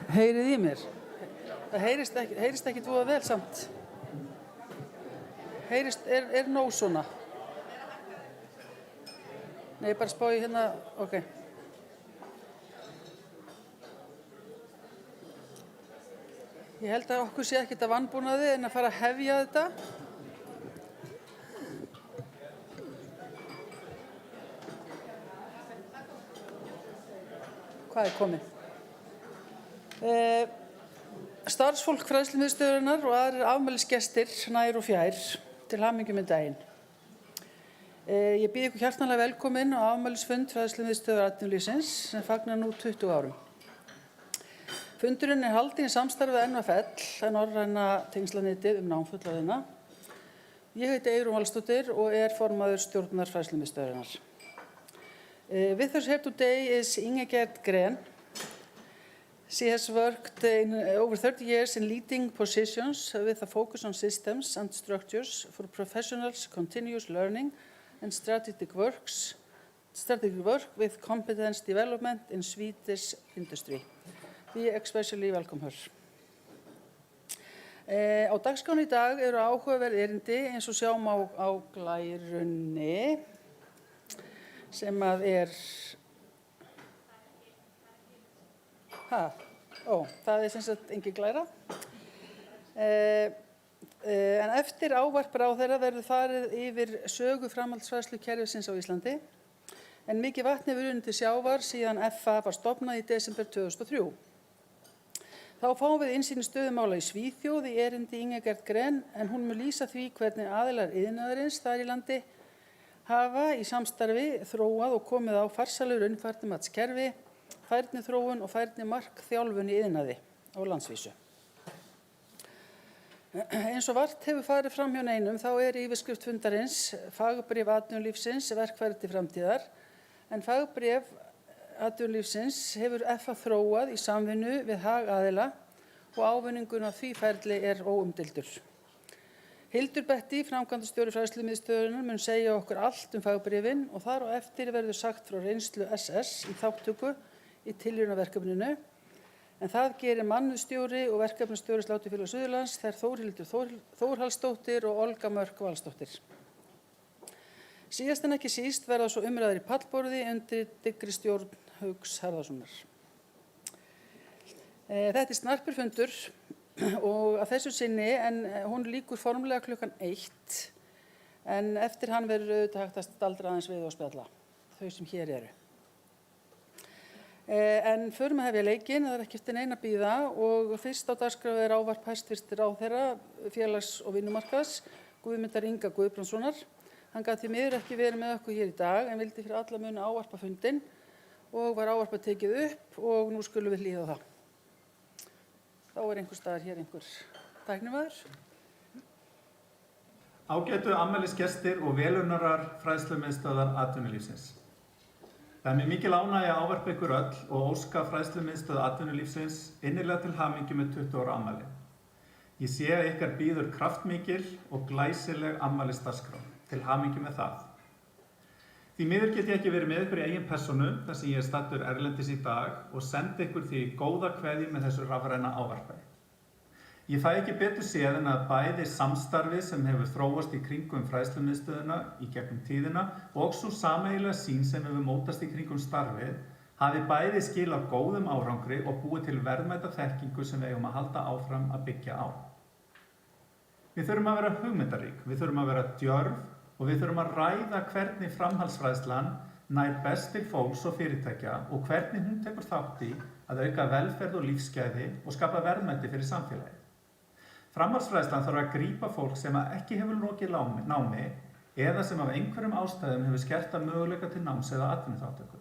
Heyrið í mér. Það heyrist ekki voða vel samt. Heyrist, nóg svona? Nei, bara spá ég hérna, ok. Ég held að okkur sé ekkert að vanbúnaði en að fara að hefja þetta. Hvað komið? Starfsfólk Fræðslumiðstöðvarinnar og aðrir afmælisgestir nær og fjær til hamingju með daginn. Ég býð ykkur hjartanlega velkomin á Afmælisfund Fræðslumiðstöðvar atvinnulífsins sem fagnar nú 20 árum. Fundurinn haldinn í samstarfi við NFL, Norræna tengslanetið nám fullorðinna. Ég heiti Erum og formaður stjórnar Fræðslumiðstöðvarinnar. With us here today is Ingegerd Gren. She has worked over 30 years in leading positions with a focus on systems and structures for professionals' continuous learning and strategic work with competence development in Swedish industry. We especially welcome her. Á dagskránni í dag eru áhugaverð erindi eins og sjáum á glærunni sem að það sem sagt engin glæra. En eftir ávarp ráðherra verður farið yfir sögu framhaldsfræðslukerfisins á Íslandi. En mikið vatn hefur runnið til sjávar síðan FA var stofnað í desember 2003. Þá fáum við innsýn í stöðu mála í Svíþjóð í erindi Ingegerd Gren, en hún mun lýsa því hvernig aðilar iðnaðarins þar í landi hafa í samstarfi þróað og komið á farsælur raunfærnimatskerfi, hæfniþróun og færni þjálfun í iðnaði á landsvísu. Eins og vart hefur farið fram hjá neinum þá yfirskrift fundarins Fagbréf atvinnulífsins, verkfæri til framtíðar, en Fagbréf atvinnulífsins hefur FA þróað í samvinnu við hagaðila og ávinningun af því ferli óumdeildur. Hildur Betti, framkvæmdastjóri Fræðslumiðstöðvarinnar, mun segja okkur allt fagbréfin og þar á eftir verður sagt frá reynslu SS í þátttöku í tilraunaverkefninu, en það gerir mannauðsstjóri og verkefnastjóri Sláturfélags Suðurlands, þær Þórhildur Þórhallsdóttir og Olga Mörk Valsdóttir. Síðast en ekki síst verða svo umræður í pallborði undir dyggri stjórn Hauks Harðarssonar. Þetta snarpur fundur og að þessu sinni, en hún lýkur formlega klukkan 1, en eftir hann verður auðvitað hægt að staldra aðeins við og spjalla, þau sem hér eru. En förum að hefja leikinn, það ekki eftir neina bíða og fyrst á dagskrá ávarp hæstvirts ráðherra félags- og vinnumarkaðs, Guðmundar Inga Guðbrandssonar. Hann gat því miður ekki verið með okkur hér í dag, en vildi fyrir alla muni ávarpa fundinn og var ávarpað tekið upp og nú skulum við hlýða á það. Þá einhver staðar hér einhver tæknimaður. Ágætu afmælisgestir og velunnarar Fræðslumiðstöðvar atvinnulífsins. Það mér mikil ánægja að ávarpa ykkur öll og óska Fræðslumiðstöð atvinnulífsins innilega til hamingju með 20 ára afmæli. Ég sé að ykkar bíður kraftmikil og glæsileg afmælisdagskrá. Til hamingju með það. Því miður get ég ekki verið með ykkur í eigin persónu þar sem ég staddur erlendis í dag og sendi ykkur því góða kveðju með þessu rafræna ávarpi. Ég fæ ekki betur séð en að bæði samstarfi sem hefur þróast í kringum Fræðslumiðstöðina í gegnum tíðina og svo sameiginlega sýn sem hefur mótast í kringum starfið hafi bæði skilað góðum árangri og búið til verðmæta þekkingu sem við eigum að halda áfram að byggja á. Við þurfum að vera hugmyndarík, við þurfum að vera djörf og við þurfum að ræða hvernig framhaldsfræðslan nær best til fólks og fyrirtækja og hvernig hún tekur þátt í að auka velferð og lífsgæði og skapa verðmæti fyrir samfélagið. Framhaldsfræðslan þarf að grípa fólk sem ekki hefur lokið námi eða sem af einhverjum ástæðum hefur skerta möguleika til náms eða atvinnuþátttöku.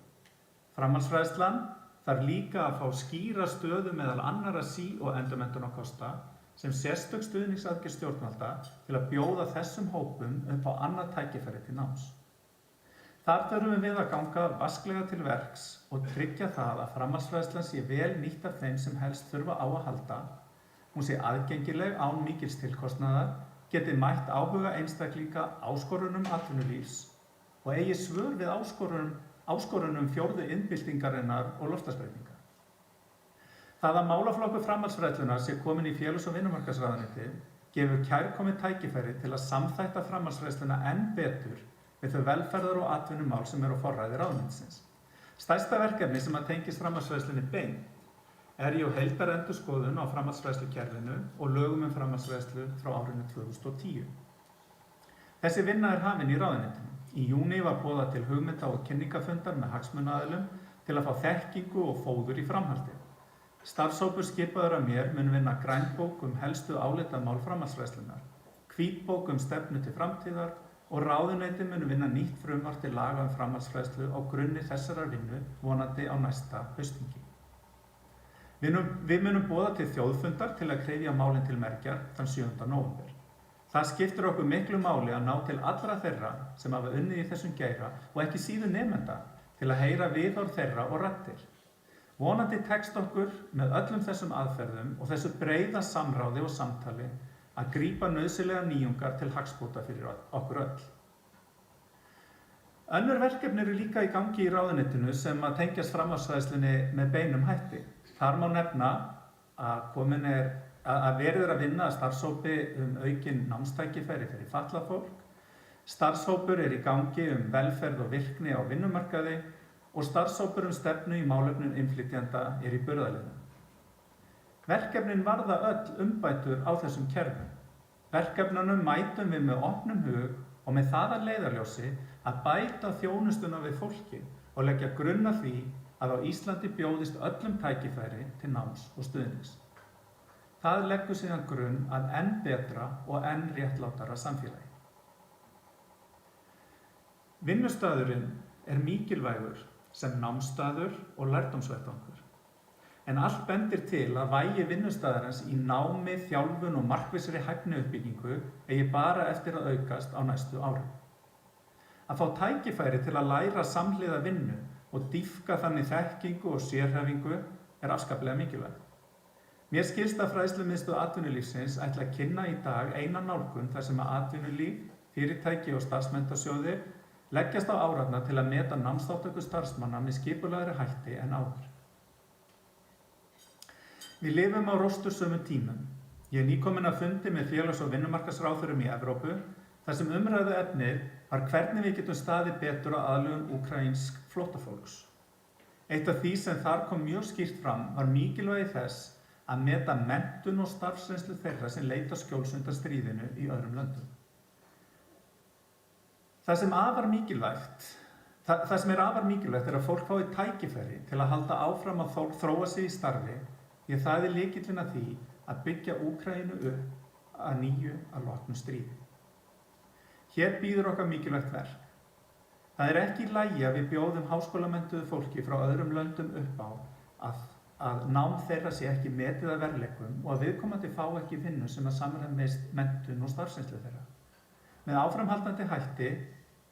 Framhaldsfræðslan þarf líka að fá skýra stöðu meðal annarra sí- og endurmenntunarkosta sem sérstök stuðningsaðgerð stjórnvalda til að bjóða þessum hópum upp á annað tækifæri til náms. Þar þurfum við að ganga vasklega til verks og tryggja það að framhaldsfræðslan sé vel nýtt af þeim sem helst þurfa á að halda, hún sé aðgengileg án mikils tilkostnaðar, geti mætt áhuga einstaklinga áskorunum atvinnulífs og eigi svör við áskorunum fjórðu iðnbyltingarinnar og loftslagsbreytinga. Það að málaflokkur framhaldsfræðslunnar sé komin í félags- og vinnumarkaðsráðuneytið gefur kærkomið tækifæri til að samþætta framhaldsfræðsluna enn betur við þau velferðar- og atvinnumál sem eru á forræði ráðuneytisins. Stærsta verkefni sem að tengist framhaldsfræðslunni beint í heildarendurskoðun á framhaldsfræðslukerfinu og lögum framhaldsfræðslu frá árinu 2010. Þessi vinna hafin í ráðuneytinu. Í júní var boðað til hugmynda- og kynningafundar með hagsmunaaðilum til að fá þekkingu og fóður í framhaldi. Starfshópur skipaður af mér mun vinna grænbók helstu álitamál framhaldsfræðslunnar, hvítbók stefnu til framtíðar og ráðuneytið mun vinna nýtt frumvarp til laga framhaldsfræðslu á grunni þessarar vinnu vonandi á næsta haustþingi. Við munum boða til þjóðfundar til að krefja málin til mergjar þann 7. nóvember. Það skiptir okkur miklu máli að ná til allra þeirra sem hafa unnið í þessum geira og ekki síður nemenda til að heyra viðhorf þeirra og raddir. Vonandi tekst okkur með öllum þessum aðferðum og þessu breiða samráði og samtali að grípa nauðsynlegar nýjungar til hagsbóta fyrir okkur öll. Önnur verkefni eru líka í gangi í ráðuneytinu sem að tengjast framhaldsfræðslunni með beinum hætti. Þar má nefna að verið að vinna að starfshópi aukin námstækifæri fyrir fatlað fólk. Starfshópur í gangi velferð og virkni á vinnumarkaði og starfshópur stefnu í málefnum innflytjenda í burðarliðum. Verkefnin varða öll umbætur á þessum kerfum. Verkefnunum mætum við með opnum hug og með það að leiðarljósi að bæta þjónustuna við fólki og leggja grunn að því að á Íslandi bjóðist öllum tækifæri til náms og stuðnings. Það leggur síðan grunn að enn betra og enn réttlátara samfélagi. Vinnustaðurinn mikilvægur sem námsstaður og lærdómsvettvangur. En allt bendir til að vægi vinnustaðarins í námi, þjálfun og markvissri hæfniuppbyggingu eigi bara eftir að aukast á næstu árum. Að fá tækifæri til að læra samhliða vinnu og dýpka þannig þekkingu og sérhæfingu afskaplega mikilvægt. Mér skilst að Fræðslumiðstöð atvinnulífsins ætla að kynna í dag eina nálgun þar sem að atvinnulíf, fyrirtæki og starfsmenntasjóðir leggjast á árarnar til að meta námsþátttöku starfsmanna með skipulagðri hætti en áður. Við lifum á róstursömum tímum. Ég nýkominn að fundi með félags- og vinnumarkaðsráðherrum í Evrópu þar sem umræðuefnið var hvernig við getum staðið betur á aðlögun úkraínsk flóttafólks. Eitt af því sem þar kom mjög skýrt fram var mikilvægi þess að meta menntun og starfsreynslu þeirra sem leita skjóls undan stríðinu í öðrum löndum. Það sem er afar mikilvægt að fólk fái tækifæri til að halda áfram að þróa sig í starfi, því að það lykillinn að því að byggja Úkraínu upp að nýju að loknu stríði. Hér bíður okkar mikilvægt verk. Það ekki í lagi að við bjóðum háskólamenntuðu fólki frá öðrum löndum upp á að nám þeirra sé ekki metið að verðleikum og að viðkomandi fá ekki vinnu sem að samræmist menntun og starfsreynslu þeirra. Með áframhaldandi hætti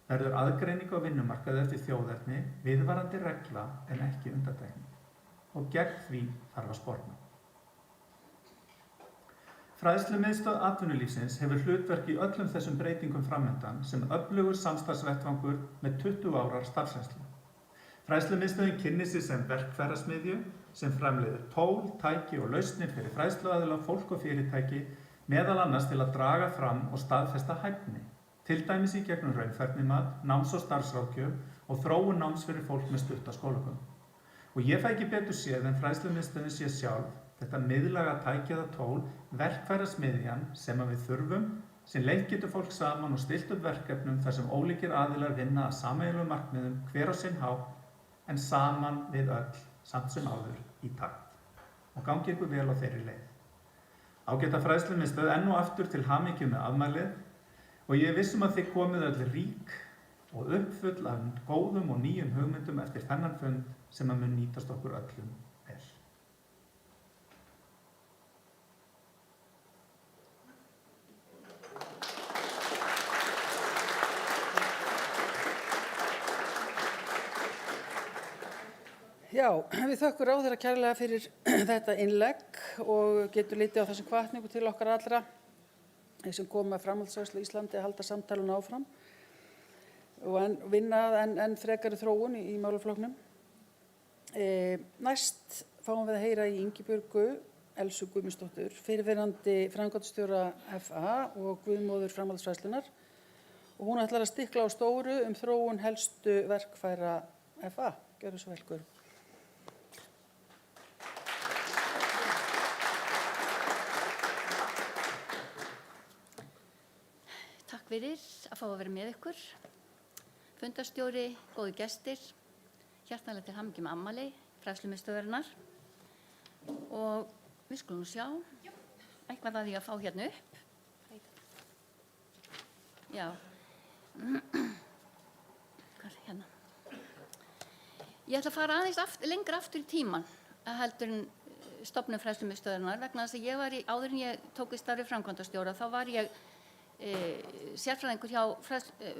verður aðgreining á vinnumarkaði eftir þjóðerni viðvarandi regla en ekki undantekning og gegn því þarf að sporna. Fræðslumiðstöð atvinnulífsins hefur hlutverk í öllum þessum breytingum framundan sem öflugur samstarfsvettvangur með 20 ára starfsreynslu. Fræðslumiðstöðin kynnir sig sem verkfærasmiðju sem framleiðir tól, tæki og lausnir fyrir fræðsluaðila, fólk og fyrirtæki, meðal annars til að draga fram og staðfesta hæfni, til dæmis í gegnum raunfærnimat, náms- og starfsráðgjöf og þróun náms fyrir fólk með stutta skólagöngu. Og ég fæ ekki betur séð en Fræðslumiðstöðin sé sjálf þetta miðlæga tækjaða tól, verkfærasmiðjan sem við þurfum, sem leitt getur fólk saman og stillt upp verkefnum þar sem ólíkir aðilar vinna að sameiginlegum markmiðum hver á sinn hátt en saman við öll samt sem áður í takt. Og gangi ykkur vel á þeirri leið. Ágæta Fræðslumiðstöð enn og aftur til hamingju með afmælið og ég viss að þið komið öll rík og uppfull af góðum og nýjum hugmyndum eftir þennan fund sem að mun nýtast okkur öllum vel. Já, við þökkum ráðherra kærlega fyrir þetta innlegg og getum litið á þessum hvatningu til okkar allra sem koma framhaldsfræðslu í Íslandi að halda samtalinu áfram og vinna enn frekari þróun í málaflokknum. Næst fáum við að heyra í Ingibjörgu Elsu Guðmundsdóttur, fyrirverandi framkvæmdastjóra FA og guðmóður framhaldsfræðslunnar og hún ætlar að stikla á stóru þróun helstu verkfæra FA. Gjörðu svo vel, Guðrún. Takk fyrir að fá að vera með ykkur. Fundarstjóri, góðu gestir, hjartanlega til hamingju með afmæli Fræðslumiðstöðvarinnar og við skulum sjá eitthvað að ég að fá hérna upp. Já. Hvað er hérna? Ég ætla að fara aðeins lengra aftur í tíman heldur en stofnun Fræðslumiðstöðvarinnar vegna þess að ég var áður en ég tók í starfi framkvæmdastjóra þá var ég sérfræðingur hjá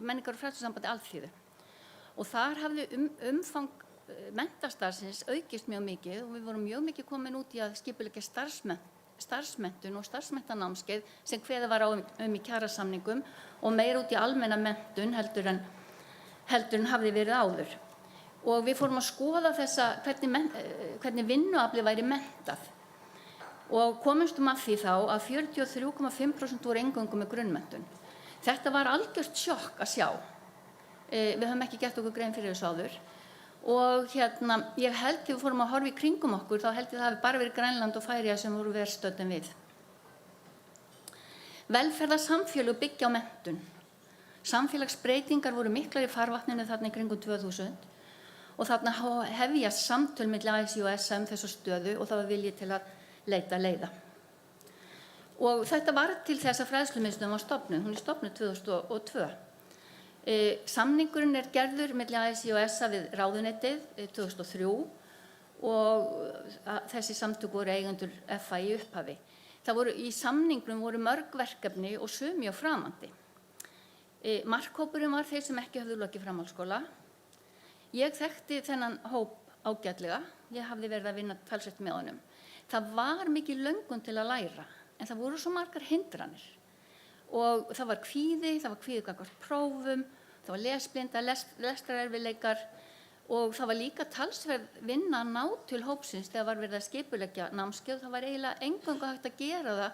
menningar- og fræðslusambandi Alþýðu og þar hafði umfang menntastarfsins aukist mjög mikið og við vorum mjög mikið komin út í að skipuleggja starfsmenntun og starfsmenntanámskeið sem kveðið var á í kjarasamningum og meira út í almenna menntun heldur en hafði verið áður. Og við fórum að skoða hvernig vinnuafli væri menntað og komumstum að því þá að 43,5% voru eingöngu með grunnmenntun. Þetta var algjört sjokk að sjá. Við höfum ekki gert okkur grein fyrir þessu áður. Og ég held þegar við fórum að horfa í kringum okkur, þá held ég það hafi bara verið Grænland og Færeyjar sem voru verr stödd en við. Velferðarsamfélög byggja á menntun. Samfélagsbreytingar voru miklar í farvatninu þarna í kringum 2000 og þarna hefjast samtöl milli ASÍ og SM þessu stöðu og það var vilji til að leita leiða. Og þetta var til þess að Fræðslumiðstöðin var stofnuð, hún er stofnuð 2002. Samningurinn er gerður milli ASÍ og SA við ráðuneytið 2003 og þessi samtök voru eigendur FA í upphafi. Í samningnum voru mörg verkefni og sum mjög framandi. Markhópurinn var þeir sem ekki höfðu lokið framhaldsskóla. Ég þekkti þennan hóp ágætlega, ég hafði verið að vinna talsvert með honum. Það var mikið löngun til að læra, en það voru svo margar hindranir. Og það var kvíði gagnvart prófum, það var lesblinda, lestrarerfiðleikar og það var líka talsverð vinna að ná til hópsins þegar var verið að skipuleggja námskeið. Það var eiginlega eingöngu hægt að gera það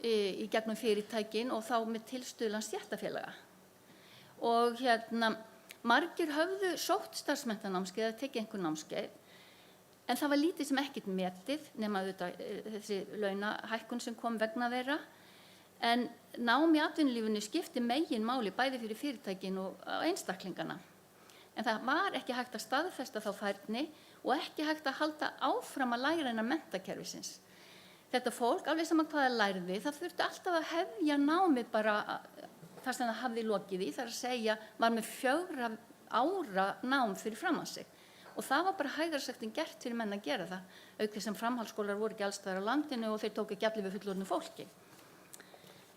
í gegnum fyrirtækin og þá með tilstuðlan stéttarfélaga. Og margir höfðu sótt starfsmenntanámskeið eða tekið einhver námskeið, en það var lítið sem ekkert metið nema þessi launahækkun sem kom vegna þeirra. En nám í atvinnulífinu skipti meginmáli bæði fyrir fyrirtækin og einstaklingana. En það var ekki hægt að staðfesta þá færni og ekki hægt að halda áfram að læra innan menntakerfisins. Þetta fólk, alveg saman hvað það lærði, það þurfti alltaf að hefja námið bara þar sem það hafði lokið í, þar að segja var með 4 ára nám fyrir fram að sig. Og það var bara hægara sagt en gert fyrir menn að gera það, auk þess sem framhaldsskólar voru ekki alls staðar á landinu og þeir tóku ekki allir við fullorðnu fólki.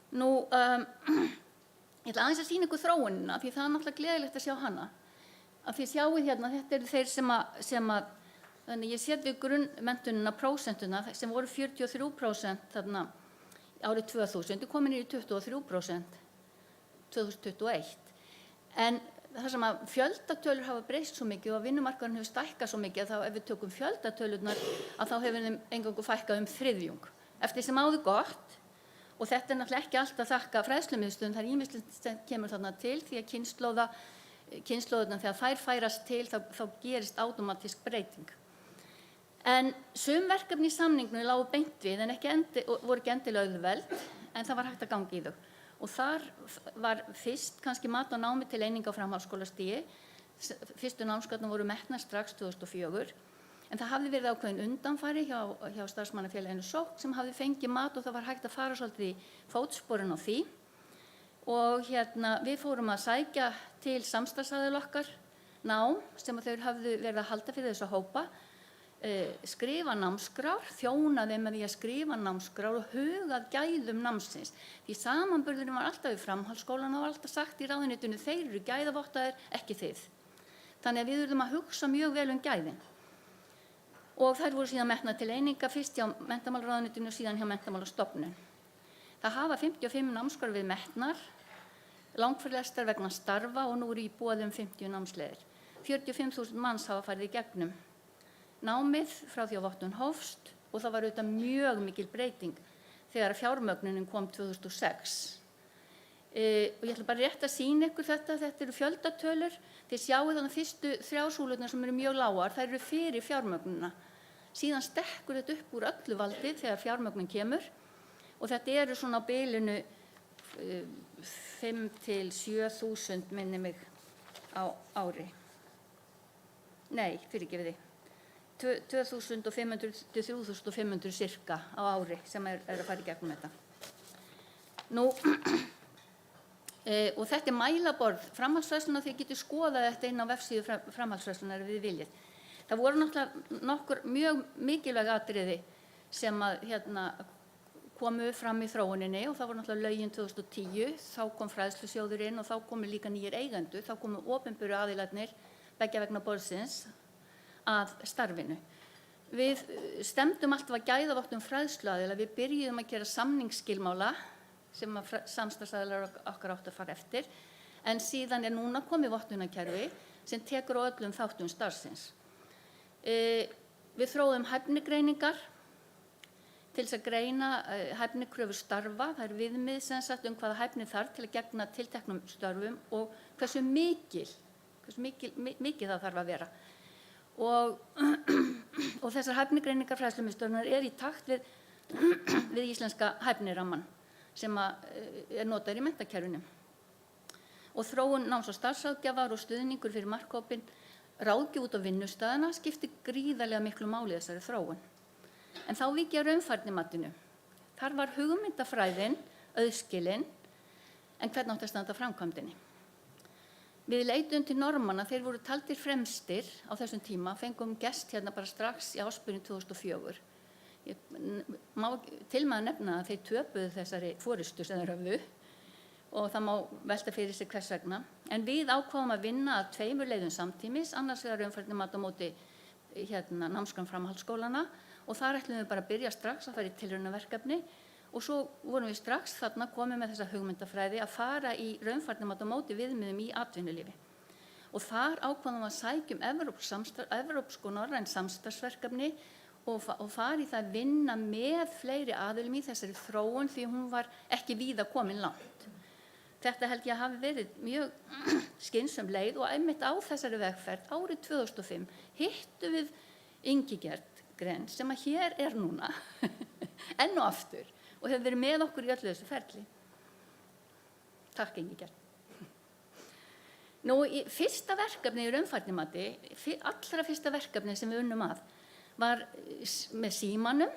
Ég ætla aðeins að sýna ykkur þróunina, því það er náttúrulega gleðilegt að sjá hana. Að því sjáið hérna, þetta eru þeir sem að þannig ég set við grunnmenntunina prósentuna sem voru 43% þarna árið 2000, komin í 23% 2021. En það sem að fjöldatölur hafa breyst svo mikið og að vinnumarkaðurinn hefur stækkað svo mikið að þá ef við tökum fjöldatölurnar að þá hefur þeim eingöngu fækkað þriðjung. Eftir sem áður gott. Og þetta er náttúrulega ekki alltaf þakka Fræðslumiðstöðum, það er ýmislegt sem kemur þarna til því að kynslóðurnar þegar þær færast til þá gerist átómatísk breyting. En sum verkefni í samningnum lágu beint við en voru ekki endilega auðveld en það var hægt að ganga í þau. Og þar var fyrst kannski mat á námi til eininga á framhaldsskólastigi. Fyrstu námsgögnin voru metnar strax 2004. En það hafði verið ákveðin undanfari hjá starfsmannafélaginu Sókn sem hafði fengið mat og það var hægt að fara svolítið í fótsporin á því. Og við fórum að sækja til samstarfsaðila okkar nám sem þau hafðu verið að halda fyrir þessa hópa, skrifa námskrár, þjóna þeim með því að skrifa námskrár og hugað gæðum námsins. Því samanburðurinn var alltaf í framhaldsskólan og var alltaf sagt í ráðuneytinu, þeir eru gæðavottaðir, ekki þið. Þannig að við þurfum að hugsa mjög vel gæðin. Og þær voru síðan metnar til eininga, fyrst hjá menntamálaráðuneytinu og síðan hjá menntamálastofnun. Það hafa 55 námskrár við metnar, langflestar vegna starfa og nú eru í boði 50 námsleiðir. 45.000 manns hafa farið í gegnum námið frá því að vottun hófst og það var auðvitað mjög mikil breyting þegar fjármögnunin kom 2006. Og ég ætla bara rétt að sýna ykkur þetta eru fjöldatölur. Þið sjáið þannig fyrstu 3 súlurnar sem eru mjög lágar, þær eru fyrir fjármögnunina. Síðan stekkur þetta upp úr öllu valdið þegar fjármögnun kemur og þetta eru svona á bilinu 5 til 7.000 minni mig á ári. Nei, fyrirgefið þið. 2.500 til 3.500 cirka á ári sem er að fara í gegnum þetta. Nú, og þetta mælaborð framhaldsfræðslunnar, þið getið skoðað þetta inn á vefsíðu framhaldsfræðslunnar ef þið viljið. Það voru náttúrulega nokkur mjög mikilvæg atriði sem að komu fram í þróuninni og það voru náttúrulega lögin 2010, þá kom fræðslusjóður inn og þá komu líka nýjir eigendur, þá komu opinberu aðilarnir beggja vegna borðsins að starfinu. Við stefndum alltaf að gæðavottun fræðsluaðila, við byrjuðum að gera samningsskilmála sem að samstarfsaðilar okkar áttu að fara eftir, en síðan er núna komið vottunarkerfi sem tekur á öllum þáttum starfsins. Við þróum hæfnigreiningar til þess að greina hæfnikröfur starfa, það er viðmið sem sagt hvaða hæfni þarf til að gegna tilteknum störfum og hversu mikið það þarf að vera. Og þessar hæfnigreiningar Fræðslumiðstöðvar í takt við íslenska hæfniramman sem er notaður í menntakerfinu. Og þróun náms- og starfsráðgjafar og stuðningur fyrir markhópinn, ráðgjöf út á vinnustaðina skiptir gríðarlega miklu máli í þessari þróun. En þá vík ég að raunfærnimatinu. Þar var hugmyndafræðin auðskilin, en hvernig átti að standa framkvæmdinni. Við leituðum til Norræna, þeir voru taldir fremstir á þessum tíma, fengum gest hérna bara strax í ársbyrjun 2004. Ég má til með að nefna að þeir töpuðu þessari forystu sem þeir höfðu og það má velta fyrir sig hvers vegna. En við ákváðum að vinna að 2 leiðum samtímis, annars vegar raunfærnimat á móti námskrám framhaldsskólana og þar ætlum við bara að byrja strax að fara í tilraunaverkefni og svo vorum við strax þarna komið með þessa hugmyndafræði að fara í raunfærnimat á móti viðmiðum í atvinnulífi. Og þar ákváðum við að sækjum evrópsk og norræn samstarfsverkefni og fara í það að vinna með fleiri aðilum í þessari þróun því hún var ekki víða komin langt. Þetta held ég að hafi verið mjög skynsöm leið og einmitt á þessari vegferð árið 2005 hittum við Ingigerd Gren sem að hér er núna enn og aftur og hefur verið með okkur í öllu þessu ferli. Takk Ingigerd. Nú, fyrsta verkefni í raunfærnimati, allra fyrsta verkefni sem við unnum að var með símanum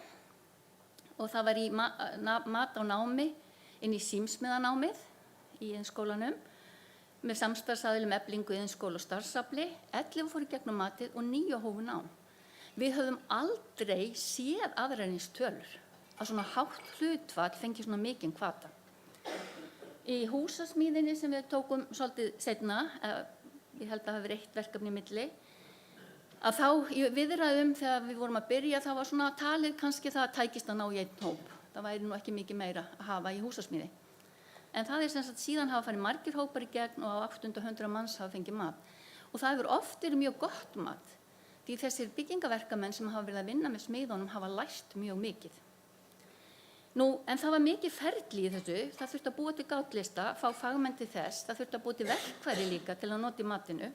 og það var í mat á námi inn í símsmiðanámið í iðnskólanum með samstarfsaðilum Eflingu iðnskóla og starfsafli, 11 fóru gegnum matið og 9 hófu nám. Við höfum aldrei séð aðrennistölur að svona hátt hlutfall fengi svona mikinn hvata. Í húsasmíðinni sem við tókum svolítið seinna, ég held að það hafi verið 1 verkefni í milli, að þá í viðræðum þegar við vorum að byrja þá var svona talið kannski það að tækist að ná í 1 hóp. Það væri nú ekki mikið meira að hafa í húsasmíði. En það sem sagt síðan hafa farið margir hópar í gegn og á 800 manns hafa fengið mat. Og það hefur oft verið mjög gott mat því þessir byggingaverkamenn sem hafa verið að vinna með smiðunum hafa lært mjög mikið. Nú, en það var mikið ferli í þessu, það þurfti að búa til gátlista, fá fagmenn til þess, það þurfti að búa til verkfæri líka til að nota í matinu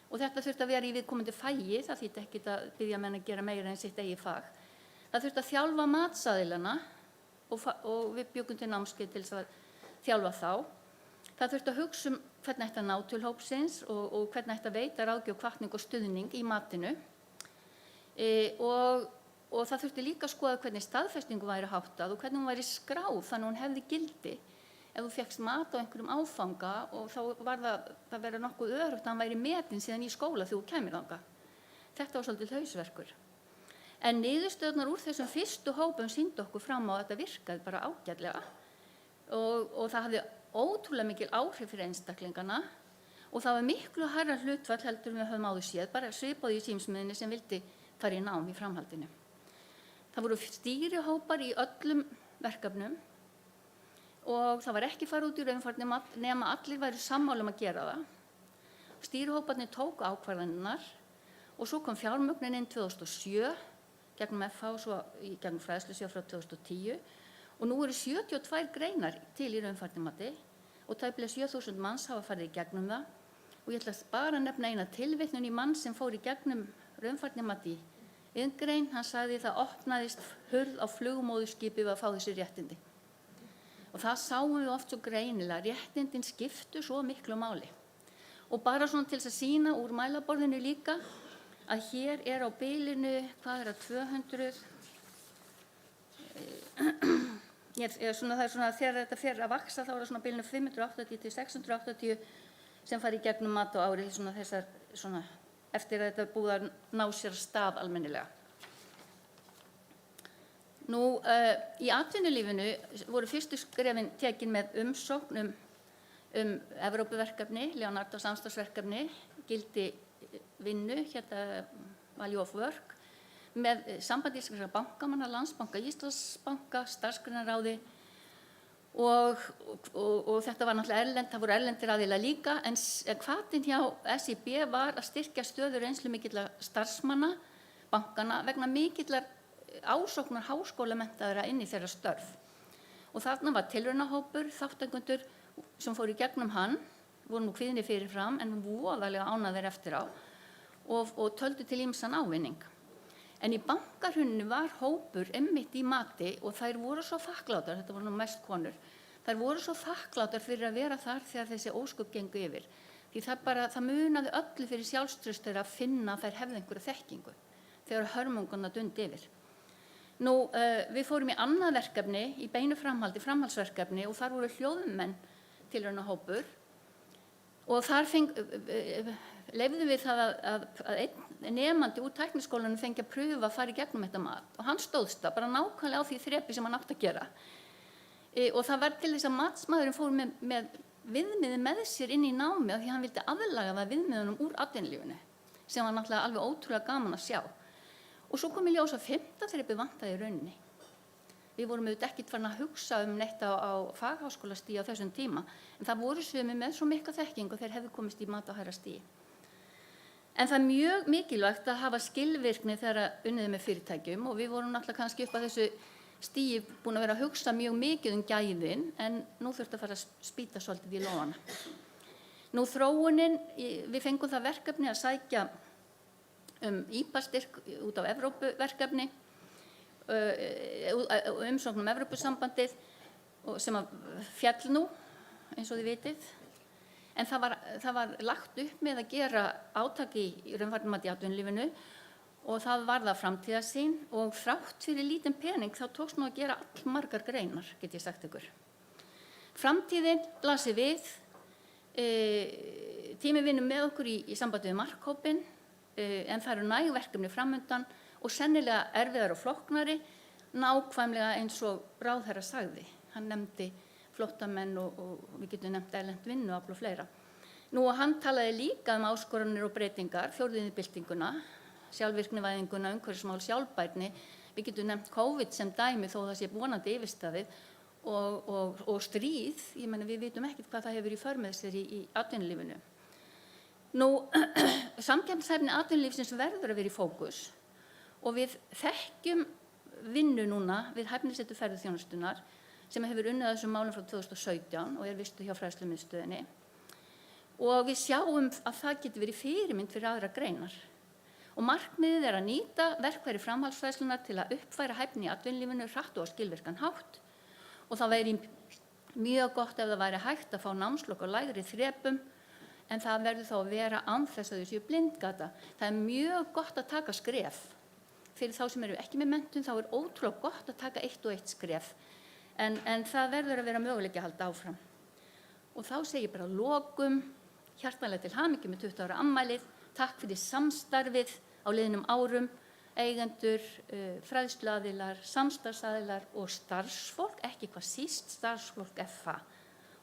og þetta þurfti að vera í viðkomandi fagi, það þýtti ekkert að biðja menn að gera meira en sitt eigið fag. Það þurfti að þjálfa matsaðilana og við bjuggum til námskeið til þess að þjálfa þá. Það þurfti að hugsa hvernig ætti að ná til hópsins og hvernig ætti að veita ráðgjöf, hvatning og stuðning í matinu. Og það þurfti líka að skoða hvernig staðfestingu væri háttað og hvernig hún væri skráð þannig hún hefði gildi. Ef þú fékkst mat á einhverjum áfanga og þá var það verið nokkuð örugt að hann væri metinn síðan í skóla þegar þú kæmir þangað. Þetta var svolítið hausverkur. En niðurstöðurnar úr þessum fyrstu hópum sýndu okkur fram á að þetta virkaði bara ágætlega. Og það hafði ótrúlega mikil áhrif fyrir einstaklingana og það var miklu hærra hlutfall heldur en við höfum áður séð, bara svipað í símsmiðinni sem vildi fara í nám í framhaldinu. Það voru stýrihópar í öllum verkefnum og það var ekki farið út í raunfærnimat nema allir væru sammála að gera það. Stýrihóparnir tóku ákvarðanirnar og svo kom fjármögnunin inn 2007 gegnum FH og svo gegnum Fræðslusjóð frá 2010 og nú eru 72 greinar til í raunfærnimati og tæplega 7.000 manns hafa farið í gegnum það og ég ætla bara að nefna eina tilvitnun í mann sem fór í gegnum raunfærnimati iðngrein, hann sagði það opnaðist hurð á flugmóðurskipi við að fá þessi réttindi. Og það sáum við oft svo greinilega, réttindin skiptu svo miklu máli. Og bara svona til þess að sýna úr mælaborðinu líka, að hér á bilinu, hvað það 200, það er svona þegar þetta fer að vaksa, þá það svona bilinu 580 til 680 sem fari í gegnum mat á ári, svona þessar, svona, eftir að þetta búið að ná sér stað almennilega. Nú, í atvinnulífinu voru fyrstu skrefin tekin með umsókn Evrópuverkefni, Leonardo samstarfsverkefni, gildi vinnu, hérna Value of Work, með sambandi íslenskra bankamanna, Landsbanka, Íslandsbanka, starfsgreinaráði og þetta var náttúrulega erlend, það voru erlendir aðila líka, en hvatinn hjá SIB var að styrkja stöðu reynslumikilla starfsmanna bankana vegna mikillar ásóknar háskólamenntaðra inn í þeirra störf. Og þarna var tilraunahópur, þátttakendur sem fóru í gegnum hann, voru nú kvíðinni fyrirfram en voðalega ánægðir eftir á og töldu til ýmsan ávinning. En í bankahruninu var hópur einmitt í mati og þær voru svo þakklátar, þetta voru nú mest konur, þær voru svo þakklátar fyrir að vera þar þegar þessi ósköp gengu yfir. Því það munaði öllu fyrir sjálfstraust þeirra að finna að þær hefðu einhverja þekkingu þegar hörmunguna dundi yfir. Nú, við fórum í annað verkefni, í beinu framhaldi, framhaldsverkefni og þar voru hljóðmenn tilraunahópur og þar leyfðum við það að einn nemandi úr tækniskólanum fengi að pröfa að fara í gegnum þetta mat og hann stóðst það bara nákvæmlega á því þrepi sem hann átti að gera. Og það var til þess að matsmaðurinn fór með viðmiði með sér inn í námi af því hann vildi aðlaga það viðmiðunum úr atvinnulífinu sem var náttúrulega alveg ótrúlega gaman að sjá. Og svo kom í ljós að 5. þrepi vantaði í rauninni. Við vorum auðvitað ekkert farin að hugsa neitt á fagháskólastigi á þessum tíma, en það voru sumir með svo mikla þekkingu og þeir hefðu komist í mat á hærra stigi. En það mjög mikilvægt að hafa skilvirkni þegar unnið með fyrirtækjum og við vorum náttúrulega kannski upp að þessu stigi búin að vera að hugsa mjög mikið gæðin, en nú þurfti að fara að spýta svolítið í lófana. Nú þróunin, við fengum það verkefni að sækja IPA-styrk út af Evrópuverkefni, umsókn Evrópusambandið sem að fjall nú, eins og þið vitið. En það var lagt upp með að gera átak í raunfærnimati í atvinnulífinu og það var það framtíðarsýn og þrátt fyrir lítinn pening þá tókst nú að gera allmargar greinar, get ég sagt ykkur. Framtíðin blasir við, tími vinnur með okkur í sambandi við markhópinn, en það eru næg verkefni framundan og sennilega erfiðar og flóknari, nákvæmlega eins og ráðherra sagði. Hann nefndi flóttamenn og við getum nefnt erlent vinnuafl og fleira. Nú og hann talaði líka áskoranir og breytingar, fjórðiðnibyltinguna, sjálfvirknivæðinguna, umhverfismál, sjálfbærni. Við getum nefnt COVID sem dæmi þó það sé vonandi yfirstaðið og stríð, ég meina við vitum ekkert hvað það hefur í för með sér í atvinnulífinu. Nú, samkeppnishæfni atvinnulífsins verður að vera í fókus og við þekkjum vinnu núna við hæfnisetu ferðaþjónustunnar sem hefur unnið að þessum málum frá 2017 og vistu hjá Fræðslumiðstöðinni og við sjáum að það getur verið fyrirmynd fyrir aðra greinar. Og markmiðið að nýta verkfæri framhaldsfræðslunar til að uppfæra hæfni í atvinnulífinu hratt og á skilvirkan hátt og það væri mjög gott ef það væri hægt að fá námslok á lægri þrepum en það verður þá að vera án þess að þau séu blindgata. Það er mjög gott að taka skref. Fyrir þá sem eru ekki með menntun þá er ótrúlega gott að taka eitt og eitt skref. En það verður að vera möguleiki að halda áfram. Og þá segi ég bara að lokum, hjartanlega til hamingju með 20 ára afmælið, takk fyrir samstarfið á liðnum árum, eigendur, fræðsluaðilar, samstarfsaðilar og starfsfólk, ekki hvað síst starfsfólk FH.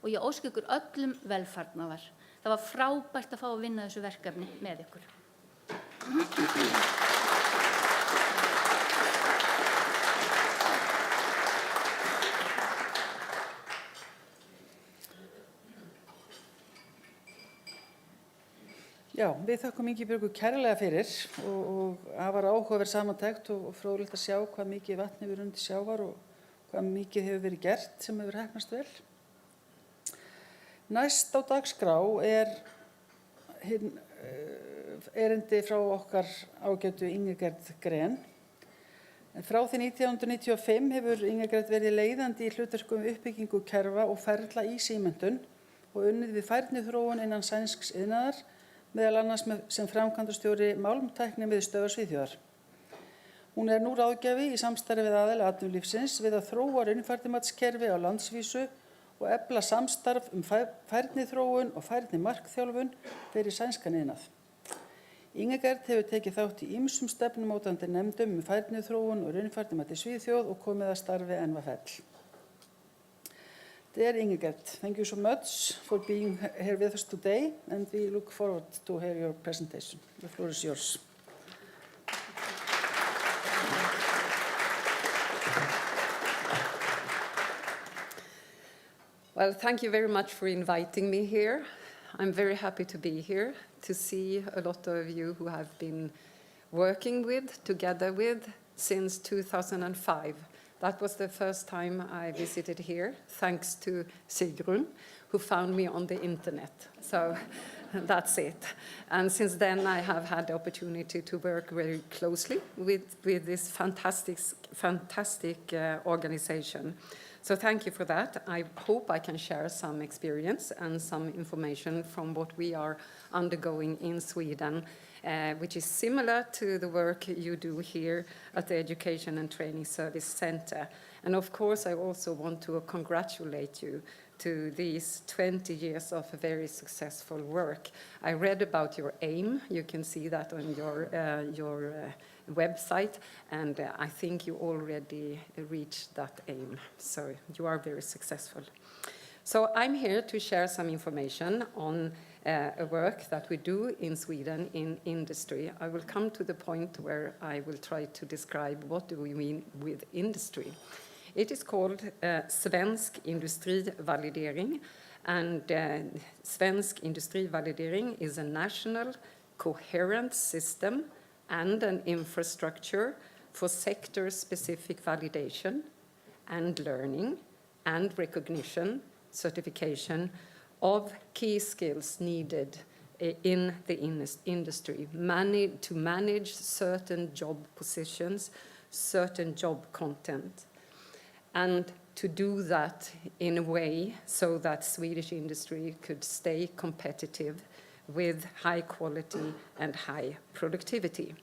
Og ég óska ykkur öllum velfarnaðar. Það var frábært að fá að vinna þessu verkefni með ykkur. Já, við þökkum Ingibjörgu kærlega fyrir og það var áhugaverð samantekt og fróðlegt að sjá hvað mikið vatn hefur undir sjávar og hvað mikið hefur verið gert sem hefur heppnast vel. Næst á dagskrá erindi frá okkar ágætu Ingegerd Gren. Frá því 1995 hefur Ingegerd verið leiðandi í hlutverkum uppbyggingu kerfa og ferla í símenntun og unnið við færniþróun innan sænsks iðnaðar, meðal annars sem framkvæmdastjóri málmtæknimiðstöðvar Svíþjóðar. Hún nú ráðgjafi í samstarfi við aðila atvinnulífsins við að þróa raunfærnimatskerfi á landsvísu og efla samstarf færniþróun og færnimarkþjálfun fyrir sænskan iðnað. Ingegerd hefur tekið þátt í ýmsum stefnumótandi nefndum færniþróun og raunfærnimat í Svíþjóð og komið að starfi NFL. Dear Ingegerd, thank you so much for being here with us today, and we look forward to hear your presentation. The floor is yours. Well, thank you very much for inviting me here. I'm very happy to be here, to see a lot of you who have been working together with, since 2005. That was the first time I visited here, thanks to Sigrun, who found me on the internet. So that's it. And since then, I have had the opportunity to work very closely with this fantastic organization. So thank you for that. I hope I can share some experience and some information from what we are undergoing in Sweden, which is similar to the work you do here at the Education and Training Service Center. And of course, I also want to congratulate you to these 20 years of very successful work. I read about your aim. You can see that on your website, and I think you already reached that aim. So you are very successful. So I'm here to share some information on a work that we do in Sweden in industry. I will come to the point where I will try to describe what do we mean with industry. It is called Svensk Industrivalidering, and Svensk Industrivalidering is a national coherent system and an infrastructure for sector-specific validation and learning and recognition, certification of key skills needed in the industry, to manage certain job positions, certain job content, and to do that in a way so that Swedish industry could stay competitive with high quality and high productivity.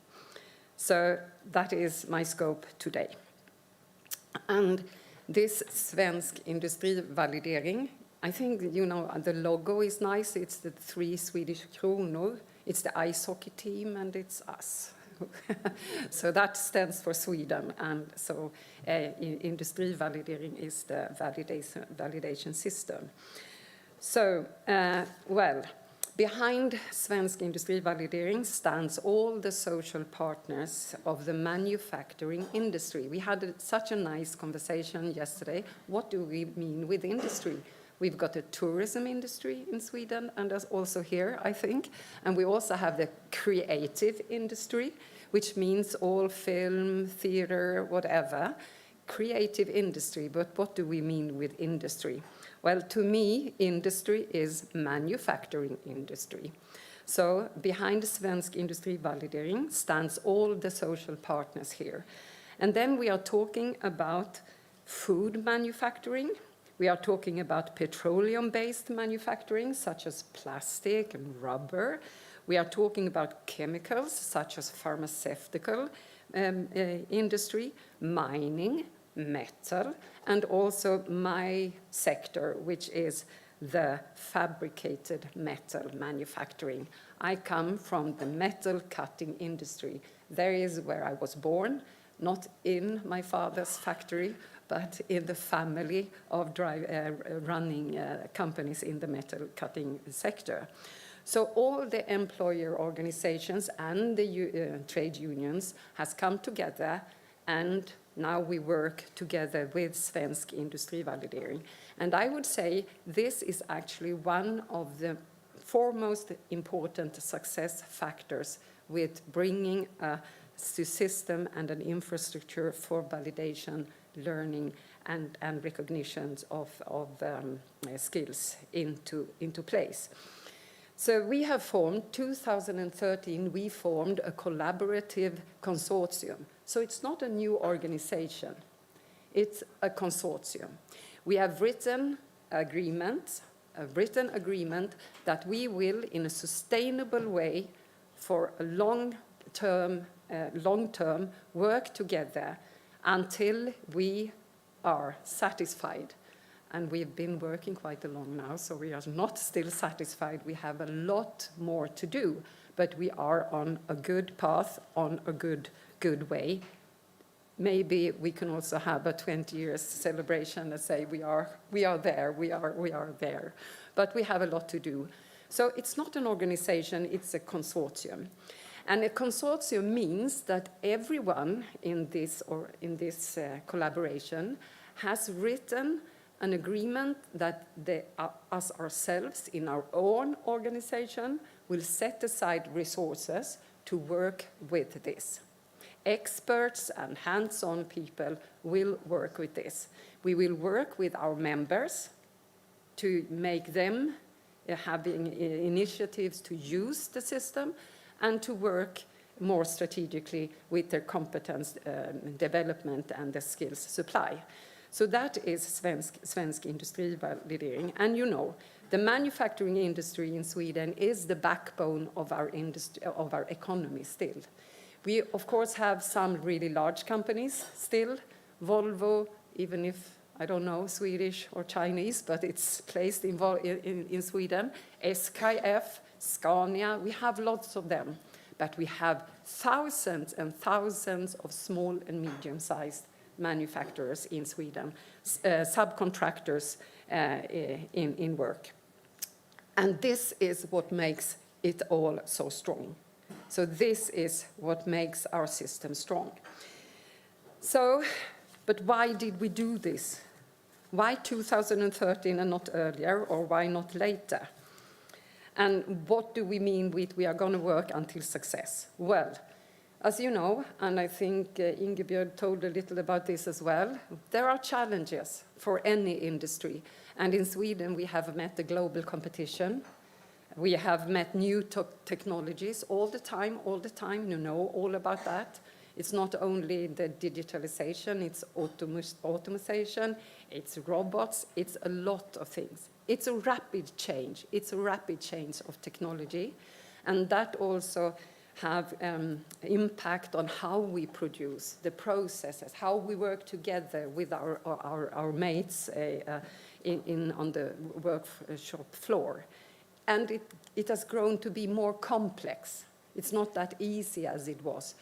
So that is my scope today. And this Svensk Industrivalidering, I think, you know, the logo is nice. It's the 3 Swedish kronor. It's the ice hockey team, and it's us. So that stands for Sweden. And so Industrivalidering is the validation system. So, well, behind Svensk Industrivalidering stands all the social partners of the manufacturing industry. We had such a nice conversation yesterday. What do we mean with industry? We've got a tourism industry in Sweden, and there's also here, I think. And we also have the creative industry, which means all film, theater, whatever. Creative industry, but what do we mean with industry? Well, to me, industry is manufacturing industry. So behind Svensk Industrivalidering stands all the social partners here. And then we are talking about food manufacturing. We are talking about petroleum-based manufacturing, such as plastic and rubber. We are talking about chemicals, such as pharmaceutical industry, mining, metal, and also my sector, which is the fabricated metal manufacturing. I come from the metal cutting industry. There is where I was born, not in my father's factory, but in the family of running companies in the metal cutting sector. So all the employer organizations and the trade unions has come together, and now we work together with Svensk Industrivalidering. And I would say this is actually one of the foremost important success factors with bringing a system and an infrastructure for validation, learning, and recognitions of skills into place. So we have formed, 2013, we formed a collaborative consortium. So it's not a new organization, it's a consortium. We have written agreement that we will, in a sustainable way, for a long-term, work together until we are satisfied. And we've been working quite a long now, so we are not still satisfied. We have a lot more to do, but we are on a good path, on a good way. Maybe we can also have a 20 years celebration and say we are there. But we have a lot to do. So it's not an organization, it's a consortium. And a consortium means that everyone in this collaboration has written an agreement that us ourselves in our own organization will set aside resources to work with this. Experts and hands-on people will work with this. We will work with our members to make them having initiatives to use the system and to work more strategically with their competence development and the skills supply. So that is svensk industrivalidering. And you know, the manufacturing industry in Sweden is the backbone of our economy still. We, of course, have some really large companies still. Volvo, even if, I don't know, Swedish or Chinese, but it's placed in Sweden. SKF, Scania, we have lots of them. But we have thousands and thousands of small and medium-sized manufacturers in Sweden, subcontractors in work. And this is what makes it all so strong. So this is what makes our system strong. So, but why did we do this? Why 2013 and not earlier, or why not later? And what do we mean with we are going to work until success? Well, as you know, and I think Ingebjörg told a little about this as well, there are challenges for any industry. And in Sweden, we have met the global competition. We have met new technologies all the time, you know all about that. It's not only the digitalization, it's automation, it's robots, it's a lot of things. It's a rapid change. It's a rapid change of technology. And that also have impact on how we produce the processes, how we work together with our mates on the workshop floor. And it has grown to be more complex. It's not that easy as it was.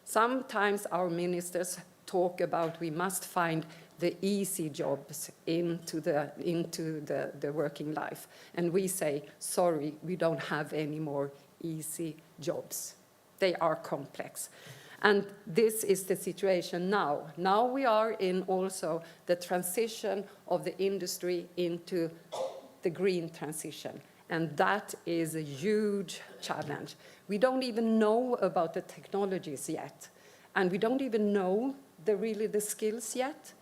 Sometimes our ministers talk about we must find the easy jobs into the working life. And we say, sorry, we don't have any more easy jobs. They are complex. And this is the situation now. Now we are in also the transition of the industry into the green transition. And that is a huge challenge. We don't even know about the technologies yet. And we don't even know the skills yet.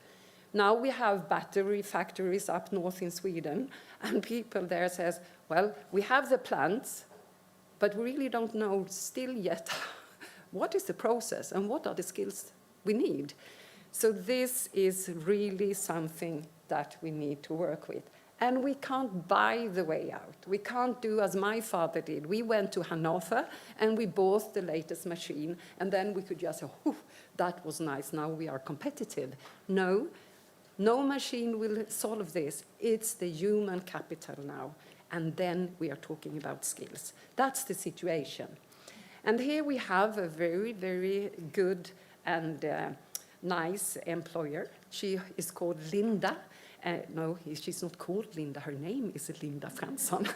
Now we have battery factories up north in Sweden, and people there says, well, we have the plants, but we really don't know still yet what is the process and what are the skills we need. So this is really something that we need to work with. And we can't buy the way out. We can't do as my father did. We went to Hannover and we bought the latest machine, and then we could just say, oh, that was nice, now we are competitive. No machine will solve this. It's the human capital now. And then we are talking about skills. That's the situation. And here we have a very, very good and nice employer. She is called Linda. No, she's not called Linda. Her name is Linda Fransson.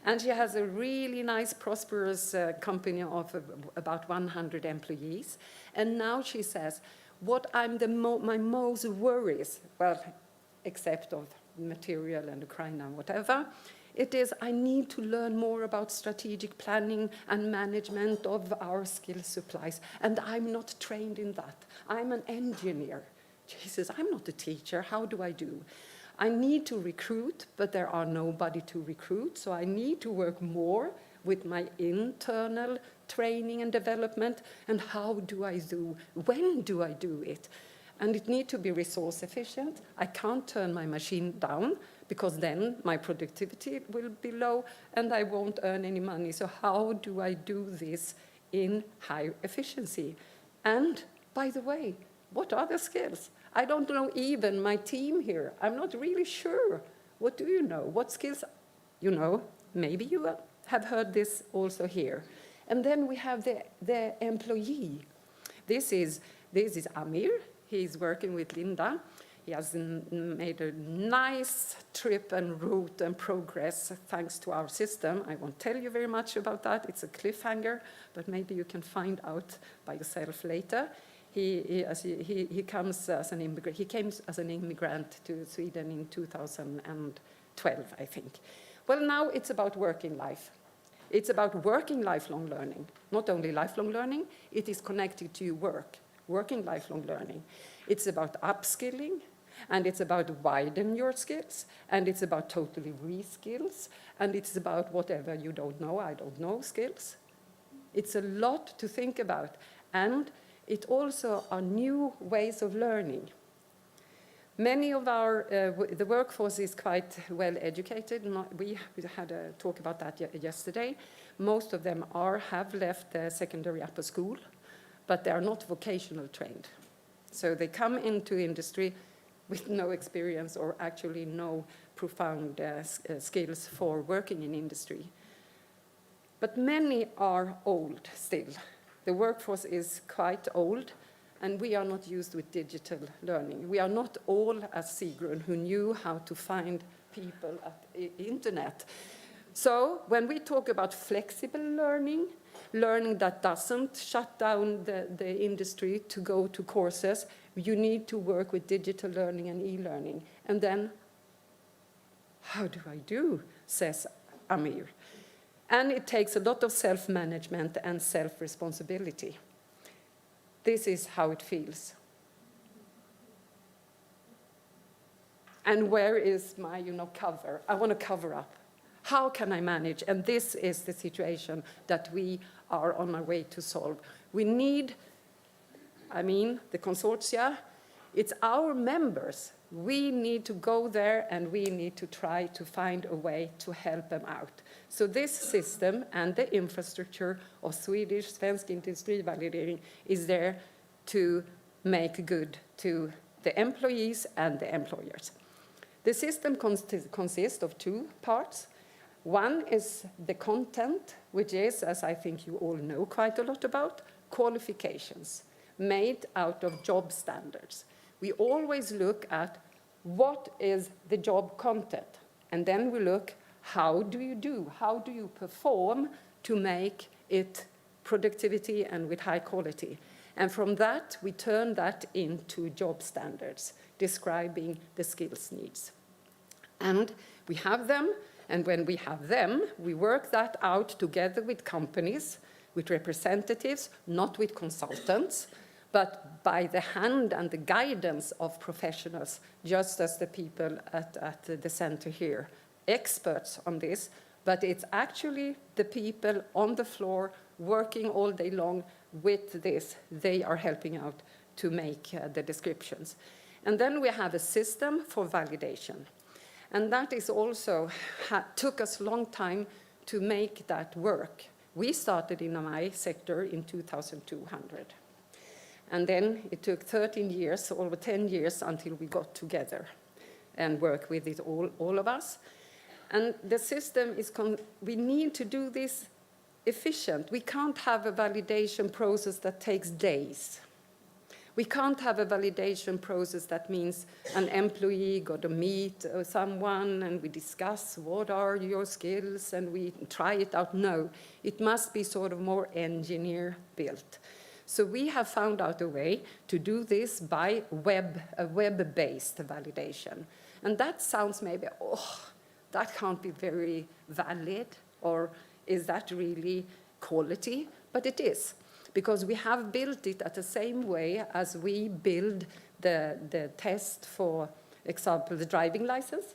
And she has a really nice, prosperous company of about 100 employees. And now she says, what I'm my most worries, well, except of material and Ukraine and whatever, It is, I need to learn more about strategic planning and management of our skill supplies, and I'm not trained in that. I'm an engineer. Jesus, I'm not a teacher. How do I do? I need to recruit, but there are nobody to recruit, so I need to work more with my internal training and development, and how do I do? When do I do it? And it needs to be resource efficient. I can't turn my machine down, because then my productivity will be low and I won't earn any money. So how do I do this in high efficiency? And by the way, what are the skills? I don't know even my team here. I'm not really sure. What do you know? What skills? You know, maybe you have heard this also here. And then we have the employee. This is Amir. He's working with Linda. He has made a nice trip and route and progress thanks to our system. I won't tell you very much about that. It's a cliffhanger, but maybe you can find out by yourself later. He comes as an immigrant. He came as an immigrant to Sweden in 2012, I think. Well, now it's about working life. It's about working lifelong learning. Not only lifelong learning, it is connected to your work, working lifelong learning. It's about upskilling, and it's about widen your skills, and it's about totally re-skills, and it's about whatever you don't know, I don't know skills. It's a lot to think about, and it also are new ways of learning. Many of the workforce is quite well educated. We had a talk about that yesterday. Most of them have left the secondary upper school, but they are not vocational trained. So they come into industry with no experience or actually no profound skills for working in industry. But many are old still. The workforce is quite old, and we are not used with digital learning. We are not all as Sigrun who knew how to find people at the internet. So when we talk about flexible learning, learning that doesn't shut down the industry to go to courses, you need to work with digital learning and e-learning. And then, how do I do, says Amir. And it takes a lot of self-management and self-responsibility. This is how it feels. And where is my, cover? I want to cover up. How can I manage? And this is the situation that we are on our way to solve. We need, the consortia, it's our members. We need to go there and we need to try to find a way to help them out. So this system and the infrastructure of Svensk Industrivalidering is there to make good to the employees and the employers. The system consists of two parts. One is the content, which is, as I think you all know quite a lot about, qualifications made out of job standards. We always look at what is the job content, and then we look, how do you perform to make it productivity and with high quality? And from that, we turn that into job standards, describing the skills needs. And we have them, and when we have them, we work that out together with companies, with representatives, not with consultants, but by the hand and the guidance of professionals, just as the people at the center here, experts on this, but it's actually the people on the floor working all day long with this. They are helping out to make the descriptions. And then we have a system for validation. And that is also took us a long time to make that work. We started in my sector in 2200. And then it took 13 years, over 10 years, until we got together and work with it, all of us. And the system is, we need to do this efficient. We can't have a validation process that takes days. We can't have a validation process that means an employee got to meet someone and we discuss what are your skills and we try it out. No, it must be sort of more engineer built. So we have found out a way to do this by a web-based validation. And that sounds maybe, that can't be very valid, or is that really quality? But it is, because we have built it at the same way as we build the test for example, the driving license.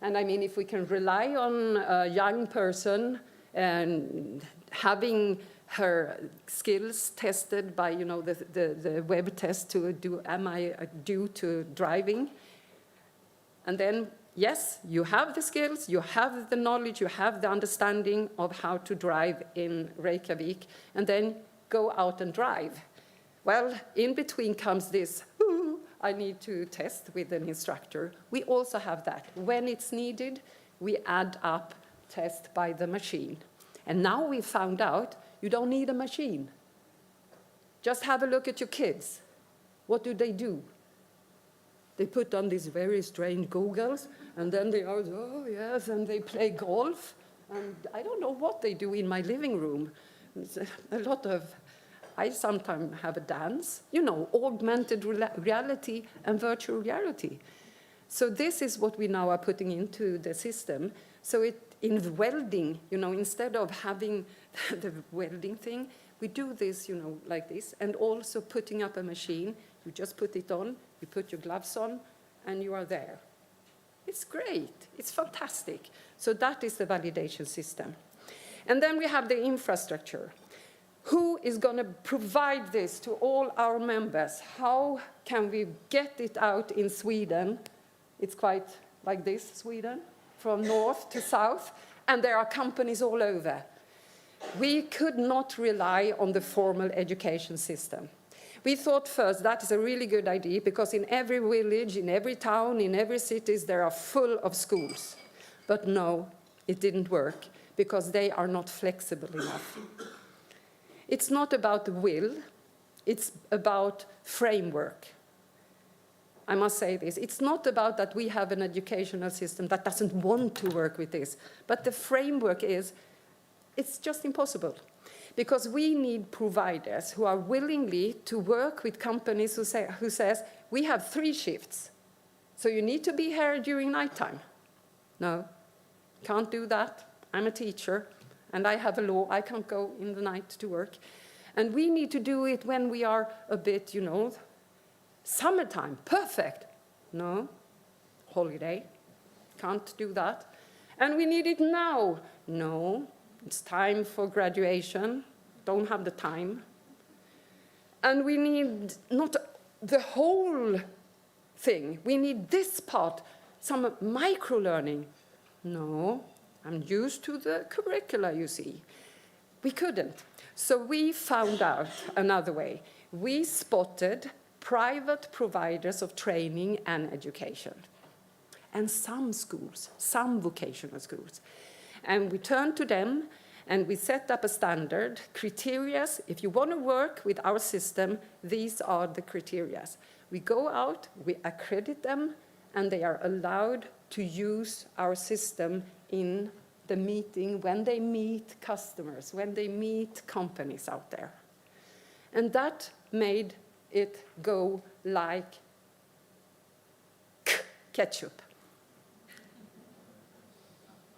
And I mean, if we can rely on a young person and having her skills tested by, you know, the web test to do, am I due to driving? And then, yes, you have the skills, you have the knowledge, you have the understanding of how to drive in Reykjavik, and then go out and drive. Well, in between comes this, I need to test with an instructor. We also have that. When it's needed, we add up test by the machine. And now we found out you don't need a machine. Just have a look at your kids. What do? They put on these very strange goggles, and then they are, oh yes, and they play golf. And I don't know what they do in my living room. It's a lot of, I sometimes have a dance, you know, augmented reality and virtual reality. So this is what we now are putting into the system. So in welding, you know, instead of having the welding thing, we do this, you know, like this, and also putting up a machine. You just put it on, you put your gloves on, and you are there. It's great. It's fantastic. So that is the validation system. And then we have the infrastructure. Who is going to provide this to all our members? How can we get it out in Sweden? It's quite like this, Sweden, from north to south, and there are companies all over. We could not rely on the formal education system. We thought first that is a really good idea, because in every village, in every town, in every city, there are full of schools. But no, it didn't work, because they are not flexible enough. It's not about the will, it's about framework. I must say this, it's not about that we have an educational system that doesn't want to work with this, but the framework is, it's just impossible. Because we need providers who are willingly to work with companies who says, we have 3 shifts, so you need to be here during nighttime. No, can't do that. I'm a teacher, and I have a law. I can't go in the night to work. And we need to do it when we are a bit, you know, summertime, perfect. No, holiday, can't do that. And we need it now. No, it's time for graduation, don't have the time. And we need not the whole thing. We need this part, some micro-learning. No, I'm used to the curricula, you see. We couldn't. So we found out another way. We spotted private providers of training and education. And some schools, some vocational schools. And we turned to them and we set up a standard, criteria. If you want to work with our system, these are the criteria. We go out, we accredit them, and they are allowed to use our system in the meeting when they meet customers, when they meet companies out there. And that made it go like ketchup.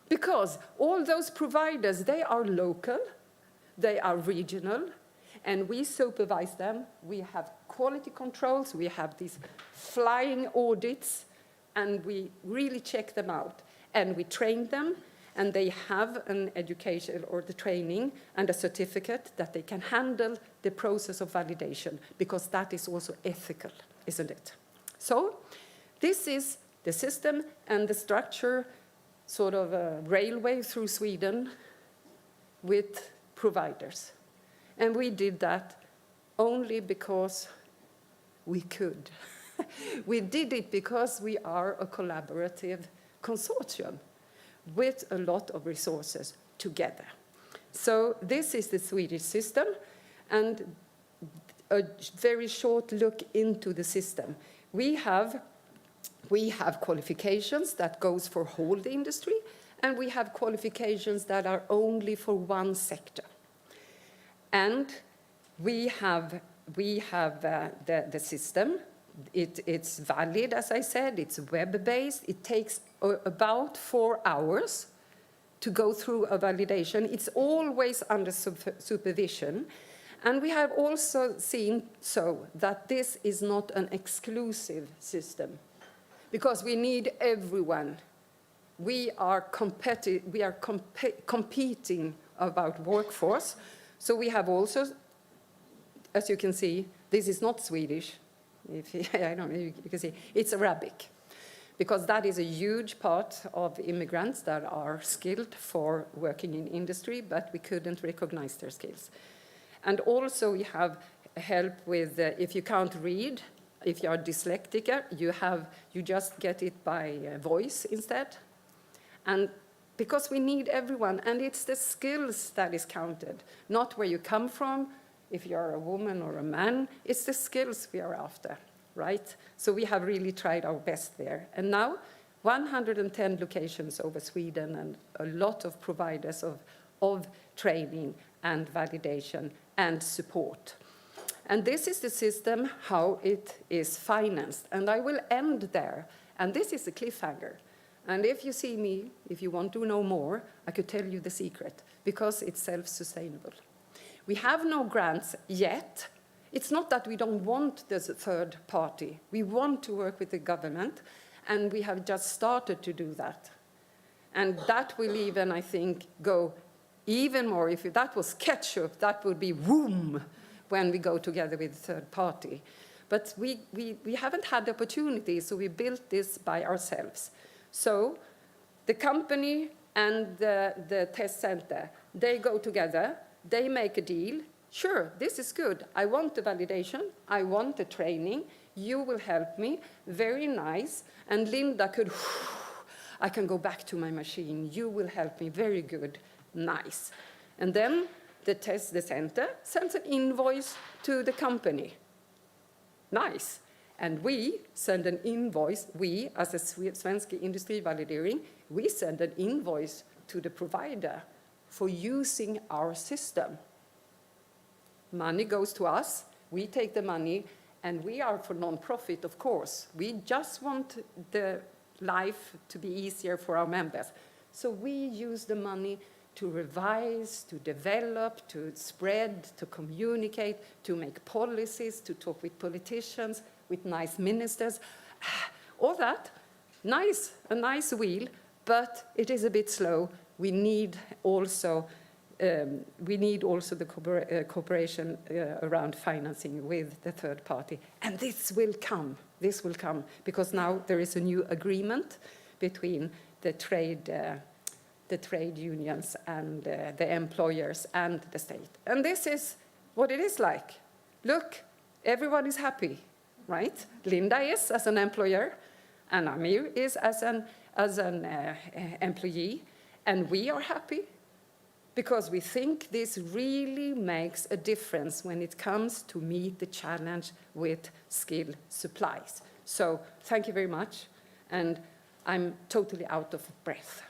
Because all those providers, they are local, they are regional, and we supervise them. We have quality controls, we have these flying audits, and we really check them out. And we train them, and they have an education or the training and a certificate that they can handle the process of validation, because that is also ethical, isn't it? So this is the system and the structure, sort of a railway through Sweden with providers. And we did that only because we could. We did it because we are a collaborative consortium with a lot of resources together. So this is the Swedish system, and a very short look into the system. We have qualifications that goes for whole the industry, and we have qualifications that are only for one sector. And we have the system It's valid, as I said, it's web-based. It takes about 4 hours to go through a validation. It's always under supervision. And we have also seen that this is not an exclusive system, because we need everyone. We are competing about workforce. So we have also, as you can see, this is not Swedish. I don't know, you can see, it's Arabic, because that is a huge part of immigrants that are skilled for working in industry, but we couldn't recognize their skills. And also we have help with, if you can't read, if you are dyslexic, you just get it by voice instead. And because we need everyone, and it's the skills that is counted, not where you come from, if you're a woman or a man, it's the skills we are after, right? So we have really tried our best there. And now, 110 locations over Sweden and a lot of providers of training and validation and support. And this is the system, how it is financed. And I will end there. And this is the cliffhanger. And if you see me, if you want to know more, I could tell you the secret, because it's self-sustainable. We have no grants yet. It's not that we don't want this third party. We want to work with the government, and we have just started to do that. And that will even, I think, go even more. If that was ketchup, that would be boom when we go together with the third party. But we haven't had the opportunity, so we built this by ourselves. So the company and the test center, they go together, they make a deal. Sure, this is good. I want the validation. I want the training. You will help me. Very nice. And Linda I can go back to my machine. You will help me. Very good. Nice. And then the center sends an invoice to the company. Nice. And we send an invoice, we as a Svensk Industrivalidering, we send an invoice to the provider for using our system. Money goes to us, we take the money, and we are for non-profit, of course. We just want the life to be easier for our members. So we use the money to revise, to develop, to spread, to communicate, to make policies, to talk with politicians, with nice ministers. All that, nice, a nice wheel, but it is a bit slow. We need also the cooperation around financing with the third party. And this will come, because now there is a new agreement between the trade unions and the employers and the state. And this is what it is like. Look, everyone is happy, right? Linda is as an employer, and Amir is as an employee, and we are happy because we think this really makes a difference when it comes to meet the challenge with skill supplies. So thank you very much, and I'm totally out of breath.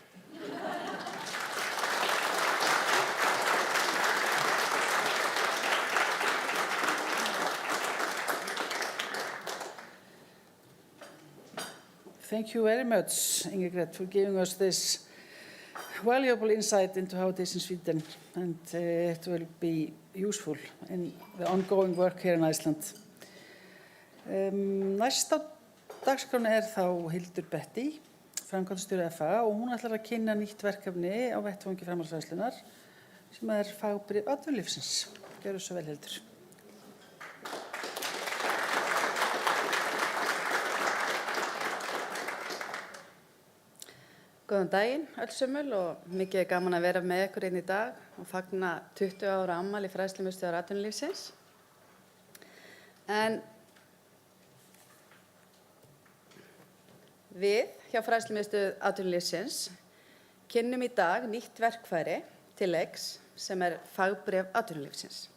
Thank you very much, Ingrid, for giving us this valuable insight into how it is in Sweden, and it will be useful in the ongoing work here in Iceland. Næst á dagskráni þá Hildur Betty, framkvæmdastjóri FA, og hún ætlar að kynna nýtt verkefni á vettvangi framhaldsfræðslunnar sem Fagbréf atvinnulífsins. Gjörðu svo vel, Hildur. Góðan daginn, öllsömmul, og mikið gaman að vera með ykkur í dag og fagna 20 ára afmæli Fræðslumiðstöðvar atvinnulífsins. En við hjá Fræðslumiðstöð atvinnulífsins kynnum í dag nýtt verkfæri til leiks sem Fagbréf atvinnulífsins.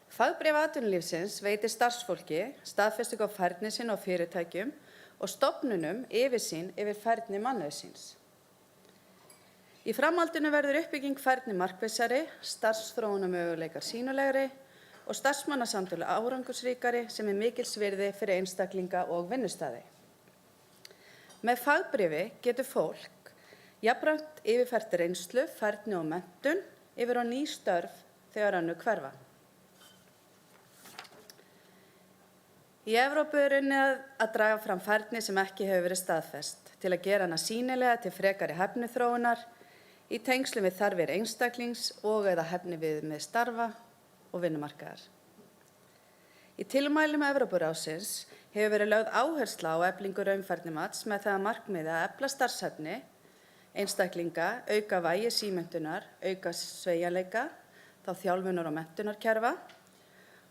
Fagbréf atvinnulífsins veitir starfsfólki staðfestingu á færni sinni og fyrirtækjum og stofnunum yfirsýn yfir færni mannauðsins. Í framhaldinu verður uppbygging færni markvissari, starfsþróunarmöguleikar sýnilegri og starfsmannasamtöl árangursríkari sem mikils virði fyrir einstaklinga og vinnustaði. Með fagbréfi getur fólk jafnframt yfirfært reynslu, færni og menntun yfir á ný störf þegar önnur hverfa. Í Evrópu unnið að draga fram færni sem ekki hefur verið staðfest til að gera hana sýnilega til frekari hæfniþróunar í tengslum við þarfir einstaklings og eða hæfniviðmið starfa og vinnumarkaðar. Í tilmælum Evrópuráðsins hefur verið lögð áhersla á eflingu raunfærnimats með það að markmiði að efla starfshæfni einstaklinga, auka vægi símenntunar, auka sveigjanleika, þá þjálfunar- og menntunarkerfa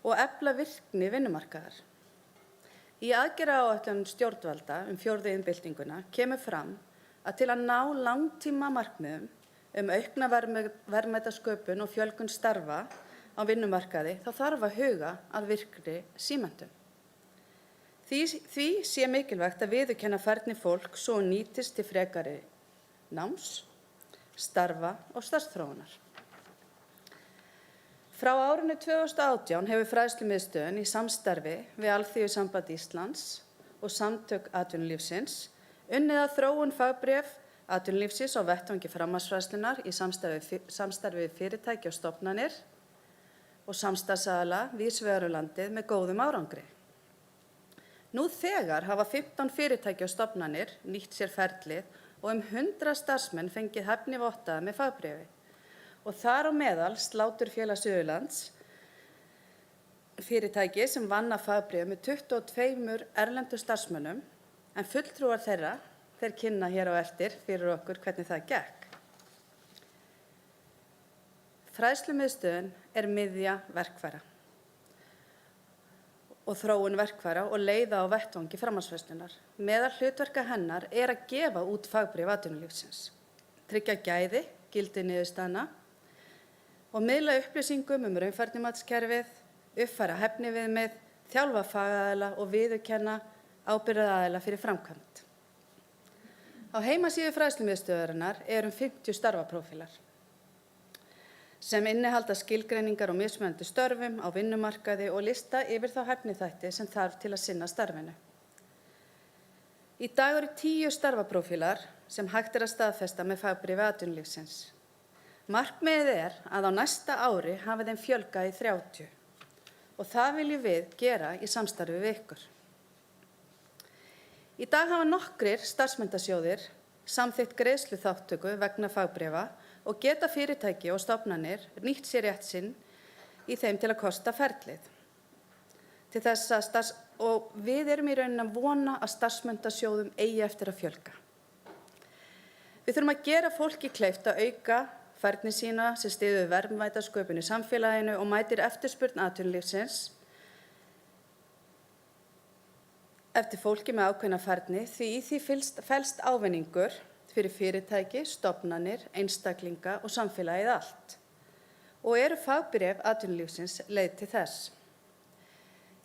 og efla virkni vinnumarkaðar. Í aðgerðaáætlun stjórnvalda 4. iðnbyltinguna kemur fram að til að ná langtíma markmiðum aukna verðmætasköpun og fjölgun starfa á vinnumarkaði þá þarf að huga að virkri símenntun. Því sé mikilvægt að viðurkenna færni fólks og nýtist til frekari náms, starfa og starfsþróunar. Frá árinu 2018 hefur Fræðslumiðstöðin í samstarfi við Alþýðusamband Íslands og samtök atvinnulífsins unnið að þróun fagbréf atvinnulífsins á vettvangi framhaldsfræðslunnar í samstarfi við fyrirtæki og stofnanir og samstarfsaðila víðs vegar um landið með góðum árangri. Nú þegar hafa 15 fyrirtæki og stofnanir nýtt sér ferlið og 100 starfsmenn fengið hæfnivottaða með fagbréfi. Og þar á meðal Sláturfélag Suðurlands, fyrirtæki sem vann að fagbréfi með 22 erlendum starfsmönnum, en fulltrúar þeir kynna hér á eftir fyrir okkur hvernig það gekk. Fræðslumiðstöðin miðja verkfæra og þróun verkfæra og leiða á vettvangi framhaldsfræðslunnar. Meðal hlutverka hennar að gefa út fagbréf atvinnulífsins, tryggja gæði, gildi niðurstaðna og miðla upplýsingum raunfærnimatskerfið, uppfæra hæfniviðmið, þjálfa fagaðila og viðurkenna ábyrgðaraðila fyrir framkvæmd. Á heimasíðu Fræðslumiðstöðvarinnar 50 starfaprófílar sem innihalda skilgreiningar og mismunandi störfum á vinnumarkaði og lista yfir þá hæfniþætti sem þarf til að sinna starfinu. Í dag eru 10 starfaprófílar sem hægt að staðfesta með fagbréfi atvinnulífsins. Markmiðið að á næsta ári hafi þeim fjölgað í 30 og það viljum við gera í samstarfi við ykkur. Í dag hafa nokkrir starfsmenntasjóðir samþykkt greiðsluþátttöku vegna fagbréfa og geta fyrirtæki og stofnanir nýtt sér rétt sinn í þeim til að kosta ferlið. Til þess og við erum í rauninni að vona að starfsmenntasjóðum eigi eftir að fjölga. Við þurfum að gera fólki kleift að auka færni sína sem styður við verðmætasköpun í samfélaginu og mætir eftirspurn atvinnulífsins eftir fólki með ákveðna færni því í því felst ávinningur fyrir fyrirtæki, stofnanir, einstaklinga og samfélagið allt. Og eru fagbréf atvinnulífsins leið til þess.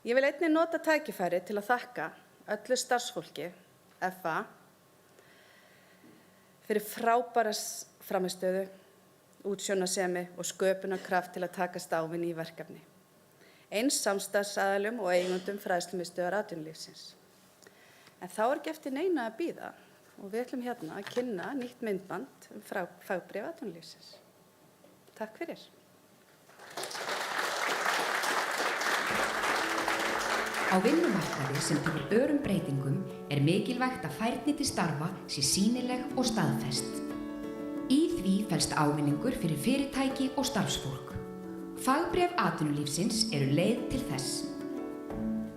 Ég vil einnig nota tækifæri til að þakka öllu starfsfólki FA fyrir frábæra frammistöðu, útsjónarsemi og sköpunarkraft til að takast á við ný verkefni. Eins samstarfsaðilum og eigendum Fræðslumiðstöðvar atvinnulífsins. En þá ekki eftir neina að bíða og við ætlum hérna að kynna nýtt myndband fagbréf atvinnulífsins. Takk fyrir. Á vinnumarkaði sem tekur örum breytingum mikilvægt að færni til starfa sé sýnileg og staðfest. Í því felst ávinningur fyrir fyrirtæki og starfsfólk. Fagbréf atvinnulífsins leið til þess.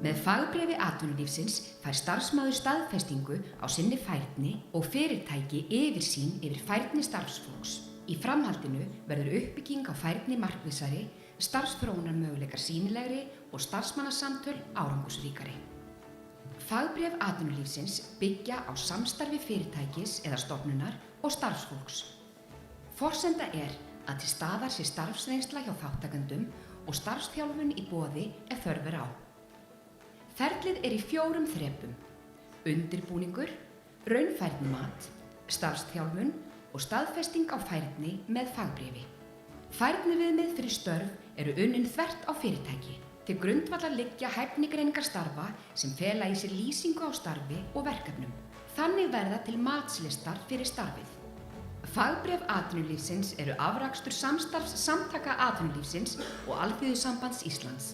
Með fagbréfi atvinnulífsins fær starfsmaður staðfestingu á sinni færni og fyrirtæki yfirsýn yfir færni starfsfólks. Í framhaldinu verður uppbygging á færni markvissari, starfsþróunar möguleikar sýnilegri og starfsmannasamtöl árangursríkari. Fagbréf atvinnulífsins byggja á samstarfi fyrirtækis eða stofnunar og starfsfólks. Forsenda að til staðar sé starfsreynsla hjá þáttakendum og starfsþjálfun í boði ef þörf á. Ferlið í 4 þrepum: undirbúningur, raunfærnimat, starfsþjálfun og staðfesting á færni með fagbréfi. Færniviðmið fyrir störf eru unnin þvert á fyrirtæki. Til grundvallar liggja hæfnigreiningar starfa sem fela í sér lýsingu á starfi og verkefnum. Þannig verða til matslistar fyrir starfið. Fagbréf atvinnulífsins eru afrakstur samstarfs samtaka atvinnulífsins og Alþýðusambands Íslands.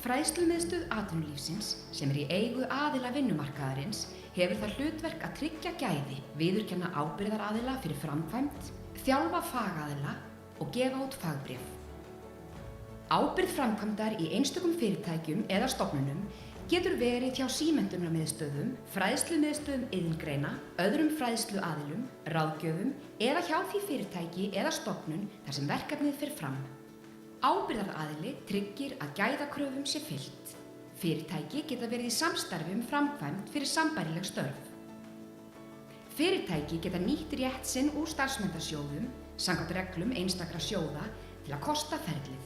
Fræðslumiðstöð atvinnulífsins, sem í eigu aðila vinnumarkaðarins, hefur það hlutverk að tryggja gæði, viðurkenna ábyrgðaraðila fyrir framkvæmd, þjálfa fagaðila og gefa út fagbréf. Ábyrgð framkvæmdar í einstökum fyrirtækjum eða stofnunum getur verið hjá símenntunarmiðstöðvum, fræðslumiðstöðvum iðngreina, öðrum fræðsluaðilum, ráðgjöfum eða hjá því fyrirtæki eða stofnun þar sem verkefnið fer fram. Ábyrgðaraðili tryggir að gæðakröfum sé fylgt. Fyrirtæki geta verið í samstarfi framkvæmd fyrir sambærileg störf. Fyrirtæki geta nýtt rétt sinn úr starfsmenntasjóðum, samkvæmt reglum einstakra sjóða, til að kosta ferlið.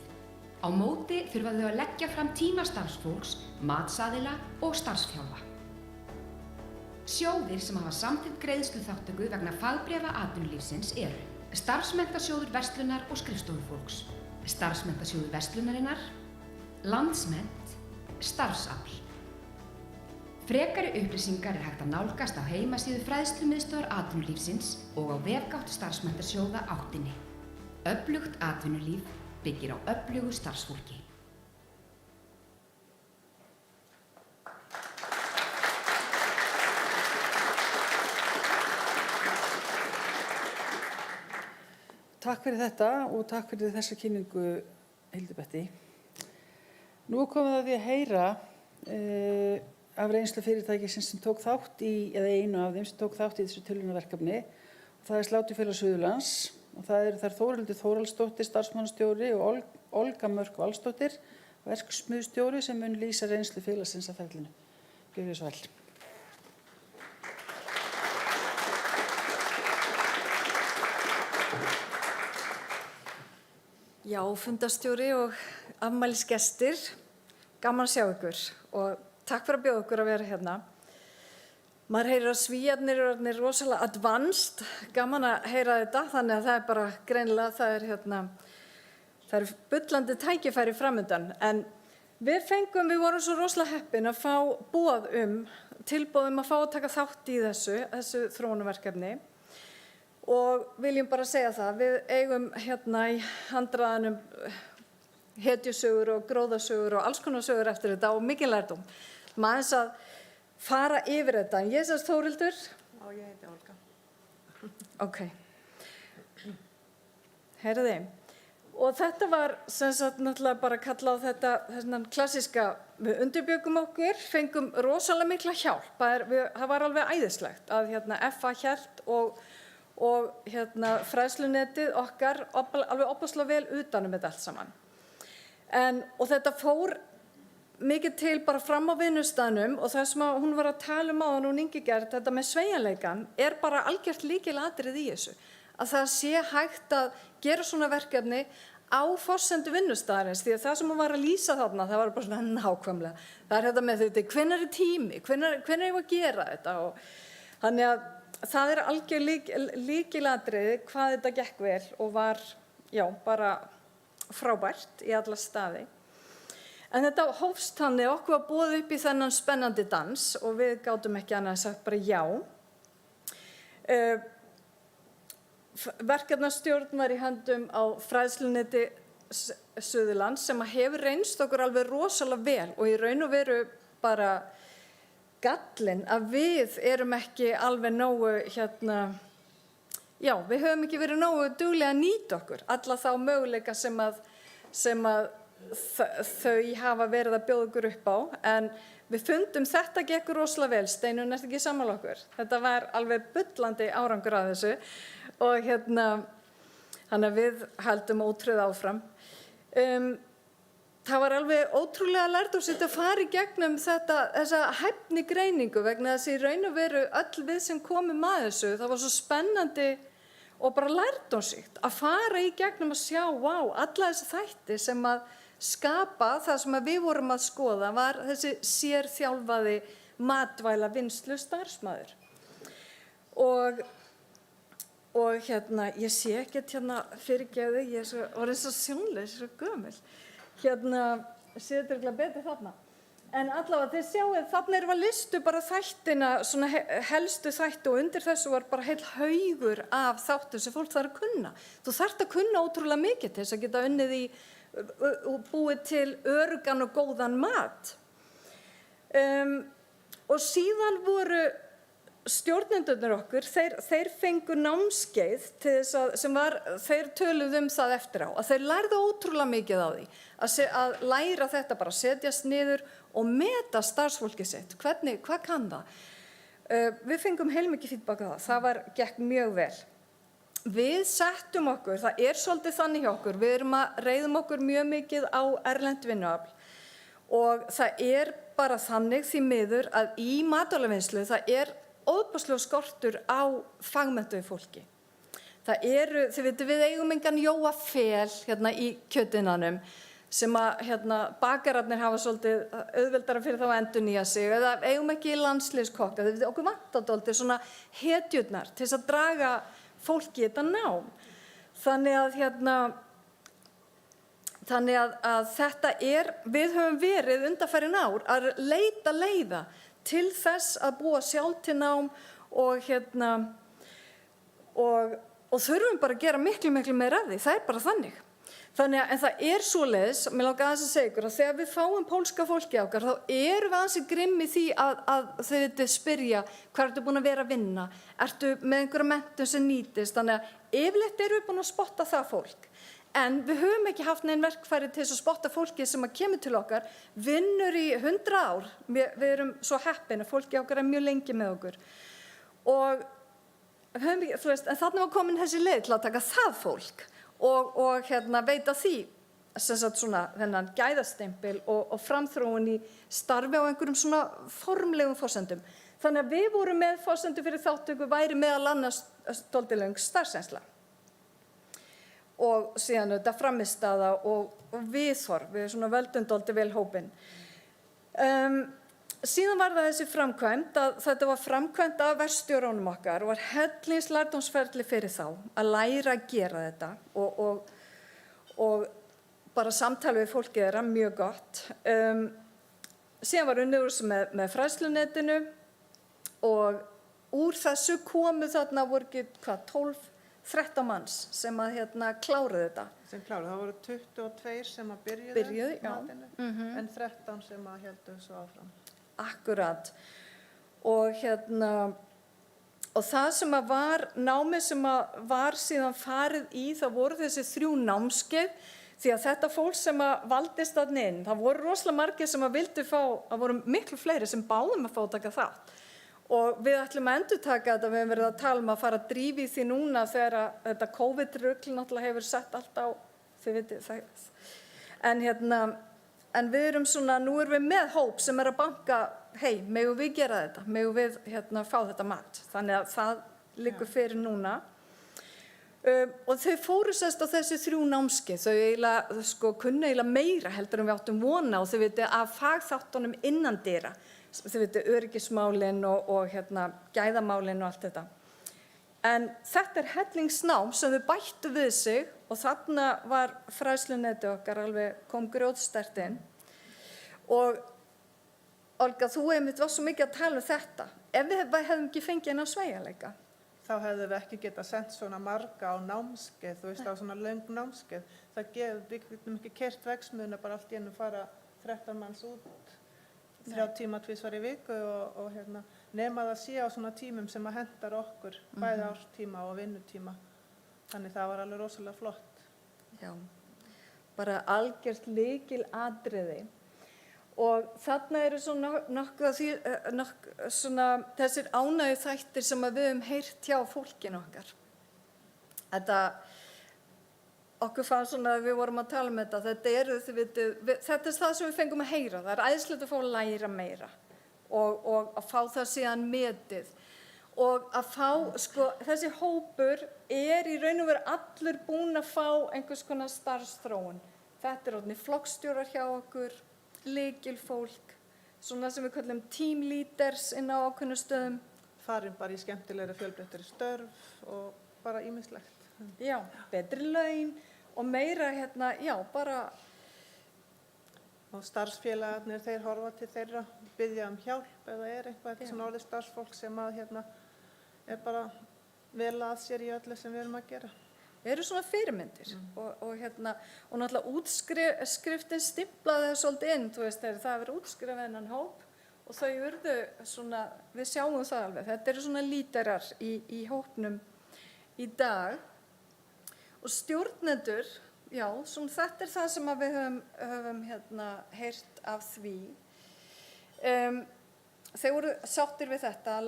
Á móti þurfa þau að leggja fram tíma starfsfólks, matsaðila og starfsþjálfa. Sjóðir sem hafa samþykkt greiðsluþátttöku vegna fagbréfa atvinnulífsins eru starfsmenntasjóður verslunar og skrifstofufólks, starfsmenntasjóður verslunarinnar, Landsmennt, starfsafl. Frekari upplýsingar hægt að nálgast á heimasíðu Fræðslumiðstöðvar atvinnulífsins og á vefgátt starfsmenntasjóða áttinni. Öflugt atvinnulíf byggir á öflugu starfsfólki. Takk fyrir þetta og takk fyrir þessa kynningu, Hildur. Nú komum við að því að heyra af reynslu fyrirtækisins sem tók þátt í, eða einu af þeim sem tók þátt í þessu tilraunaverkefni. Það er Sláturfélag Suðurlands og það eru þær Þórhildur Þórhallsdóttir, starfsmannastjóri og Olga Mörk Valsdóttir, verksmiðjustjóri sem mun lýsa reynslu félagsins af ferlinu. Gjörið svo vel. Já, fundarstjóri og afmælisgestir, gaman að sjá ykkur og takk fyrir að bjóða ykkur að vera hérna. Maður heyrir að Svíarnir eru rosalega advanced, gaman að heyra þetta, þannig að það er bara greinilega, það er bullandi tækifæri framundan. En við vorum svo rosalega heppin að fá tilboð að fá að taka þátt í þessu þróunarverkefni. Og viljum bara segja það, við eigum hérna í handraðanum hetjusögur og gróðasögur og alls konar sögur eftir þetta og mikið lærdóm. Maður að fara yfir þetta. Ég sést Þórhildur. Já, ég heiti Olga. Ok. Heyrðu. Og þetta var sem sagt náttúrulega bara kallað á þetta klassíska, við undirbjögum okkur, fengum rosalega mikla hjálp. Það var alveg æðislegt að FA hélt og fræðslunetið okkar alveg opaslega vel utanum þetta allt saman. Og þetta fór mikið til bara fram á vinnustaðnum og það sem hún var að tala um áðan og Ingigerd, þetta með sveigjanleikann er bara algjört lykilatriði í þessu. Að það sé hægt að gera svona verkefni á forsendu vinnustaðarins því að það sem hún var að lýsa þarna, það var bara svona nákvæmlega. Það er þetta með þetta, hvenær er tími, hvenær eigum að gera þetta og þannig að það er algjör lykilatriði hvað þetta gekk vel og var, bara frábært í alla staði. En þetta hófst þannig, okkur var boðið upp í þennan spennandi dans og við gátum ekki annað að sagt bara já. Verkefnastjórn var í höndum á Fræðsluneti Suðurlands sem hefur reynst okkur alveg rosalega vel og í raun og veru bara gallinn að við erum ekki alveg nógu við höfum ekki verið nógu duglega að nýta okkur alla þá möguleika sem að þau hafa verið að bjóða okkur upp á en við fundum þetta gekk rosalega vel, Steinunn er ekki sammála okkur. Þetta var alveg bullandi árangur af þessu og þannig að við haldum ótrúð áfram. Það var alveg ótrúlega lærdómsríkt að fara í gegnum þessa hæfnigreiningu vegna þess að í raun og veru öll við sem komum að þessu, það var svo spennandi og bara lærdómsríkt að fara í gegnum að sjá, alla þessi þætti sem að skapa það sem að við vorum að skoða var þessi sérþjálfaði matvæla vinnslu starfsmaður. Og og ég sé ekkert fyrirgefðu, ég svo, orðin svo sjónlaus, svo gömul. Sé þetta örugglega betur þarna. En allavega, þið sjáið, þarna erum við að listu bara þættina, svona helstu þætti og undir þessu var bara heil haugur af þáttum sem fólk þarf að kunna. Þú þarft að kunna ótrúlega mikið til þess að geta unnið í og búið til öruggan og góðan mat. Og síðan voru stjórnendurnir okkur, þeir fengu námskeið til þess að þeir töluðu það eftir á, að þeir lærðu ótrúlega mikið á því, að læra þetta bara, setjast niður og meta starfsfólkið sitt, hvað kann það? Við fengum heilmikið feedback á það gekk mjög vel. Við settum okkur, það svolítið þannig hjá okkur, við erum að reiðum okkur mjög mikið á erlent vinnuafl og það bara þannig því miður að í matvælavinnslu það ofboðslegur skortur á fagmenntuðu fólki. Þið veitir, við eigum engan jóafel í kjötinnanum sem að bakararnir hafa svolítið auðveldara fyrir þá að endurnýja sig eða eigum ekki landsliðskokka. Þið veitir, okkur vantar dálítið svona hetjurnar til þess að draga fólki í þetta nám. Þannig að þetta við höfum verið undanfarin ár að leita leiða til þess að búa sjálf til nám og þurfum bara að gera miklu meira af því, það bara þannig. En það svoleiðis, mér langar aðeins að segja ykkur að þegar við fáum pólska fólki okkar þá erum við aðeins í grimmi því að þau þetta spyrja hvað ertu búin að vera að vinna, ertu með einhverja menntun sem nýtist, þannig að yfirleitt erum við búin að spotta það fólk. En við höfum ekki haft nein verkfæri til þess að spotta fólki sem að kemur til okkar, vinnur í 100 ár, við erum svo heppin að fólki okkar mjög lengi með okkur. Og en þarna var komin þessi leið til að taka það fólk og veita því, sem sagt svona þennan gæðastempil og framþróun í starfi á einhverjum svona formlegum forsendum. Þannig að við vorum með forsendur fyrir þáttöku væri meðal annars dálítið löng starfsreynsla. Og síðan þetta frammistaða og viðhorf, við svona völdum dálítið vel hópinn. Síðan var það þessi framkvæmd að þetta var framkvæmd af verkstjóranum okkar og var hellingslærdómsferli fyrir þá að læra að gera þetta og bara samtal við fólkið þeirra mjög gott. Síðan var unnið úr þessu með fræðslunetinu og úr þessu komu þarna voru ekki 12-13 manns sem að kláruðu þetta. Sem kláruðu, það voru 22 sem að byrjuðu matinu, en 13 sem að héldu svo áfram. Akkurat. Og það sem að var námið sem að var síðan farið í, það voru þessi 3 námskeið, því að þetta fólk sem að valdist þarna inn, það voru rosalega margir sem að vildu fá, það voru miklu fleiri sem báðum að fá að taka þátt. Og við ætlum að endurtaka þetta, við höfum verið að tala að fara að drífa í því núna þegar þetta COVID-rugl náttúrulega hefur sett allt á, þið vitið það. En við erum svona, nú erum við með hóp sem að banka, hei, megum við gera þetta, megum við fá þetta mat. Þannig að það liggur fyrir núna. Og þau fóru sest á þessi 3 námskeið, þau kunna eiginlega meira heldur en við áttum vona og þau vitið að fagþáttunum innandyra. Þið veitir, öryggismálin og gæðamálin og allt þetta. En þetta hellingsnám sem þau bættu við sig og þarna var fræðslunetið okkar alveg kom grjótsterkt inn. Og Olga, þú var svo mikið að tala þetta. Ef við hefðum ekki fengið inn á sveigjanleika. Þá hefðum við ekki getað sendt svona marga á námskeið, þú veist, á svona löng námskeið. Við getum ekki keyrt verksmiðjuna bara allt í einu fara 13 manns út. 3 tíma tvisvar í viku og nema það sé á svona tímum sem að hendar okkur, bæði árstíma og vinnutíma. Þannig það var alveg rosalega flott. Já, bara algjört lykilatriði. Og þarna eru svona þessir ánægju þættir sem að við höfum heyrt hjá fólkinu okkar. Okkur fann svona að við vorum að tala um þetta, þetta það sem við fengum að heyra, það æðislegt að fá að læra meira og að fá það síðan metið og að fá, þessi hópur í raun og veru allur búin að fá einhvers konar starfsþróun. Þetta orðnir flokkstjórar hjá okkur, lykilfólk, svona sem við kallum team leaders inn á ákveðnum stöðum. Farin bara í skemmtilegri fjölbreyttari störf og bara ýmislegt. Já, betri laun og meira já, bara Og starfsfélagarnir, þeir horfa til þeirra, biðja hjálp eða eitthvað svona orðið starfsfólk sem að bara vel að sér í öllu sem við erum að gera. Við erum svona fyrirmyndir og náttúrulega útskriftin stimplaði svolítið inn, þú veist, þegar það verið útskrifað innan hóp og þau urðu svona, við sjáum það alveg, þetta eru svona líderar í hópnum í dag og stjórnendur, já, svona þetta það sem að við höfum heyrt af því. Þeir voru sáttir við þetta, að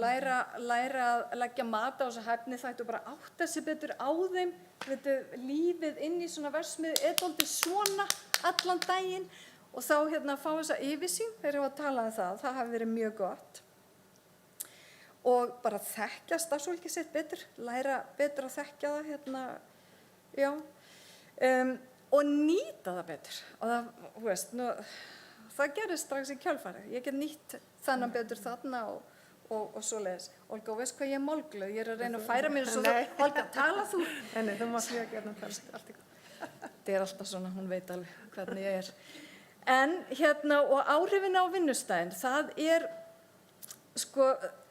læra að leggja mat á þessa hæfniþætti og bara átta sig betur á þeim. Lífið inn í svona verksmiðju dálítið svona allan daginn og þá fá þessa yfirsýn, þeir hafa talað það hafi verið mjög gott. Og bara þekkja starfsfólkið sitt betur, læra betur að þekkja það, já. Og nýta það betur og það, þú veist, það gerist strax í kjölfarið. Ég get nýtt þennan betur þarna og svoleiðis. Olga, veist hvað ég er málglöð? Ég er að reyna að færa mér svo það. Olga, tala þú? Nei, þú mátt mjög gera það, allt í góð. Það er alltaf svona, hún veit alveg hvernig ég er. En og áhrifin á vinnustæðin, það er, sko,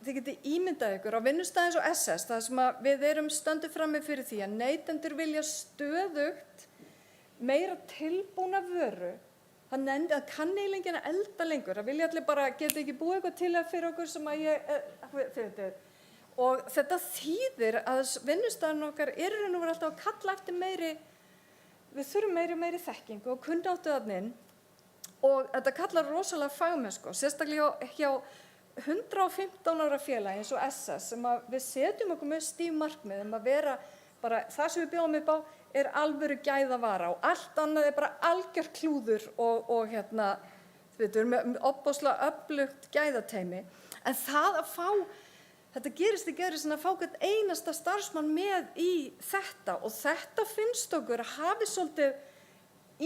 þið getið ímyndað ykkur á vinnustæðins og SS, það sem að við erum stöndið frammi fyrir því að neytendur vilja stöðugt meira tilbúna vöru. Það kann eiginlega enginn að elda lengur. Það vilja allir bara geta ekki búið eitthvað til að fyrir okkur sem að og þetta þýðir að vinnustæðin okkar eru nú alltaf að kalla eftir meiri, við þurfum meiri þekkingu og kunnáttu þarna inn og þetta kallar rosalega fagmennsku, sérstaklega hjá 115 ára félagi eins og SS sem að við setjum okkur með stíf markmið að vera bara það sem við bjóðum upp á er alvöru gæðavara og allt annað er bara algjör klúður og við erum með ofboðslega öflugt gæðateymi. En það að fá, þetta gerist að fá hvern einasta starfsmann með í þetta og þetta finnst okkur að hafi svolítið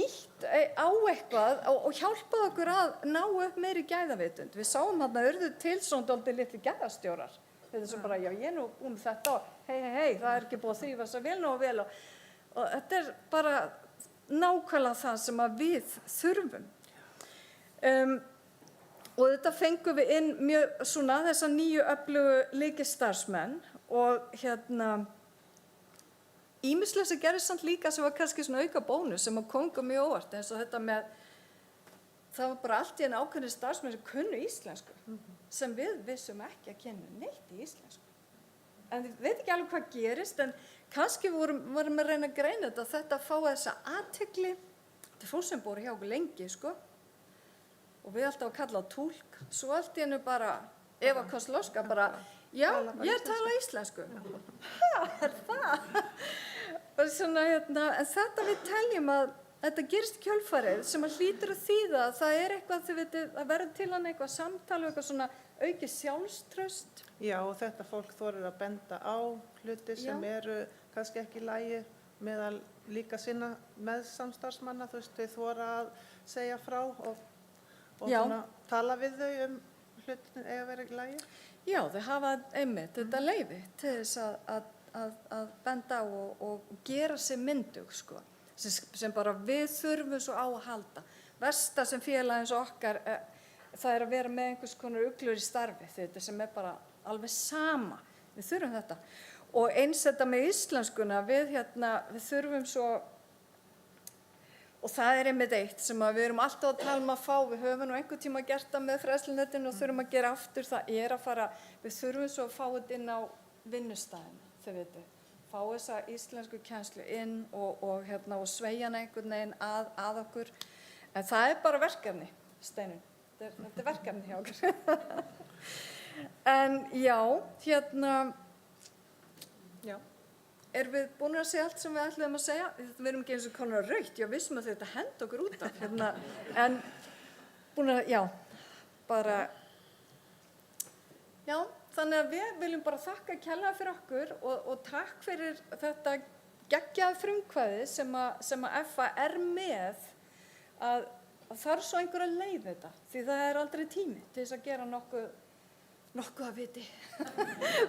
ítt á eitthvað og hjálpað okkur að ná upp meiri gæðavitund. Við sáum urðu til svona dálítið litli gæðastjórar. Þetta er svo bara, já, ég er nú með þetta og hei, það er ekki búið að þrífa svo vel og vel og þetta er bara nákvæmlega það sem að við þurfum. Og þetta fengum við inn mjög svona þessa nýju öflugu lykilstarfsmenn og ýmislegt sem gerist samt líka sem var kannski svona auka bónus sem að konga mjög óvart eins og þetta með það var bara allt í einu ákveðnir starfsmenn sem kunnu íslensku sem við vissum ekki að kenna neitt í íslensku. En ég veit ekki alveg hvað gerist en kannski vorum að reyna að greina þetta að fá þessa athygli. Þetta er fólk sem búið hjá okkur lengi, sko. Og við alltaf að kalla á túlk. Svo allt í einu bara, Eva Kozlowska bara, já, ég tala íslensku. Er það? Og svona, en þetta við teljum að þetta gerist í kjölfarið sem að hlýtur að þýða að það er eitthvað, þið vitið, að verða til hann eitthvað samtal og eitthvað svona aukið sjálfstraust. Já, og þetta fólk þorir að benda á hluti sem eru kannski ekki í lagi meðal líka sinna með samstarfsmanna, þú veist, þau þora að segja frá og svona, tala við þau hlutin eiga að vera í lagi. Já, þau hafa einmitt þetta leyfi til þess að benda á og gera sig myndug, sko, sem bara við þurfum svo á að halda. Versta sem félag eins og okkar, það er að vera með einhvers konar uglur í starfi, þetta sem er bara alveg sama, við þurfum þetta. Og eins þetta með íslenskuna, við þurfum svo, og það er einmitt eitt sem við erum alltaf að tala að fá, við höfum nú einhvern tíma gert það með fræðslunetinu og þurfum að gera aftur, það er að fara, við þurfum svo að fá þetta inn á vinnustæðina, þau veitu, fá þessa íslensku kennslu inn og sveigja hana einhvern veginn að okkur, en það er bara verkefni, Steinunn, þetta er verkefni hjá okkur. En já, erum við búin að segja allt sem við ætluðum að segja? Við erum ekki eins og konar rautt, já, vissum að þetta henda okkur út af, en búin að, já, bara, já, þannig að við viljum bara þakka kærlega fyrir okkur og takk fyrir þetta geggjaða frumkvæði sem að FA er með að þarf svo einhver að leiða þetta, því það er aldrei tími til þess að gera nokkuð nokkuð að viti.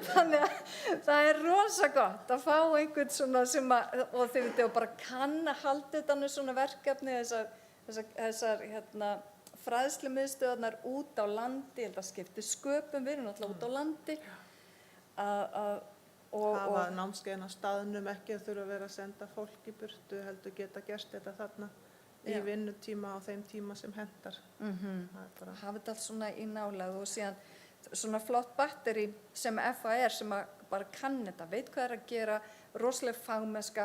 Þannig að það rosa gott að fá einhvern svona sem að, og þið vitið, bara kann að halda utan svona verkefni, þessar fræðslumiðstöðvarnar út á landi, ég held að skipti sköpum, við erum náttúrulega út á landi, hafa námskeiðin á staðnum, ekki að þurfa að vera að senda fólk í burtu, heldur geta gert þetta þarna í vinnutíma á þeim tíma sem hentar. Hafa þetta allt svona í nálægð og síðan svona flott batteri sem FAR sem bara kann þetta, veit hvað að gera, rosaleg fagmennska,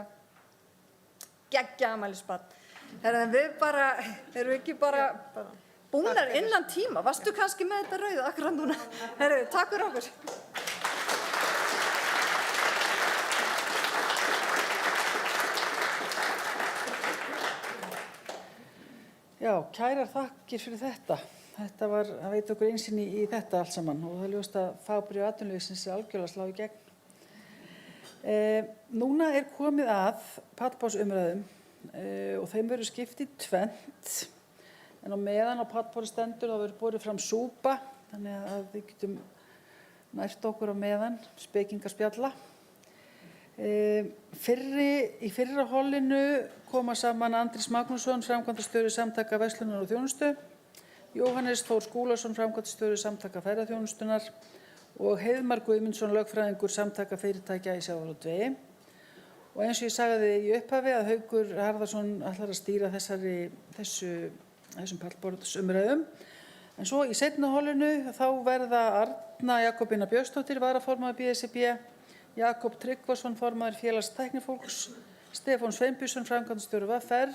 geggja afmælisbarn. Við bara, erum við ekki bara búnar innan tíma? Varstu kannski með þetta rauða akkurat núna? Takk fyrir okkur. Já, kærar þakkir fyrir þetta. Þetta var að veita okkur einsýni í þetta allt saman og það er ljóst að fagbréf atvinnulífsins algjörlega slá í gegn. Núna er komið að pallborðsumræðum og þeim verður skipt í tvennt. En á meðan á pallborði stendur þá verður borið fram súpa, þannig að við getum nært okkur á meðan, spekingaspjalla. Í fyrra hollinu koma saman Andrés Magnússon, framkvæmdastjóri samtaka verslunar og þjónustu, Jóhannes Þór Skúlason, framkvæmdastjóri samtaka ferðaþjónustunnar og Heiðmar Guðmundsson, lögfræðingur samtaka fyrirtækja í sjávarútvegi. Og eins og ég sagði í upphafi að Haukur Harðarson ætlar að stýra þessum pallborðsumræðum. En svo í seinna hollinu þá verða Arna Jakobína Björnsdóttir, varaformaður BSRB, Jakob Tryggvason, formaður félags tæknifólks, Stefán Sveinbjörnsson, framkvæmdastjóri VFR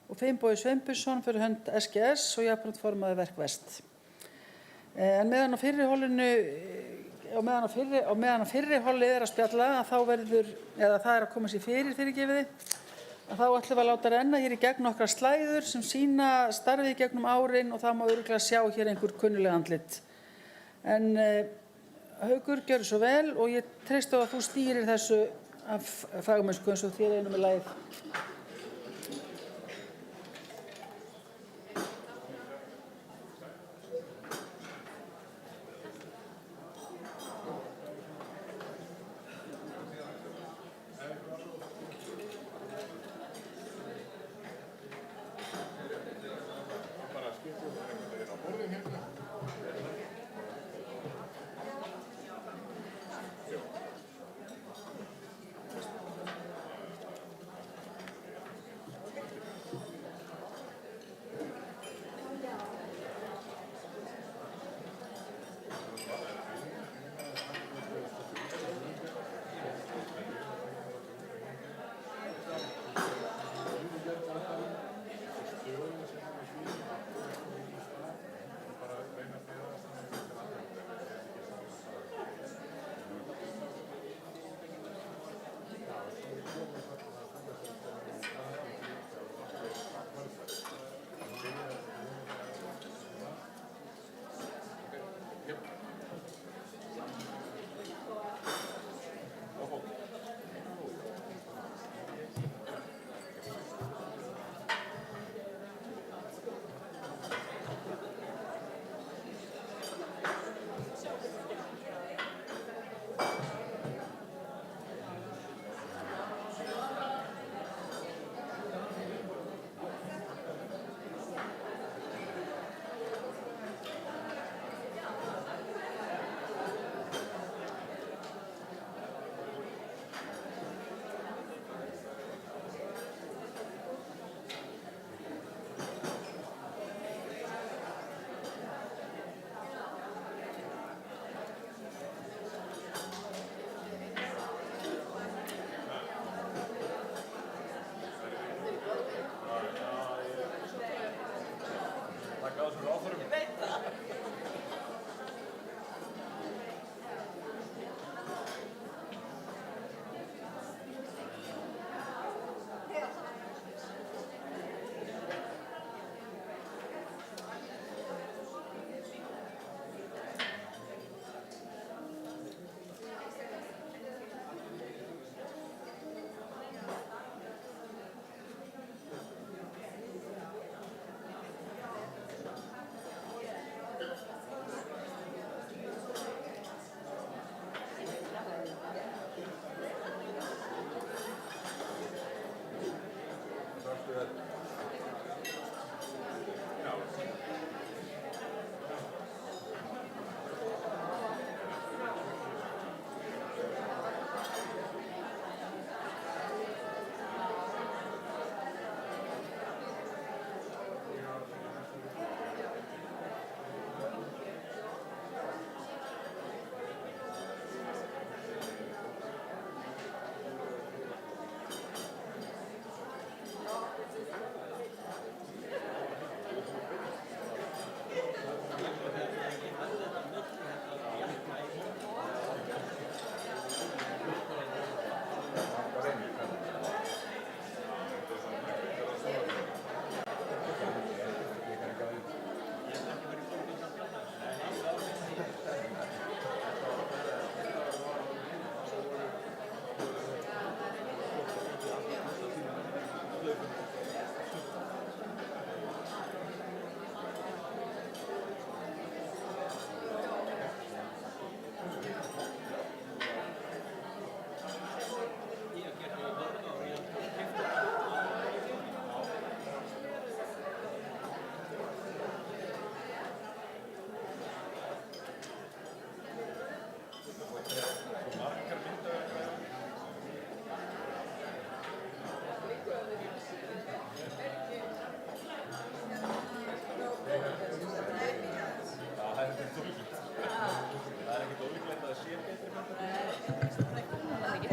og Finnbogi Sveinbjörnsson fyrir hönd SGS og jafnframt formaður Verkvest. En meðan á fyrri hollið er að spjalla að þá verður, eða það er að koma sér fyrirgefiði, að þá ætlum við að láta renna hér í gegn nokkrar slæður sem sýna starfið í gegnum árin og það má örugglega sjá hér einhver kunnuleg andlit. En Haukur, gjörðu svo vel og ég treysti á að þú stýrir þessu af fagmennsku eins og þér einum með lagið.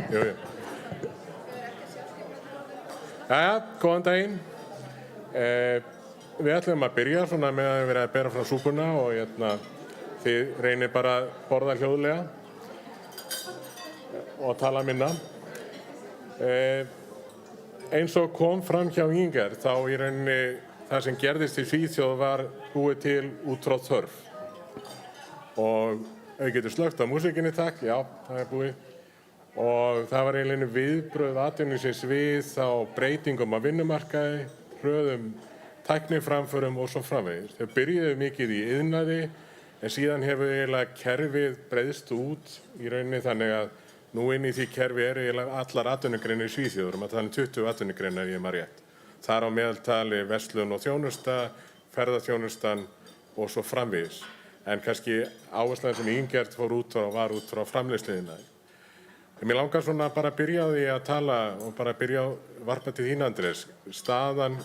Jú. Jæja, góðan daginn. Við ætlum að byrja svona með að vera að bera frá súpuna og þið reynir bara að borða hljóðlega og tala minna. Eins og kom fram hjá Inger, þá í rauninni það sem gerðist í Svíþjóð var búið til út frá þörf. Og við getum slökkt á músíkinni, takk, já, það er búið. Og það var eiginlega viðbrögð atvinnulífsins við þá breytingum á vinnumarkaði, hröðum tækniframförum og svo framvegis. Þau byrjuðu mikið í iðnaði, en síðan hefur eiginlega kerfið breiðst út í rauninni þannig að nú inn í því kerfi eru eiginlega allar atvinnugreinar í Svíþjóð, að tala um 20 atvinnugreinar ef ég man rétt. Þar á meðaltali verslun og þjónusta, ferðaþjónustan og svo framvegis. En kannski áherslan sem Inger fór út frá var út frá framleiðsluiðnaði. Mér langar svona bara að byrja á því að tala og bara byrja á varpa til þín, Andrés. Staðan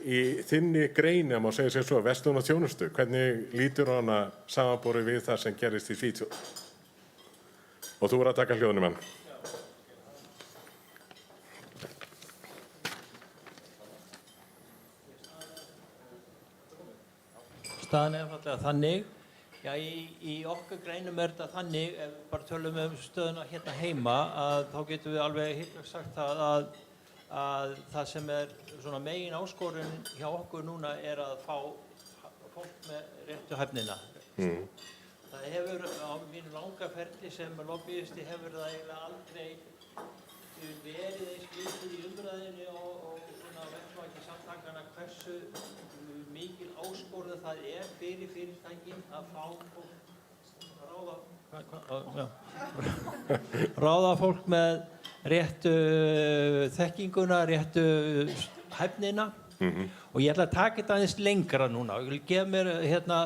í þinni grein, ef má segja sér svo, verslun og þjónustu. Hvernig lítur hana samanborið við það sem gerist í Svíþjóð? Og þú voru að taka hljóðnum hann. Staðan er einfaldlega þannig. Já, í okkar greinum er þetta þannig, ef við bara tölum stöðuna hérna heima, að þá getum við alveg hitt sagt það að það sem er svona megin áskorun hjá okkur núna er að fá fólk með réttu hæfnina. Það hefur á mínu langa ferli sem lobbyisti hefur það eiginlega aldrei verið eins lítið í umræðinni og svona vettvangi samtakana hversu mikil áskorun það er fyrir fyrirtækin að fá fólk ráða fólk með réttu þekkinguna, réttu hæfnina. Og ég ætla að taka þetta aðeins lengra núna og ég vil gefa mér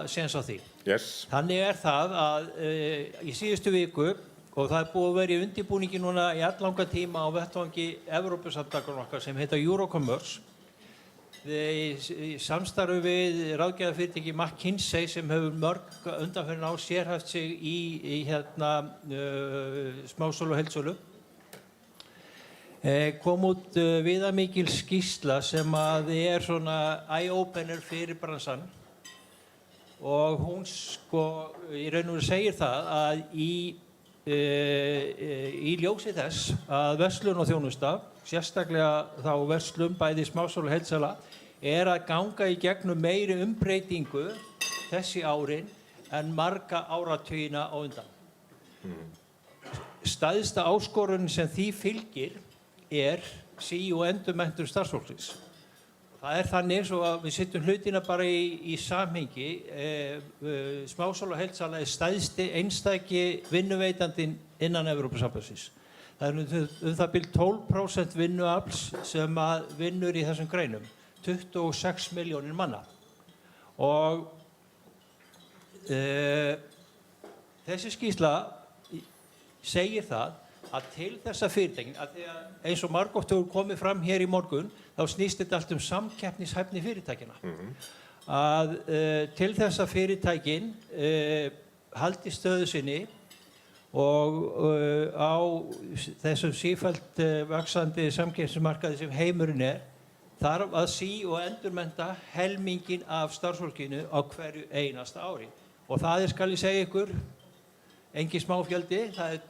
séns á því. Yes. Þannig er það að í síðustu viku, og það er búið að vera í undirbúningi núna í alllanga tíma á vettvangi Evrópusamtakanna okkar sem heita Eurocommerce, í samstarfi við ráðgjafafyrirtæki McKinsey sem hefur mörg undanfarin ár sérhæft sig í smásölu og heildsölu, kom út viðamikil skýrsla sem að er svona eye-opener fyrir bransan og hún í raun og veru segir það að í ljósi þess að verslun og þjónusta, sérstaklega þá verslun bæði smásölu og heildsala, er að ganga í gegnum meiri umbreytingu þessi árin en marga áratugina á undan. Stærsta áskorun sem því fylgir er sí- og endurmenntun starfsfólksins. Það er þannig svo að við setjum hlutina bara í samhengi. Smásölu og heildsala er stærsti einstaki vinnuveitandinn innan Evrópusambandsins. Það er það bil 12% vinnuafls sem að vinnur í þessum greinum, 26 milljónir manna. Og þessi skýrsla segir það að til þessa fyrirtækin, að því að eins og margoft hefur komið fram hér í morgun, þá snýst þetta allt samkeppnishæfni fyrirtækina. Að til þessa fyrirtækin haldi stöðu sinni og á þessum sífellt vaxandi samkeppnismarkaði sem heimurinn er, þarf að sí- og endurmennta helminginn af starfsfólkinu á hverju einasta ári. Og það skal ég segja ykkur, engin smáfjöldi, það er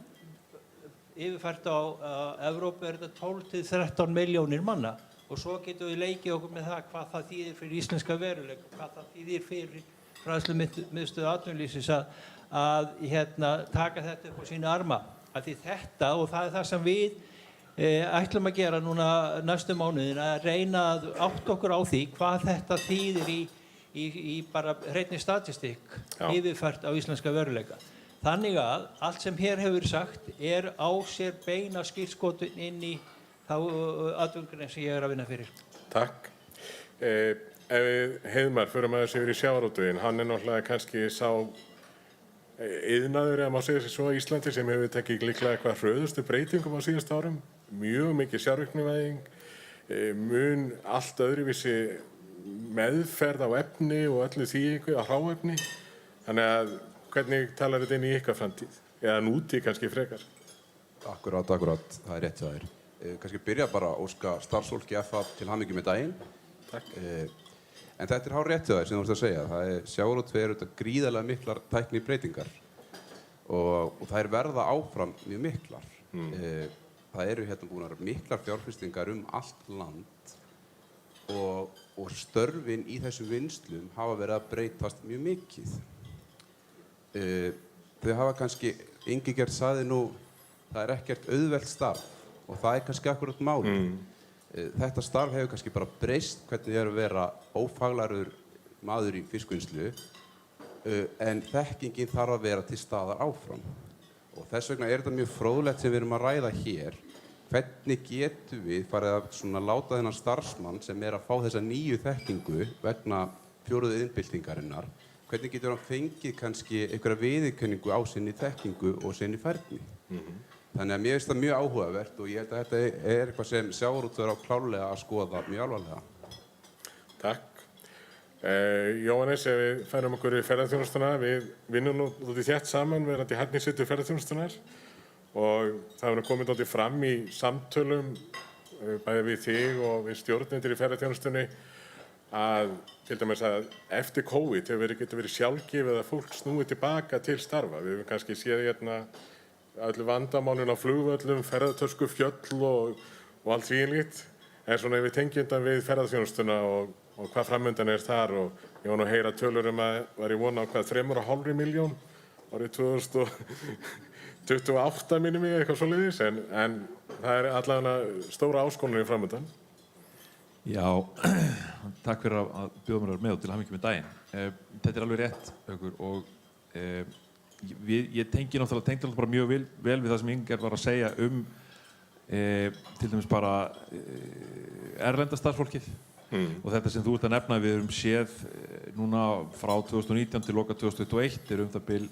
yfirfært á Evrópu er þetta 12-13 milljónir manna og svo getum við leikið okkur með það hvað það þýðir fyrir íslenska veruleika, hvað það þýðir fyrir Fræðslumiðstöð atvinnulífsins að taka þetta upp á sína arma. Af því þetta, og það er það sem við ætlum að gera núna næstu mánuðin, að reyna að átta okkur á því hvað þetta þýðir í bara hreinni statistík yfirfært á íslenska veruleika. Þannig að allt sem hér hefur sagt er á sér beina skírskotun inn í þá atvinnugrein sem ég er að vinna fyrir. Takk. Heiðmar, förum að þessi yfir í sjávarútveginn, hann er náttúrulega kannski sá iðnaður, ef má segja sér svo, á Íslandi sem hefur tekið líklega eitthvað hröðustu breytingum á síðustu árum. Mjög mikið sjálfvirknivæðing, mun allt öðruvísi meðferð á efni og öllu því á hráefni. Þannig að hvernig talar þetta inn í ykkar framtíð? Eða nútíð kannski frekar? Akkurat, það rétt hjá þér. Kannski byrja bara að óska starfsfólki FA til hamingju með daginn. Takk. En þetta hárrétt hjá þér sem þú vorst að segja. Það sjávarútvegur auðvitað gríðarlega miklar tæknibreytingar og þær verða áfram mjög miklar. Það eru búnar miklar fjárfestingar allt land og störfin í þessum vinnslum hafa verið að breytast mjög mikið. Þau hafa kannski, Ingigerd sagði nú, það ekkert auðvelt starf og það kannski akkurat málið. Þetta starf hefur kannski bara breyst hvernig að vera ófaglæður maður í fiskvinnslu en þekkingin þarf að vera til staðar áfram. Og þess vegna þetta mjög fróðlegt sem við erum að ræða hér. Hvernig getum við farið að láta þennan starfsmann sem að fá þessa nýju þekkingu vegna 4. iðnbyltingarinnar, hvernig getur hann fengið kannski einhverja viðurkenningu á sinni þekkingu og sinni færni? Þannig að mér finnst það mjög áhugavert og ég held að þetta eitthvað sem sjávarútvegur á klárlega að skoða mjög alvarlega. Takk. Jóhannes, ef við færum okkur í ferðaþjónustuna, við vinnum nú dálítið þétt saman verandi hæfnisvittur ferðaþjónustunnar og það hefur komið dálítið fram í samtölum bæði við þig og við stjórnendur í ferðaþjónustunni að til dæmis að eftir COVID getur verið sjálfgefið að fólk snúi tilbaka til starfa. Við hefum kannski séð öllu vandamálin á flugvöllum, ferðatösku, fjöll og allt þvíumlíkt. En svona ef við tengjum þetta við ferðaþjónustuna og hvað framundan þar og ég var nú að heyra tölur að var ég vona á 3,5 milljón árið 2028 minnir mig eitthvað svoleiðis en það allavega stóra áskonunin framundan. Já, takk fyrir að bjóða mér að vera með og til hamingju með daginn. Þetta alveg rétt og ég tengi náttúrulega bara mjög vel við það sem Ingegerd var að segja til dæmis bara erlenda starfsfólkið og þetta sem þú ert að nefna við séð núna frá 2019 til loka 2021 það bil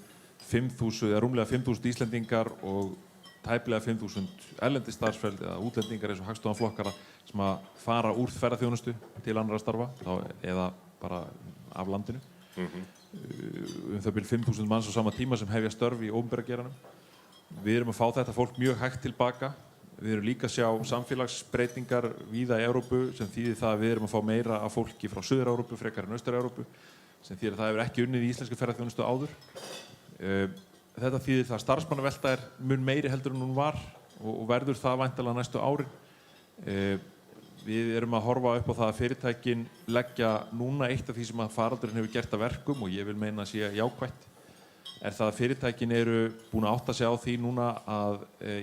5.000 eða rúmlega 5.000 Íslendingar og tæplega 5.000 erlendi starfsfólk eða útlendingar eins og hagstofanflokkara sem að fara úr ferðaþjónustu til annarra starfa eða bara af landinu. Það bil 5.000 manns á sama tíma sem hefja störf í opinbera geiranum. Við erum að fá þetta fólk mjög hægt tilbaka. Við erum líka að sjá samfélagsbreytingar víða í Evrópu sem þýðir það að við erum að fá meira af fólki frá Suður-Evrópu frekar en Austur-Evrópu sem þýðir að það hefur ekki unnið í íslenskri ferðaþjónustu áður. Þetta þýðir það að starfsmannavelta mun meiri heldur en hún var og verður það væntanlega næstu árin. Við erum að horfa upp á það að fyrirtækin leggja núna eitt af því sem að faraldurinn hefur gert að verkum og ég vil meina að sé jákvætt það að fyrirtækin eru búin að átta sig á því núna að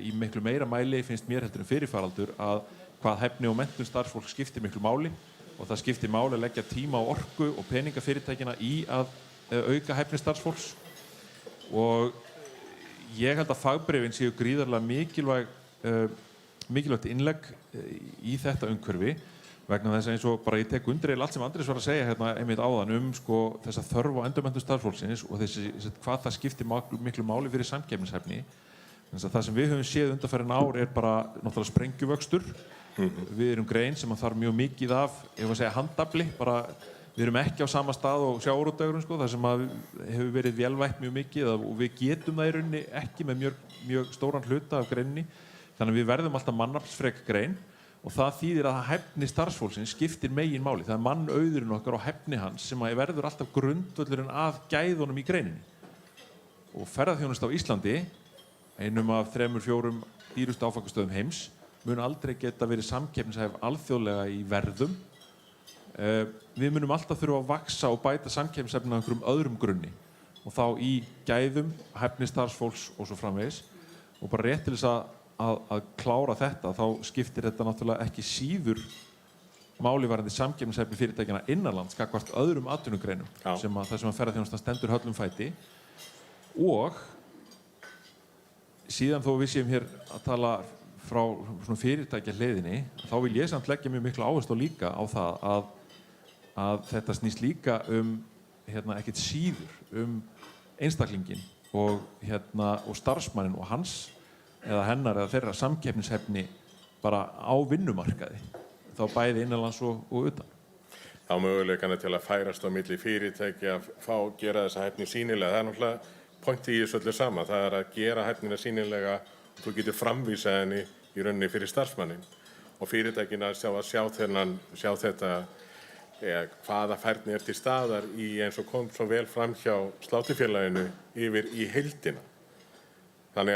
í miklu meira mæli finnst mér heldur en fyrir faraldur að hvað hæfni og menntun starfsfólk skiptir miklu máli og það skiptir máli að leggja tíma og orku og peninga fyrirtækina í að auka hæfni starfsfólks og ég held að fagbréfin séu gríðarlega mikilvægt innlegg í þetta umhverfi vegna þess að eins og bara ég tek undir allt sem Andrés var að segja hérna einmitt áðan þessa þörf og endurmenntun starfsfólksins og hvað það skiptir miklu máli fyrir samkeppnishæfni. Það sem við höfum séð undanfarin ár bara náttúrulega sprengjuvöxtur. Við erum grein sem þarf mjög mikið af, handafli, við erum ekki á sama stað og sjávarútvegurinn þar sem hefur verið vélvætt mjög mikið og við getum það í rauninni ekki með mjög stóran hluta af greininni. Þannig að við verðum alltaf mannaflsfrek grein og það þýðir að hæfni starfsfólksins skiptir megin máli. Það mannauðurinn okkar og hæfni hans sem verður alltaf grundvöllurinn að gæðunum í greininni. Og ferðaþjónusta á Íslandi, einum af 3-4 dýrustu áfangastöðum heims, mun aldrei geta verið samkeppnishæf alþjóðlega í verðum. Við munum alltaf þurfa að vaxa og bæta samkeppnishæfnina á einhverjum öðrum grunni og þá í gæðum, hæfni starfsfólks og svo framvegis. Og bara rétt til þess að klára þetta, þá skiptir þetta náttúrulega ekki síður máli varðandi samkeppnishæfni fyrirtækjanna innanlands gagnvart öðrum atvinnugreinum þar sem að ferðaþjónustan stendur höllum fæti og síðan þó við séum hér að tala frá fyrirtækja hliðinni þá vil ég samt leggja mjög mikla áherslu líka á það að þetta snýst líka ekkert síður einstaklingin og starfsmanninn og hans eða hennar eða þeirra samkeppnishæfni bara á vinnumarkaði þá bæði innanlands og utan. Þá möguleikana til að færast á milli fyrirtæki að gera þessa hæfni sýnilega. Það náttúrulega pointið í þessu öllu saman. Það að gera hæfnina sýnilega þú getur framvísað henni í rauninni fyrir starfsmannin og fyrirtækin að sjá þetta hvaða færni til staðar í eins og kom svo vel fram hjá sláturfélaginu yfir í heildina. Þannig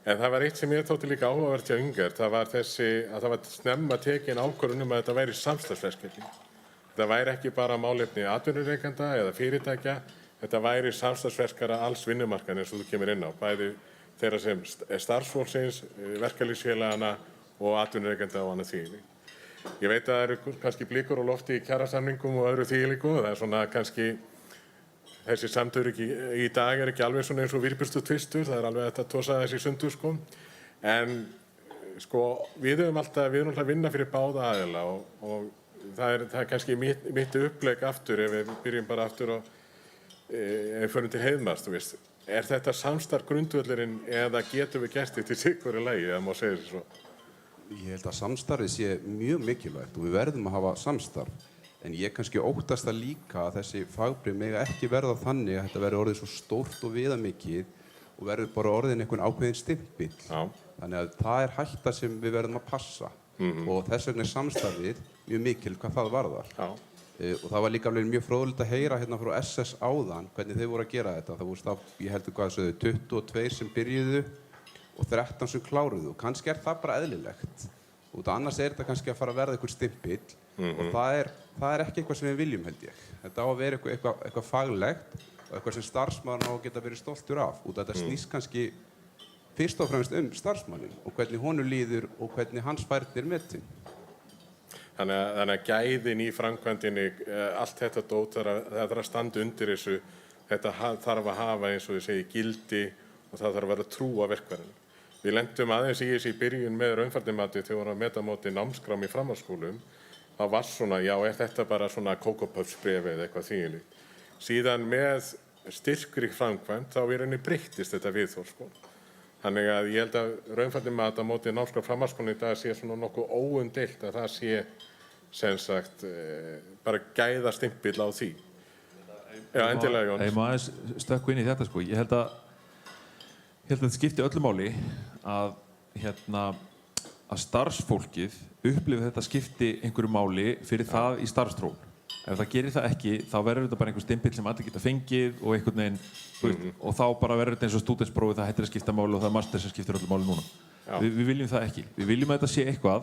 en það var eitt sem ég þótti líka áhugavert hjá Inger, það var þessi að það var snemma tekin ákvörðun að þetta væri samstarfsverkefni. Þetta væri ekki bara málefni atvinnurekenda eða fyrirtækja, þetta væri samstarfsverkara alls vinnumarkaðar eins og þú kemur inn á, bæði þeirra sem starfsfólksins, verkalýðsfélagana og atvinnurekenda og annað því. Ég veit að það eru kannski blikur á lofti í kjarasamningum og öðru þvílíku, það svona kannski þessi samtök í dag ekki alveg svona eins og virpustu tvistur, það alveg þetta tosa þessi sundur sko. En sko við erum alltaf að vinna fyrir báða aðila og það er kannski mitt upplegg aftur ef við byrjum bara aftur og ef við förum til Heiðmars, þú veist. Er þetta samstarf grundvöllurinn eða getum við gert þetta í sikkurri lagi, eða má segja þessi svo? Ég held að samstarfið sé mjög mikilvægt og við verðum að hafa samstarf. En ég kannski óttast það líka að þessi fagbréf mega ekki verða þannig að þetta verður orðið svo stórt og viðamikið og verður bara orðin einhvern ákveðin stimpill. Þannig að það er hætta sem við verðum að passa. Og þess vegna er samstarfið mjög mikil hvað það varðar. Og það var líka alveg mjög fróðlegt að heyra hérna frá SS áðan hvernig þau voru að gera þetta. Það voru ég heldur hvað þessu 22 sem byrjuðu og 13 sem kláruðu og kannski er það bara eðlilegt. Og annars er þetta kannski að fara að verða einhver stimpill og það er ekki eitthvað sem við viljum held ég. Þetta á að vera eitthvað faglegt og eitthvað sem starfsmaðurinn á að geta verið stoltur af. Og þetta snýst kannski fyrst og fremst starfsmanninn og hvernig honum líður og hvernig hans færni er metin. Þannig að gæðin í framkvæmdinni, allt þetta dót það þarf að standa undir þessu, þetta þarf að hafa eins og þið segi gildi og það þarf að vera trú á verkfærinu. Við lentum aðeins í þessu í byrjun með raunfærnimati þegar við vorum að meta á móti námskrám í framhaldsskólum. Það var svona, já, er þetta bara svona kókópöfsbréf eða eitthvað þvílíkt. Síðan með styrkri framkvæmd þá í rauninni breyttist þetta viðhorf sko. Þannig að ég held að raunfærnimat á móti námskrám framhaldsskólanum í dag sé svona nokkuð óumdeilt að það sé sem sagt bara gæðastimpill á því. Já, endilega Jóns. Ég má aðeins stökkva inn í þetta sko. Ég held að þetta skipti öllu máli að starfsfólkið upplifi þetta skipti einhverju máli fyrir það í starfsþróun. Ef það gerir það ekki, þá verður þetta bara einhver stimpill sem allir geta fengið og einhvern veginn, og þá bara verður þetta eins og stúdentsprófið, það hættir að skipta máli og það er master sem skiptir öllu máli núna. Við viljum það ekki. Við viljum að þetta sé eitthvað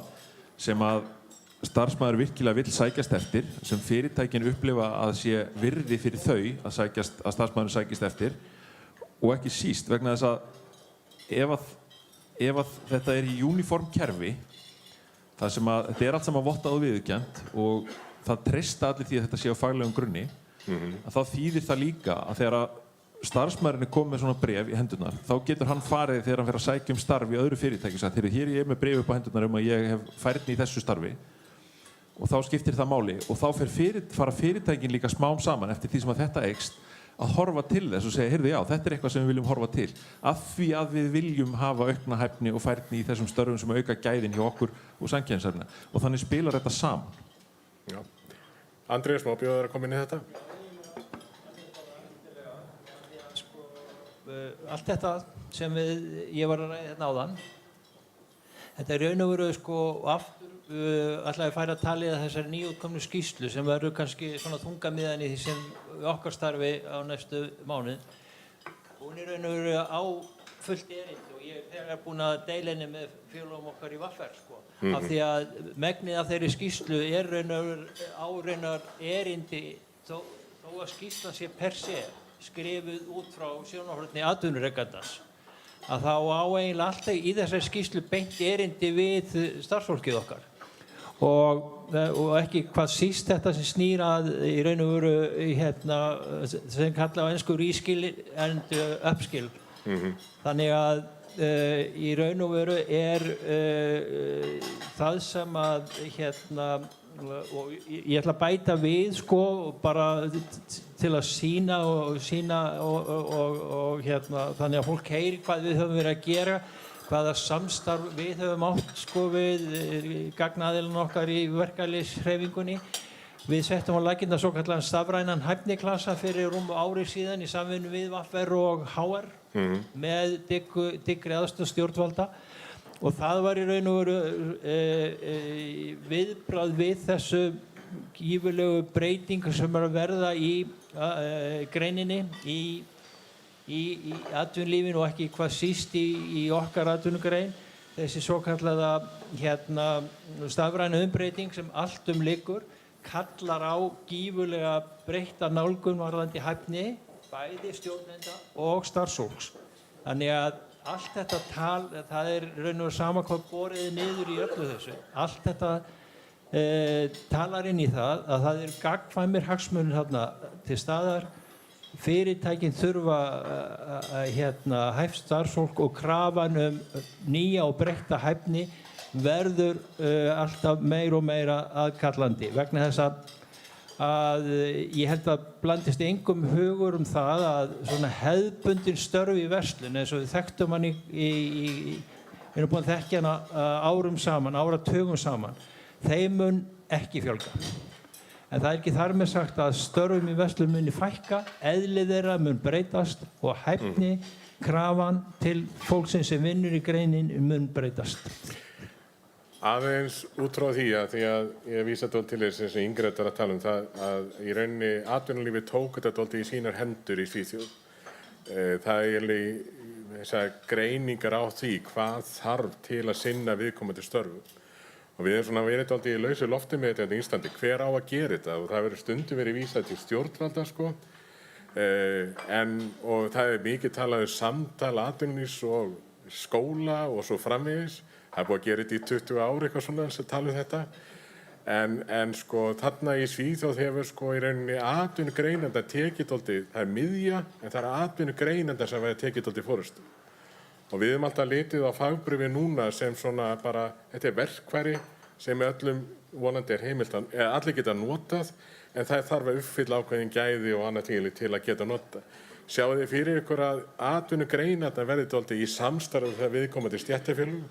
sem að starfsmaður virkilega vill sækjast eftir, sem fyrirtækin upplifa að sé virði fyrir þau að starfsmaðurinn sækjast eftir og ekki síst vegna þess að ef að þetta er í uniform kerfi, það sem að þetta er allt saman vottað og viðurkennt og það treysta allir því að þetta sé á faglegum grunni, að þá þýðir það líka að þegar að starfsmaðurinn er komið með svona bréf í hendurnar, þá getur hann farið þegar hann fer að sækja starf í öðru fyrirtæki og sagt, hér ég er með bréf upp á hendurnar að ég hef færni í þessu starfi og þá skiptir það máli og þá fara fyrirtækin líka smám saman eftir því sem að þetta eykst að horfa til þess og segja, heyrðu já, þetta er eitthvað sem við viljum horfa til af því að við viljum hafa aukna hæfni og færni í þessum störfum sem auka gæðin hjá okkur og samkeppnishæfni og þannig spilar þetta saman. Já. Andrés, má bjóða þér að koma inn í þetta? Allt þetta sem ég var að ræða hérna áðan, þetta er raun og veru sko aftur ætlaði að færa talið að þessari nýútkomnu skýrslu sem verður kannski svona þungamiðan í því sem okkar starfi á næstu mánuð. Hún er raun og veru á fullt erindi og ég er þegar búinn að deila henni með félögum okkar í Verkfæri sko. Af því að megnið af þeirri skýrslu er raun og veru áreinar erindi þó að skýrslan sé per se skrifuð út frá sjónarhorni atvinnurekandans. Að þá á eiginlega alltaf í þessari skýrslu beint erindi við starfsfólkið okkar. Og ekki hvað síst þetta sem snýr að í raun og veru sem kalla á ensku reskill and upskill. Þannig að í raun og veru er það sem að og ég ætla að bæta við sko bara til að sýna og þannig að fólk heyri hvað við höfum verið að gera, hvaða samstarf við höfum átt sko við gagnaðilinn okkar í verkalýðshreyfingunni Við settum á laggirnar svokallaðan stafrænan hæfniklassa fyrir rúmu ári síðan í samvinnu við Verkfæri og HR með dyggri aðstoð stjórnvalda og það var í raun og veru viðbragð við þessu gífurlegu breytingu sem að verða í greininni í atvinnulífinu og ekki hvað síst í okkar atvinnugrein. Þessi svokallaða stafræna umbreyting sem allt liggur kallar á gífurlega breytta nálgun varðandi hæfni, bæði stjórnenda og starfsfólks. Þannig að allt þetta það raun og sama hvað borið niður í öllu þessu. Allt þetta talar inn í það að það gagnkvæmir hagsmunir þarna til staðar. Fyrirtækin þurfa hæft starfsfólk og krafan nýja og breytta hæfni verður alltaf meira og meira aðkallandi vegna þess að ég held að blandist engum hugur það að svona hefðbundin störf í verslun eins og við þekktum hann við erum búin að þekkja hana árum saman, áratugum saman, þeim mun ekki fjölga. En það ekki þar með sagt að störfum í verslun muni fækka, eðli þeirra mun breytast og hæfni krafan til fólksins sem vinnur í greinin mun breytast. Aðeins út frá því að ég vísa til þess sem Ingrid var að tala það að í rauninni atvinnulífið tók þetta í sínar hendur í Svíþjóð. Það þessar greiningar á því hvað þarf til að sinna viðkomandi störfum. Og við erum verið í lausu lofti með þetta í Íslandi. Hver á að gera þetta? Og það verið stundum verið vísað til stjórnvalda og það mikið talað samtal atvinnulífs og skóla og svo framvegis. Það búið að gera þetta í 20 ár eitthvað svona sem tala þetta. En þarna í Svíþjóð hefur í rauninni atvinnugreinanda tekið það miðja, en það atvinnugreinanda sem hefur tekið forystu. Og við höfum alltaf litið á fagbréfi núna sem svona bara, þetta verkfæri sem öllum vonandi heimilt allir geta notað, en það þarf að uppfylla ákveðin gæði og annað til að geta notað. Sjáu þið fyrir ykkur að atvinnugreinanda verði í samstarfi þegar viðkomandi stéttarfélög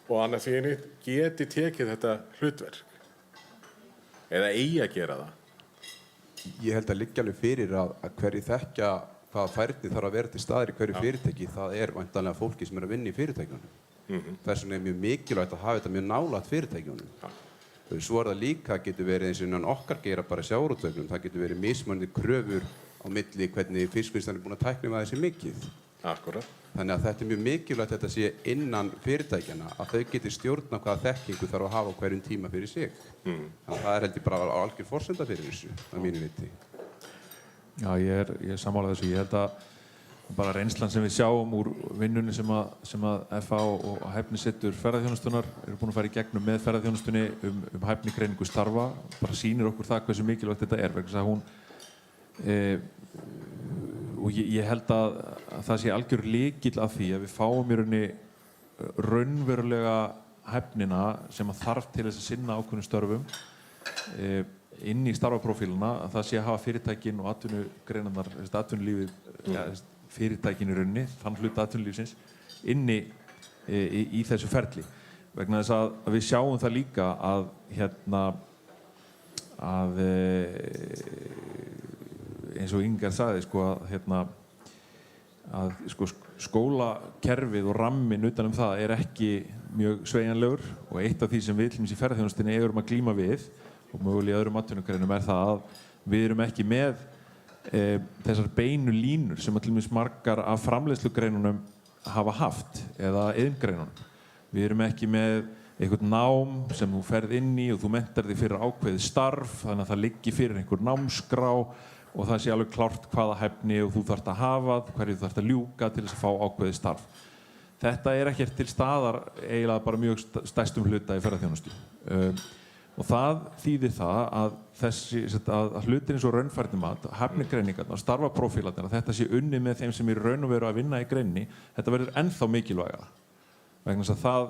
og annað því geti tekið þetta hlutverk eða eigi að gera það. Ég held að liggja alveg fyrir að hverju þekkja hvaða færni þarf að vera til staðar í hverju fyrirtæki, það væntanlega fólki sem að vinna í fyrirtækjunum. Þess vegna mjög mikilvægt að hafa þetta mjög nálægt fyrirtækjunum. Svo það líka getur verið eins og innan okkar geira bara sjávarútveginum, það getur verið mismunandi kröfur á milli hvernig fiskvinnslan búin að tækna þessi mikið. Akkurat. Þannig að þetta mjög mikilvægt þetta sé innan fyrirtækjana að þau geti stjórna hvaða þekkingu þarf að hafa á hverjum tíma fyrir sig. Þannig að það heldur bara algjör forsenda fyrir þessu, að mínu viti. Já, ég er sammála þessu. Ég held að bara reynslan sem við sjáum úr vinnunni sem að FA og hæfnisettur ferðaþjónustunnar eru búin að fara í gegnum með ferðaþjónustunni hæfnigreiningu starfa, bara sýnir okkur það hversu mikilvægt þetta vegna þess að hún og ég held að það sé algjör lykill að því að við fáum í rauninni raunverulega hæfnina sem að þarf til þess að sinna ákveðnum störfum inn í starfaprófíluna, að það sé að hafa fyrirtækin og atvinnugreinarnar, atvinnulífið, fyrirtækin í rauninni, þann hluta atvinnulífsins, inni í þessu ferli. Vegna þess að við sjáum það líka að eins og Ingar sagði að skólakerfið og ramminn utan það ekki mjög sveigjanlegur og eitt af því sem við í ferðaþjónustunni erum að glíma við og mögulega í öðrum atvinnugreinum það að við erum ekki með þessar beinu línur sem til dæmis margar af framleiðslugreinunum hafa haft eða iðngreinunum. Við erum ekki með eitthvað nám sem þú ferð inn í og þú mentar þig fyrir ákveðið starf þannig að það liggi fyrir einhver námskrá og það sé alveg klárt hvaða hæfni og þú þarft að hafa, hverju þú þarft að ljúka til þess að fá ákveðið starf. Þetta ekkert til staðar eiginlega bara mjög stærstum hluta í ferðaþjónustu. Og það þýðir það að hlutir eins og raunfærnimat, hæfnigreiningarnar, starfaprófílarnir, að þetta sé unnið með þeim sem í raun og veru að vinna í greinni, þetta verður ennþá mikilvægara. Vegna þess að það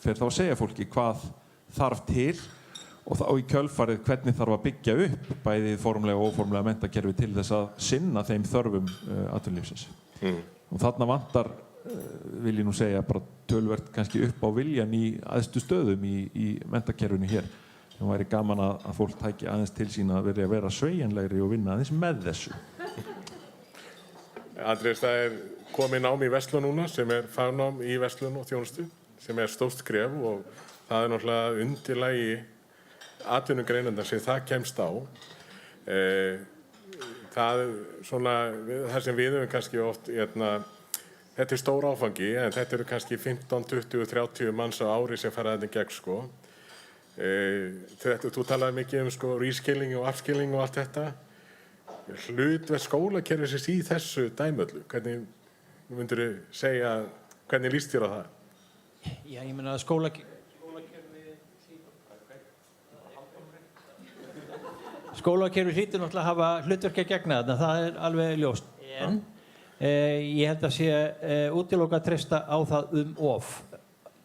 fer þá að segja fólki hvað þarf til og þá í kjölfarið hvernig þarf að byggja upp bæði formlega og óformlega menntakerfi til þess að sinna þeim þörfum atvinnulífsins. Og þarna vantar, vil ég nú segja, bara töluvert kannski upp á viljan í æðstu stöðum í menntakerfinu hér. Það væri gaman að fólk tæki aðeins til sín að vera sveigjanlegri og vinna aðeins með þessu. Andrés, það komið nám í verslun núna sem fagnám í verslun og þjónustu sem stórt skref og það náttúrulega undirlagi atvinnugreinenda sem það kemst á. Það sem við höfum kannski oft, þetta stór áfangi en þetta eru kannski 15, 20, 30 manns á ári sem fara þetta gegn sko. Þú talaði mikið sko reskilling og upskilling og allt þetta. Hlutverk skólakerfisins í þessu dæmöllu, hvernig myndirðu segja, hvernig líst þér á það? Já, ég meina að skólakerfi hlýtur náttúrulega að hafa hlutverk að gegna þarna, það alveg ljóst. En ég held að sé útilokað að treysta á það of.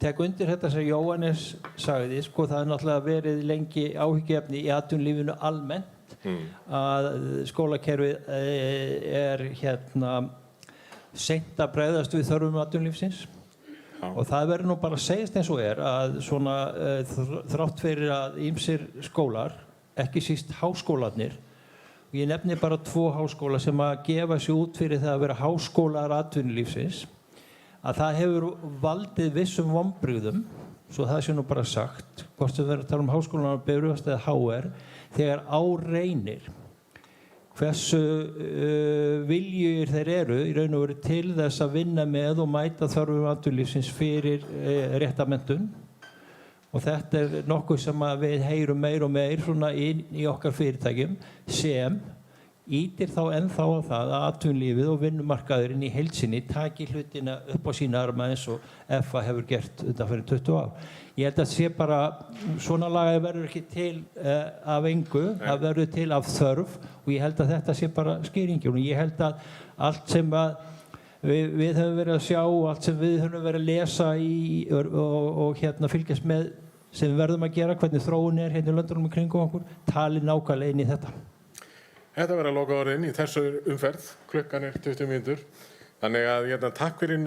Tek undir þetta sem Jóhannes sagði, sko, það náttúrulega verið lengi áhyggjuefni í atvinnulífinu almennt að skólakerfið seint að bregðast við þörfum atvinnulífsins. Og það verður nú bara að segjast eins og að svona þrátt fyrir að ýmsir skólar, ekki síst háskólarnir, og ég nefni bara 2 háskóla sem að gefa sig út fyrir það að vera háskólar atvinnulífsins, að það hefur valdið vissum vonbrigðum, svo það sé nú bara sagt, hvort sem við erum að tala háskólanar á Bifröst eða HR, þegar á reynir hversu viljugir þeir eru í raun og veru til þess að vinna með og mæta þörfum atvinnulífsins fyrir rétta menntun. Og þetta nokkuð sem við heyrum meir og meir svona inn í okkar fyrirtækjum sem ítir þá ennþá á það að atvinnulífið og vinnumarkaðurinn í heild sinni taki hlutina upp á sína arma eins og FA hefur gert undanfarin 20 ár. Ég held að sé bara, svona lagað verður ekki til af engu, það verður til af þörf og ég held að þetta sé bara skýringin og ég held að allt sem að við höfum verið að sjá og allt sem við höfum verið að lesa og fylgjast með sem við verðum að gera, hvernig þróun hérna í löndunum í kringum okkur, tali nákvæmlega inn í þetta. Þetta verður að loka orðin í þessu umferð, klukkan 20 mínútur. Þannig að takk fyrir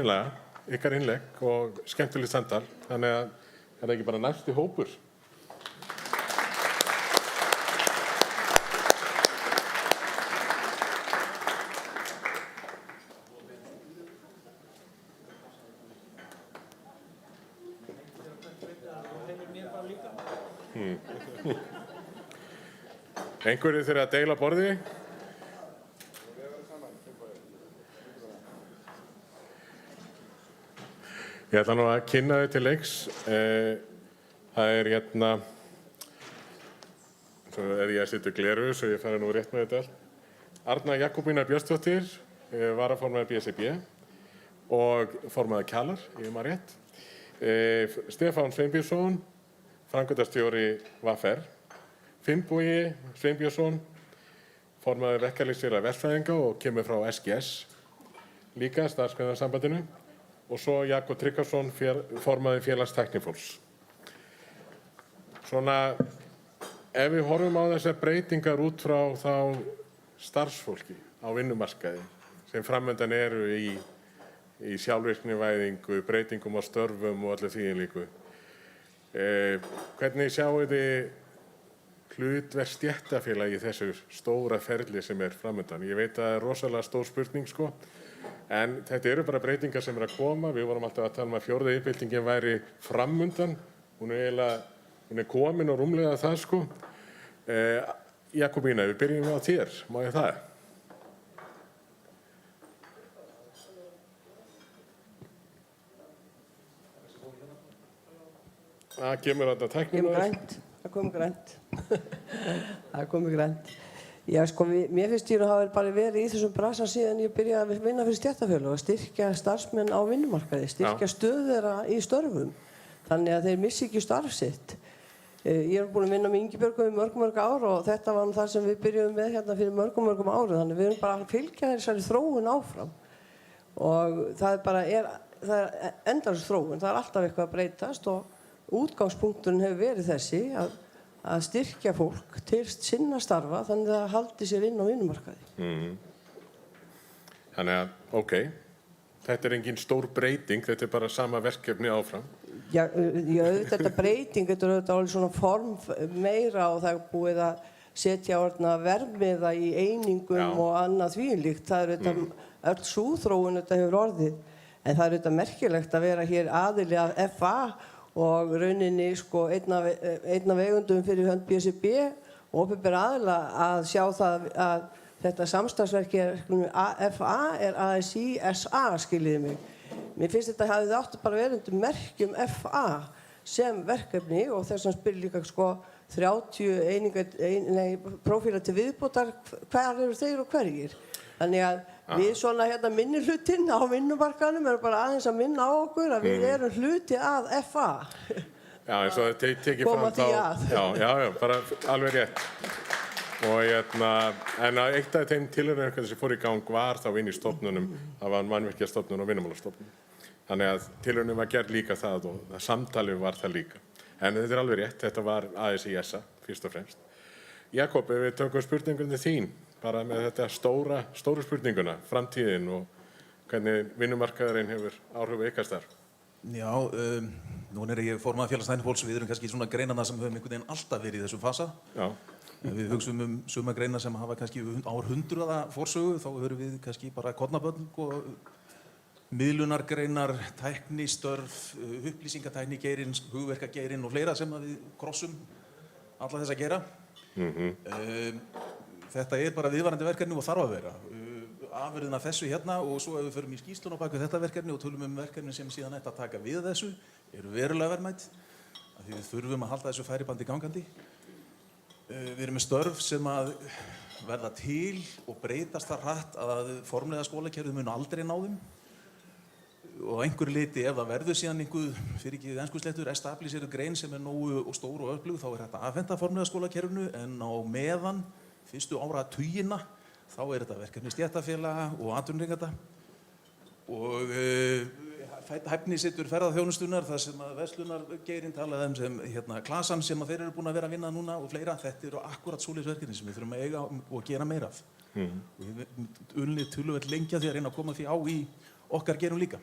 ykkar innlegg og skemmtilegt samtal. Þannig að þetta ekki bara næsti hópur. Einhverju þurfa að deila borði. Ég ætla nú að kynna þau til leiks. Það svo ég að setja gleru svo ég fari nú rétt með þetta allt. Arna Jakobína Björnsdóttir, varaformaður BSIB og formaður Kjalar, ég maður rétt. Stefán Sveinbjörnsson, framkvæmdastjóri VFR. Finnbogi Sveinbjörnsson, formaður verkefnisfélags verkfræðinga og kemur frá SGS, líka starfsgreinasambandinu, og svo Jakob Tryggvason, formaður félags tæknifólks. Svona, ef við horfum á þessar breytingar út frá þá starfsfólki á vinnumarkaði sem framöndan eru í sjálfvirknivæðingu, breytingum á störfum og öllu því líku. Hvernig sjáu þið hlutverk stéttarfélaga í þessu stóra ferli sem framöndan? Ég veit að það rosalega stór spurning sko, en þetta eru bara breytingar sem að koma. Við vorum alltaf að tala að 4. iðnbyltingin væri framöndan. Hún komin og rúmlega það sko. Jakobína, við byrjum á þér. Má ég það? Það kemur þetta tæknilega. Það komið grænt. Já, sko, mér finnst ég að hafa bara verið í þessum brasa síðan ég byrjaði að vinna fyrir stéttarfélög og styrkja starfsmenn á vinnumarkaði, styrkja stöðu þeirra í störfum, þannig að þeir missi ekki starf sitt. Ég búin að vinna með Ingibjörgu í mörg ár og þetta var það sem við byrjuðum með hérna fyrir mörgum árum, þannig við erum bara að fylgja þessari þróun áfram. Og það er endalaus þróun, það er alltaf eitthvað að breytast og útgangspunkturinn hefur verið þessi að styrkja fólk til sinna starfa þannig að það haldi sér inn á vinnumarkaði. Þannig að, þetta er engin stór breyting, þetta er bara sama verkefni áfram. Já, þetta breyting, þetta alveg svona form meira og það búið að setja orðna verðmiða í einingum og annað þvíumlíkt. Það þetta öll sú þróun þetta hefur orðið. En það þetta merkilegt að vera hér aðili að FA og rauninni sko einn af eigundum fyrir hönd BSB og opinber aðila að sjá það að þetta samstarfsverkefni FA ASI SA, skiljiði mig. Mér finnst þetta hefði átt bara verið undir merkjum FA sem verkefni og þess að spyrir líka sko 30 prófílar til viðbótar, hvar eru þeir og hverjir? Þannig að við svona minnihlutinn á vinnumarkaðnum erum bara aðeins að minna á okkur að við erum hluti að FA. Já, eins og það tekið fram þá. Já, bara alveg rétt. Og en eitt af þeim tilraunum sem fór í gang var þá inn í stofnunum, það var mannvirkjastofnun og vinnumálastofnun. Þannig að tilraunum var gerð líka það og samtalið var það líka. En þetta alveg rétt, þetta var ASI-SA fyrst og fremst. Jakob, ef við tökum spurningunni þín, bara með þetta stóru spurninguna, framtíðin og hvernig vinnumarkaðurinn hefur áhrif á ykkar starf. Já, núna ég formaður félags tæknifólks, við erum kannski svona greinana sem höfum einhvern veginn alltaf verið í þessum fasa. Já. Við hugsum suma greina sem hafa kannski árhundruða forsögu, þá höfum við kannski bara kornabörn og miðlunargreinar, tæknistörf, upplýsingatæknigeirinn, hugverkageirinn og fleira sem við krossum alla þess að gera. Þetta bara viðvarandi verkefni og þarf að vera. Afurðin af þessu hérna og svo ef við förum í skýrsluna bak við þetta verkefni og tölum verkefni sem síðan ætti að taka við þessu, eru verulega verðmæt, af því við þurfum að halda þessu færibandi gangandi. Við erum með störf sem að verða til og breytast það hratt að formlega skólakerfið mun aldrei ná þeim. Og á einhverju leyti ef það verður síðan einhver, fyrir ekki enskuslettur, establíseruð grein sem nógu og stór og öflug, þá þetta afhenda formlega skólakerfinu en á meðan fyrstu áratugina þá þetta verkefni stéttarfélaga og atvinnurekenda og hæfniþróunar ferðaþjónustunnar þar sem að verslunargeirinn talaði sem klasan sem að þeir eru búin að vera að vinna núna og fleira. Þetta eru akkurat svoleiðis verkefni sem við þurfum að eiga og gera meira af. Og við unnið töluvert lengi að því að reyna að koma því á í okkar gerum líka.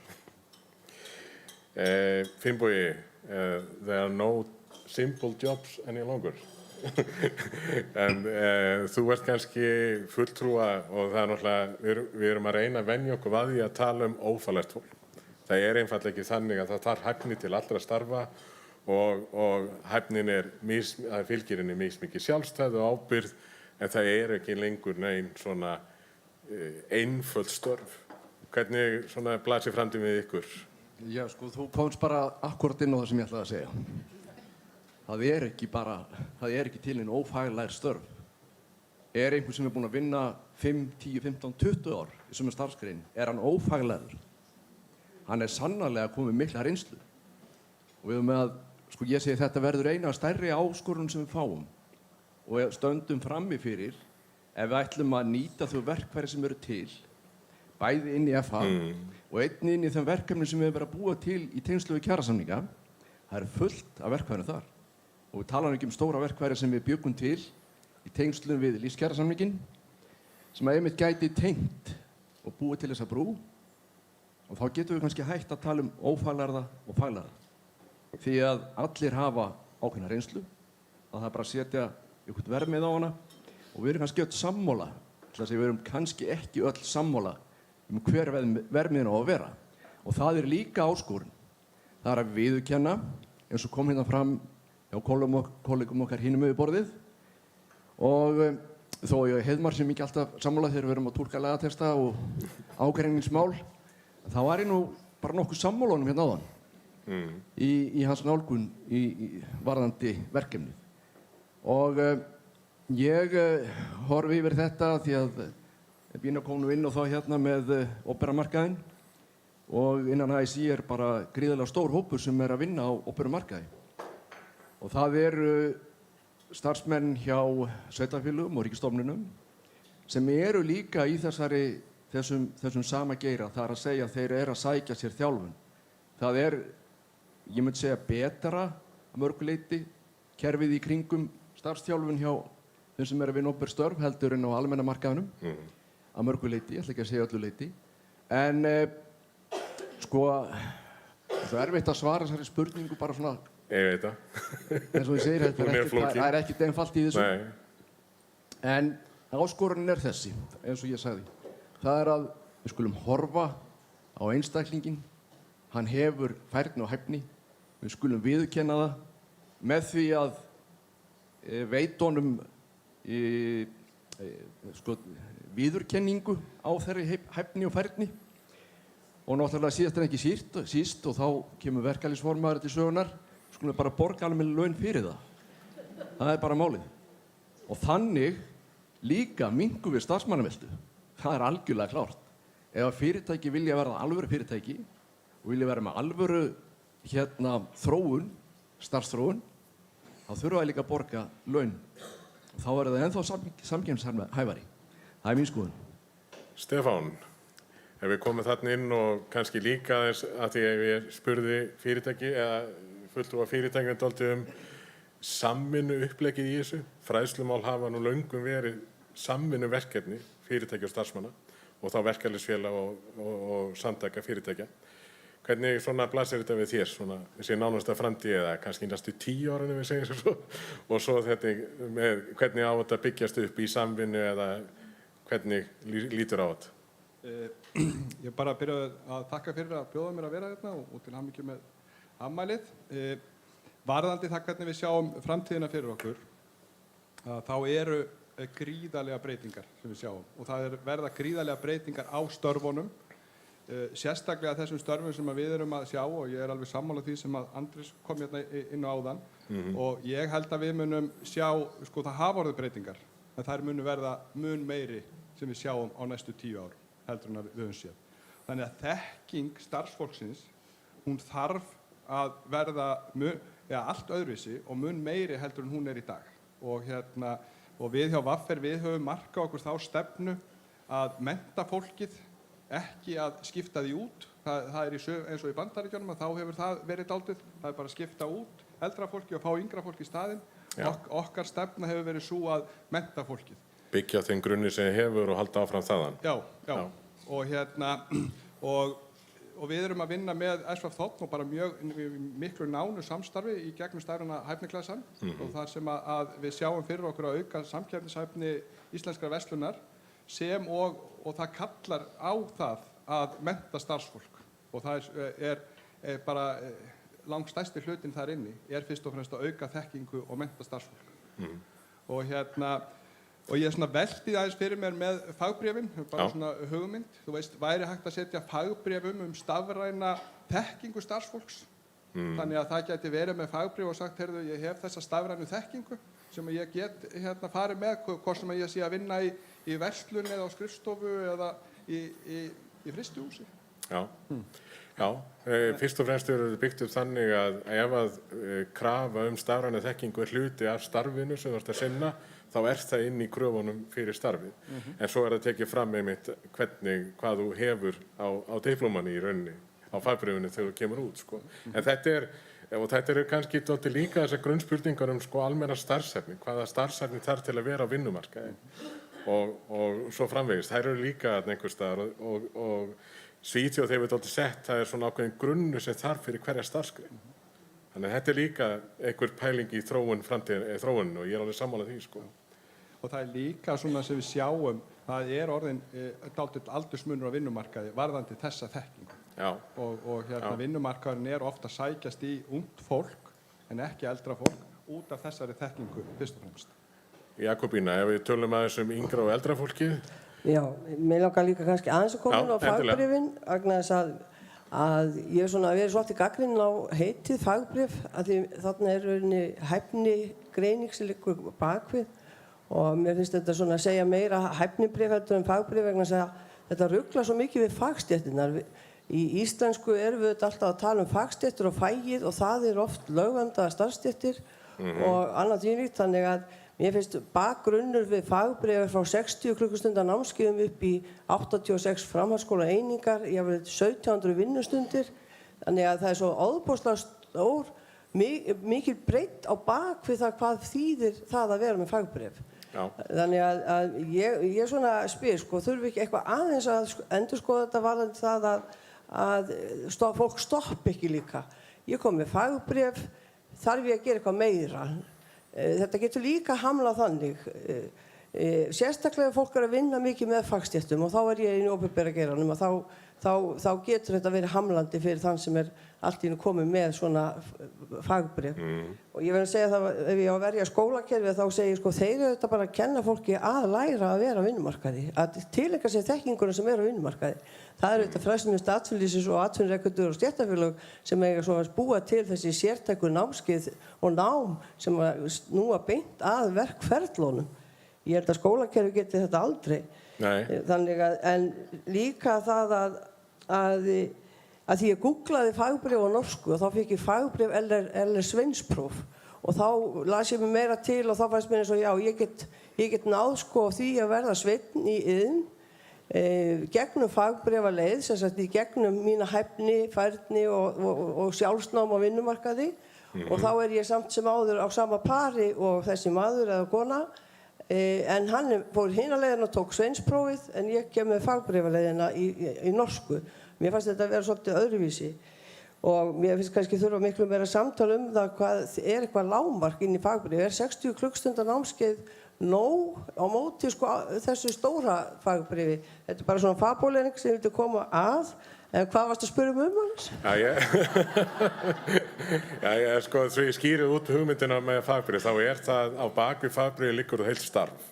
Finnbogi, there are no simple jobs any longer. En þú ert kannski fulltrúa og það náttúrulega, við erum að reyna að venja okkur að því að tala ófaglært fólk. Það einfaldlega ekki þannig að það þarf hæfni til allra starfa og hæfnin fylgir henni mismikið sjálfstæði og ábyrgð en það ekki lengur nein svona einföld störf. Hvernig svona blasir framtíðin við ykkur? Já, sko, þú komst bara akkúrat inn á það sem ég ætlaði að segja. Það ekki til einn ófaglærð störf. Einhver sem búinn að vinna 5, 10, 15, 20 ár í sömu starfsgrein, hann ófaglærður? Hann sannarlega komið mikla reynslu. Og við með að, sko, ég segi þetta verður eina stærri áskorun sem við fáum og stöndum frammi fyrir ef við ætlum að nýta þau verkfæri sem eru til, bæði inn í FH og einnig inn í þeim verkefni sem við erum að búa til í tengslu við kjarasamninga. Það fullt af verkfæri þar. Og við talaðum ekki stóra verkfæri sem við bjuggum til í tengslum við lífskjarasamningin sem einmitt gæti tengt og búið til þessa brú og þá getum við kannski hægt að tala ófaglærða og faglærða. Því að allir hafa ákveðna reynslu, að það bara að setja einhvern verðmið á hana og við erum kannski öll sammála, við erum kannski ekki öll sammála hver verðmiðin á að vera. Og það líka áskorun. Það að viðurkenna, eins og kom hérna fram hjá kollegum okkar hinum yfir borðið og þó ég Heiðmar sem ekki alltaf sammála þegar við erum að túlka lagatexta og ágreiningsmál, þá var ég nú bara nokkuð sammála honum hérna áðan í hans nálgun í varðandi verkefnið. Og ég horfi yfir þetta því að Bína kom nú inn og þá hérna með óperamarkaðinn og innan ASI bara gríðarlega stór hópur sem að vinna á óperamarkaði. Og það starfsmenn hjá sveitarfélögum og ríkisstofnunum sem eru líka í þessum sama geira, það að segja að þeir að sækja sér þjálfun. Það ég myndi segja, betra að mörgu leyti kerfið í kringum starfsþjálfun hjá þeim sem að vinna opinber störf heldur en á almenna markaðnum. Að mörgu leyti, ég ætla ekki að segja öllu leyti. En sko, svo erfitt að svara þessari spurningu bara svona. Ég veit það. Eins og ég segir, það ekkert einfalt í þessu. Nei. En áskorunin þessi, eins og ég sagði. Það að við skulum horfa á einstaklinginn. Hann hefur færni og hæfni. Við skulum viðurkenna það með því að veita honum viðurkenningu á þeirri hæfni og færni. Og náttúrulega síðast en ekki síst og þá kemur verkalýðsformaður til sögunar. Skulum bara borga almennileg laun fyrir það. Það bara málið. Og þannig líka minkum við starfsmannaveltu. Það algjörlega klárt. Ef fyrirtæki vilja verða alvöru fyrirtæki og vilja vera með alvöru þróun, starfsþróun, þá þurfa að líka borga laun. Þá það ennþá samkeppnishæfari. Það mín skoðun. Stefán, ef við komum þarna inn og kannski líka þess að því ef ég spurði fyrirtæki eða fulltrúa fyrirtækjum dálítið samvinnu uppleggið í þessu. Fræðslumál hafa nú löngum verið samvinnuverkefni fyrirtækja og starfsmanna og þá verkalýðsfélag og samtaka fyrirtækja. Hvernig svona blasir þetta við þér, svona þessi nánasta framtíð eða kannski næstu 10 árin ef við segjum svo og svo þetta með hvernig á þetta byggjast upp í samvinnu eða hvernig lítur á þetta? Ég bara byrja að þakka fyrir að bjóða mér að vera hérna og til hamingju með afmælið. Varðandi það hvernig við sjáum framtíðina fyrir okkur, þá eru gríðarlega breytingar sem við sjáum og það verða gríðarlega breytingar á störfunum. Sérstaklega þessum störfum sem við erum að sjá og ég alveg sammála því sem að Andrés kom hérna inn á áðan og ég held að við munum sjá, það hafa orðið breytingar en þær munu verða mun meiri sem við sjáum á næstu 10 ár heldur en að við höfum séð. Þannig að þekking starfsfólksins, hún þarf að verða allt öðruvísi og mun meiri heldur en hún í dag og við hjá Verkfæri við höfum markað okkur þá stefnu að mennta fólkið ekki að skipta því út. Það eins og í Bandaríkjunum að þá hefur það verið dálítið. Það bara að skipta út eldra fólki og fá yngra fólki í staðinn. Okkar stefna hefur verið sú að mennta fólkið. Byggja þeim grunni sem hefur og halda áfram þaðan. Já. Og við erum að vinna með SFþ og bara mjög miklu nánu samstarfi í gegnum stærðuna hæfniklassan og þar sem að við sjáum fyrir okkur að auka samkeppnishæfni íslenskrar verslunar sem og það kallar á það að mennta starfsfólk og það bara langstærsti hlutinn þar inni fyrst og fremst að auka þekkingu og mennta starfsfólk. Og ég velti aðeins fyrir mér með fagbréfin, bara svona hugmynd. Þú veist, væri hægt að setja fagbréfum stafræna þekkingu starfsfólks. Þannig að það gæti verið með fagbréf og sagt, heyrðu, ég hef þessa stafrænu þekkingu sem ég get farið með, hvort sem ég sé að vinna í verslun eða á skrifstofu eða í frystihúsi. Já, fyrst og fremst eru þetta byggt upp þannig að ef að krafa stafræna þekkingu hluti af starfinu sem þú ert að sinna, þá það inn í kröfunum fyrir starfið. En svo það tekið fram einmitt hvað þú hefur á diplómanni í rauninni, á fagbréfinu þegar þú kemur út. En þetta eru kannski dálítið líka þessar grunnspurningar almenna starfshæfni, hvaða starfshæfni þarf til að vera á vinnumarkaði og svo framvegis. Þær eru líka einhvers staðar og Svíþjóð hefur dálítið sett, það svona ákveðin grunnu sem þarf fyrir hverja starfsgrein. Þannig að þetta líka einhver pæling í þróuninu og ég alveg sammála því. Og það líka svona sem við sjáum, það orðin dálítið aldursmunur á vinnumarkaði varðandi þessa þekkingu. Og vinnumarkaðurinn ofta að sækjast í ungt fólk en ekki eldra fólk út af þessari þekkingu fyrst og fremst. Jakobína, ef við tölum aðeins yngra og eldra fólkið? Já, mér langar líka kannski aðeins að koma inn á fagbréfin vegna þess að ég verið svolítið gagnrýnin á heitið fagbréf að því þarna rauninni hæfni greining sem liggur bakvið og mér finnst þetta að segja meira hæfnibréf heldur en fagbréf vegna þess að þetta ruglar svo mikið við fagstéttirnar. Í íslensku erum við alltaf að tala fagstéttir og fagið og það oft lögverndaðar starfsstéttir og annað þvílíkt þannig að mér finnst bakgrunnur við fagbréf frá 60 klukkustundar námskeiðum upp í 86 framhaldsskóla einingar, jafnvel 1700 vinnustundir. Þannig að það svo ofboðslega stór, mikil breidd á bak við það hvað þýðir það að vera með fagbréf. Þannig að ég spyr, þurfi ekki eitthvað aðeins að endurskoða þetta varðandi það fólk stoppi ekki líka. Ég kom með fagbréf, þarf ég að gera eitthvað meira. Þetta getur líka hamlað þannig. Sérstaklega fólk að vinna mikið með fagstéttum og þá ég í opinbera geiranum og þá getur þetta verið hamlandi fyrir þann sem allt í einu komið með svona fagbréf. Og ég verð að segja það, ef ég á að verja skólakerfið þá segi ég sko, þeir eru þetta bara að kenna fólki að læra að vera á vinnumarkaði, að tileinka sér þekkinguna sem á vinnumarkaði. Það þetta Fræðslumiðstöð atvinnulífsins og atvinnurekendur og stéttarfélög sem eiga svo að búa til þessi sértæku námskeið og nám sem snúa beint að verkferlunum. Ég held að skólakerfið geti þetta aldrei. Nei. Þannig en líka það að því ég googlaði fagbréf á norsku og þá fikk ég fagbréf eller sveinspróf og þá las ég mig meira til og þá fannst mér eins og já, ég get náð sko því að verða sveinn í iðn gegnum fagbréfaleið, sem sagt í gegnum mína hæfni, færni og sjálfsnám á vinnumarkaði og þá ég samt sem áður á sama pari og þessi maður eða kona en hann fór hina leiðina og tók sveinsprófið en ég kem með fagbréfaleiðina í norsku. Mér fannst þetta að vera svolítið öðruvísi og mér finnst kannski þurfa miklu meira samtal það hvað eitthvað lágmark inn í fagbréfi. 60 klukkstundar námskeið nóg á móti sko, þessu stóra fagbréfi. Þetta bara svona fagbóleining sem ég vildi koma að. En hvað varst að spyrja hans? Sko, svo ég skýrið út hugmyndina með fagbréf, þá það á bakvið fagbréfi liggur heilt starf.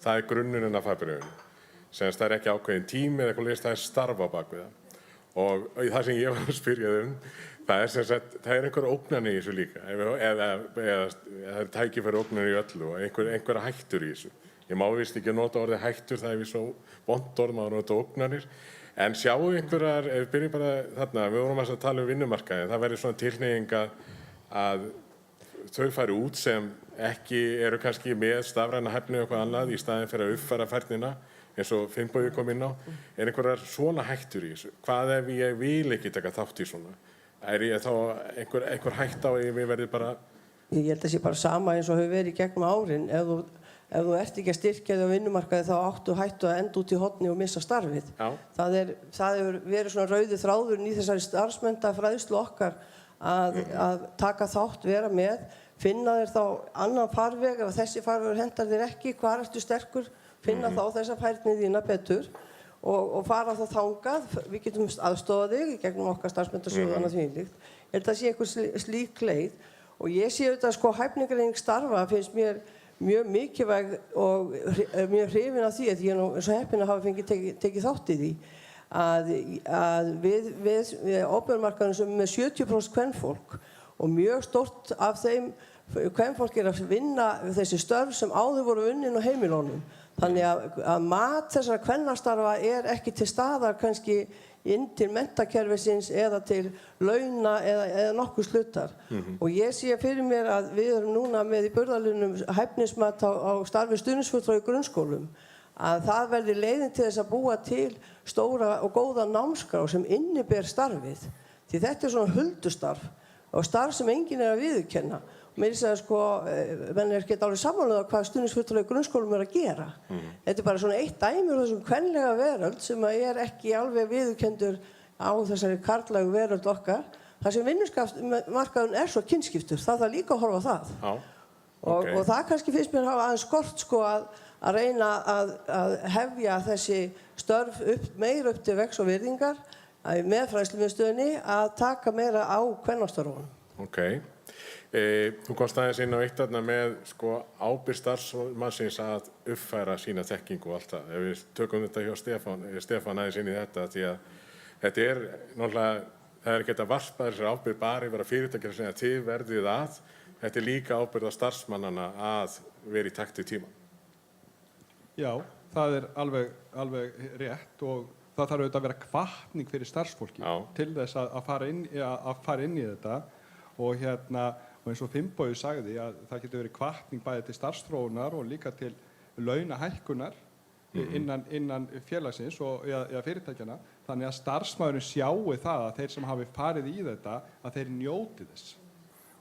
Það grunnurinn af fagbréfinu. Sem það ekki ákveðin tími eða eitthvað leist, það starf á bakvið það. Og það sem ég var að spyrja það sem sagt, það einhver ógnanir í þessu líka. Eða það tækifæri ógnanir í öllu og einhverja hættur í þessu. Ég má vist ekki nota orðið hættur, það við svo vont orð, maður nota ógnanir. En sjáu einhverjar, ef við byrjum bara þarna, við vorum að tala vinnumarkaði, það verður svona tilhneiging að þau fari út sem ekki eru kannski með stafræna hæfni og eitthvað annað í staðinn fyrir að uppfæra færnina, eins og Finnbogi kom inn á. Einhverjar svona hættur í þessu? Hvað ef ég vil ekki taka þátt í svona? Ég þá einhver hætt á að við verðum bara... Ég held að það sé bara sama eins og hefur verið í gegnum árin. Ef þú ert ekki að styrkja þig á vinnumarkaði þá áttu hættu að enda út í horni og missa starfið. Það hefur verið svona rauði þráðurinn í þessari starfsmenntafræðslu okkar að taka þátt, vera með, finna þér þá annan farveg, ef þessi farvegur hendar þér ekki, hvar ertu sterkur, finna þá þessa færni þína betur og fara þá þangað. Við getum aðstofað þig í gegnum okkar starfsmenntasjóð og annað því líkt. Ég held að sé einhver slík leið og ég sé auðvitað sko hæfnigreining starfa finnst mér mjög mikilvæg og mjög hrifin af því að ég eins og heppin að hafa fengið tekið þátt í því að við opinbermarkaðnum sem með 70% kvenfólk og mjög stórt af þeim kvenfólk að vinna þessi störf sem áður voru unnin á heimilónum. Þannig að mat þessara kvennastarfa ekki til staðar kannski inn til menntakerfisins eða til launa eða nokkuð hlutar. Og ég sé fyrir mér að við erum núna með í burðarliðnum hæfnismat á starfi stuðningsfulltrúa í grunnskólum að það verði leiðin til þess að búa til stóra og góða námskrá sem inniber starfið. Því þetta svona huldustarf og starf sem enginn að viðurkenna. Mér segja sko, menn ekki alveg sammála hvað stuðningsfulltrúar í grunnskólum að gera. Þetta bara svona eitt dæmi úr þessum kvenlega veröld sem ekki alveg viðurkenndur á þessari karllægu veröld okkar. Það sem vinnumarkaðurinn svo kynskiptur, það þarf líka að horfa á það. Og það kannski finnst mér hafa aðeins skort sko að reyna að hefja þessi störf meira upp til vegs og virðingar með Fræðslumiðstöðinni að taka meira á kvennastörfunum. Þú komst aðeins inn á eitt þarna með sko, ábyrgð starfsmannsins að uppfæra sína þekkingu og allt það. Ef við tökum þetta hjá Stefán aðeins inn í þetta, því að þetta náttúrulega, það ekki að varpa þessari ábyrgð bara yfir að fyrirtækja að segja til verðið að, þetta líka ábyrgð á starfsmannana að vera í takt við tímann. Já, það alveg rétt og það þarf auðvitað að vera hvatning fyrir starfsfólki til þess að fara inn í þetta og eins og Finnbogi sagði að það getur verið hvatning bæði til starfsþróunar og líka til launahækkunar innan félagsins eða fyrirtækjana, þannig að starfsmaðurinn sjáu það að þeir sem hafi farið í þetta að þeir njóti þess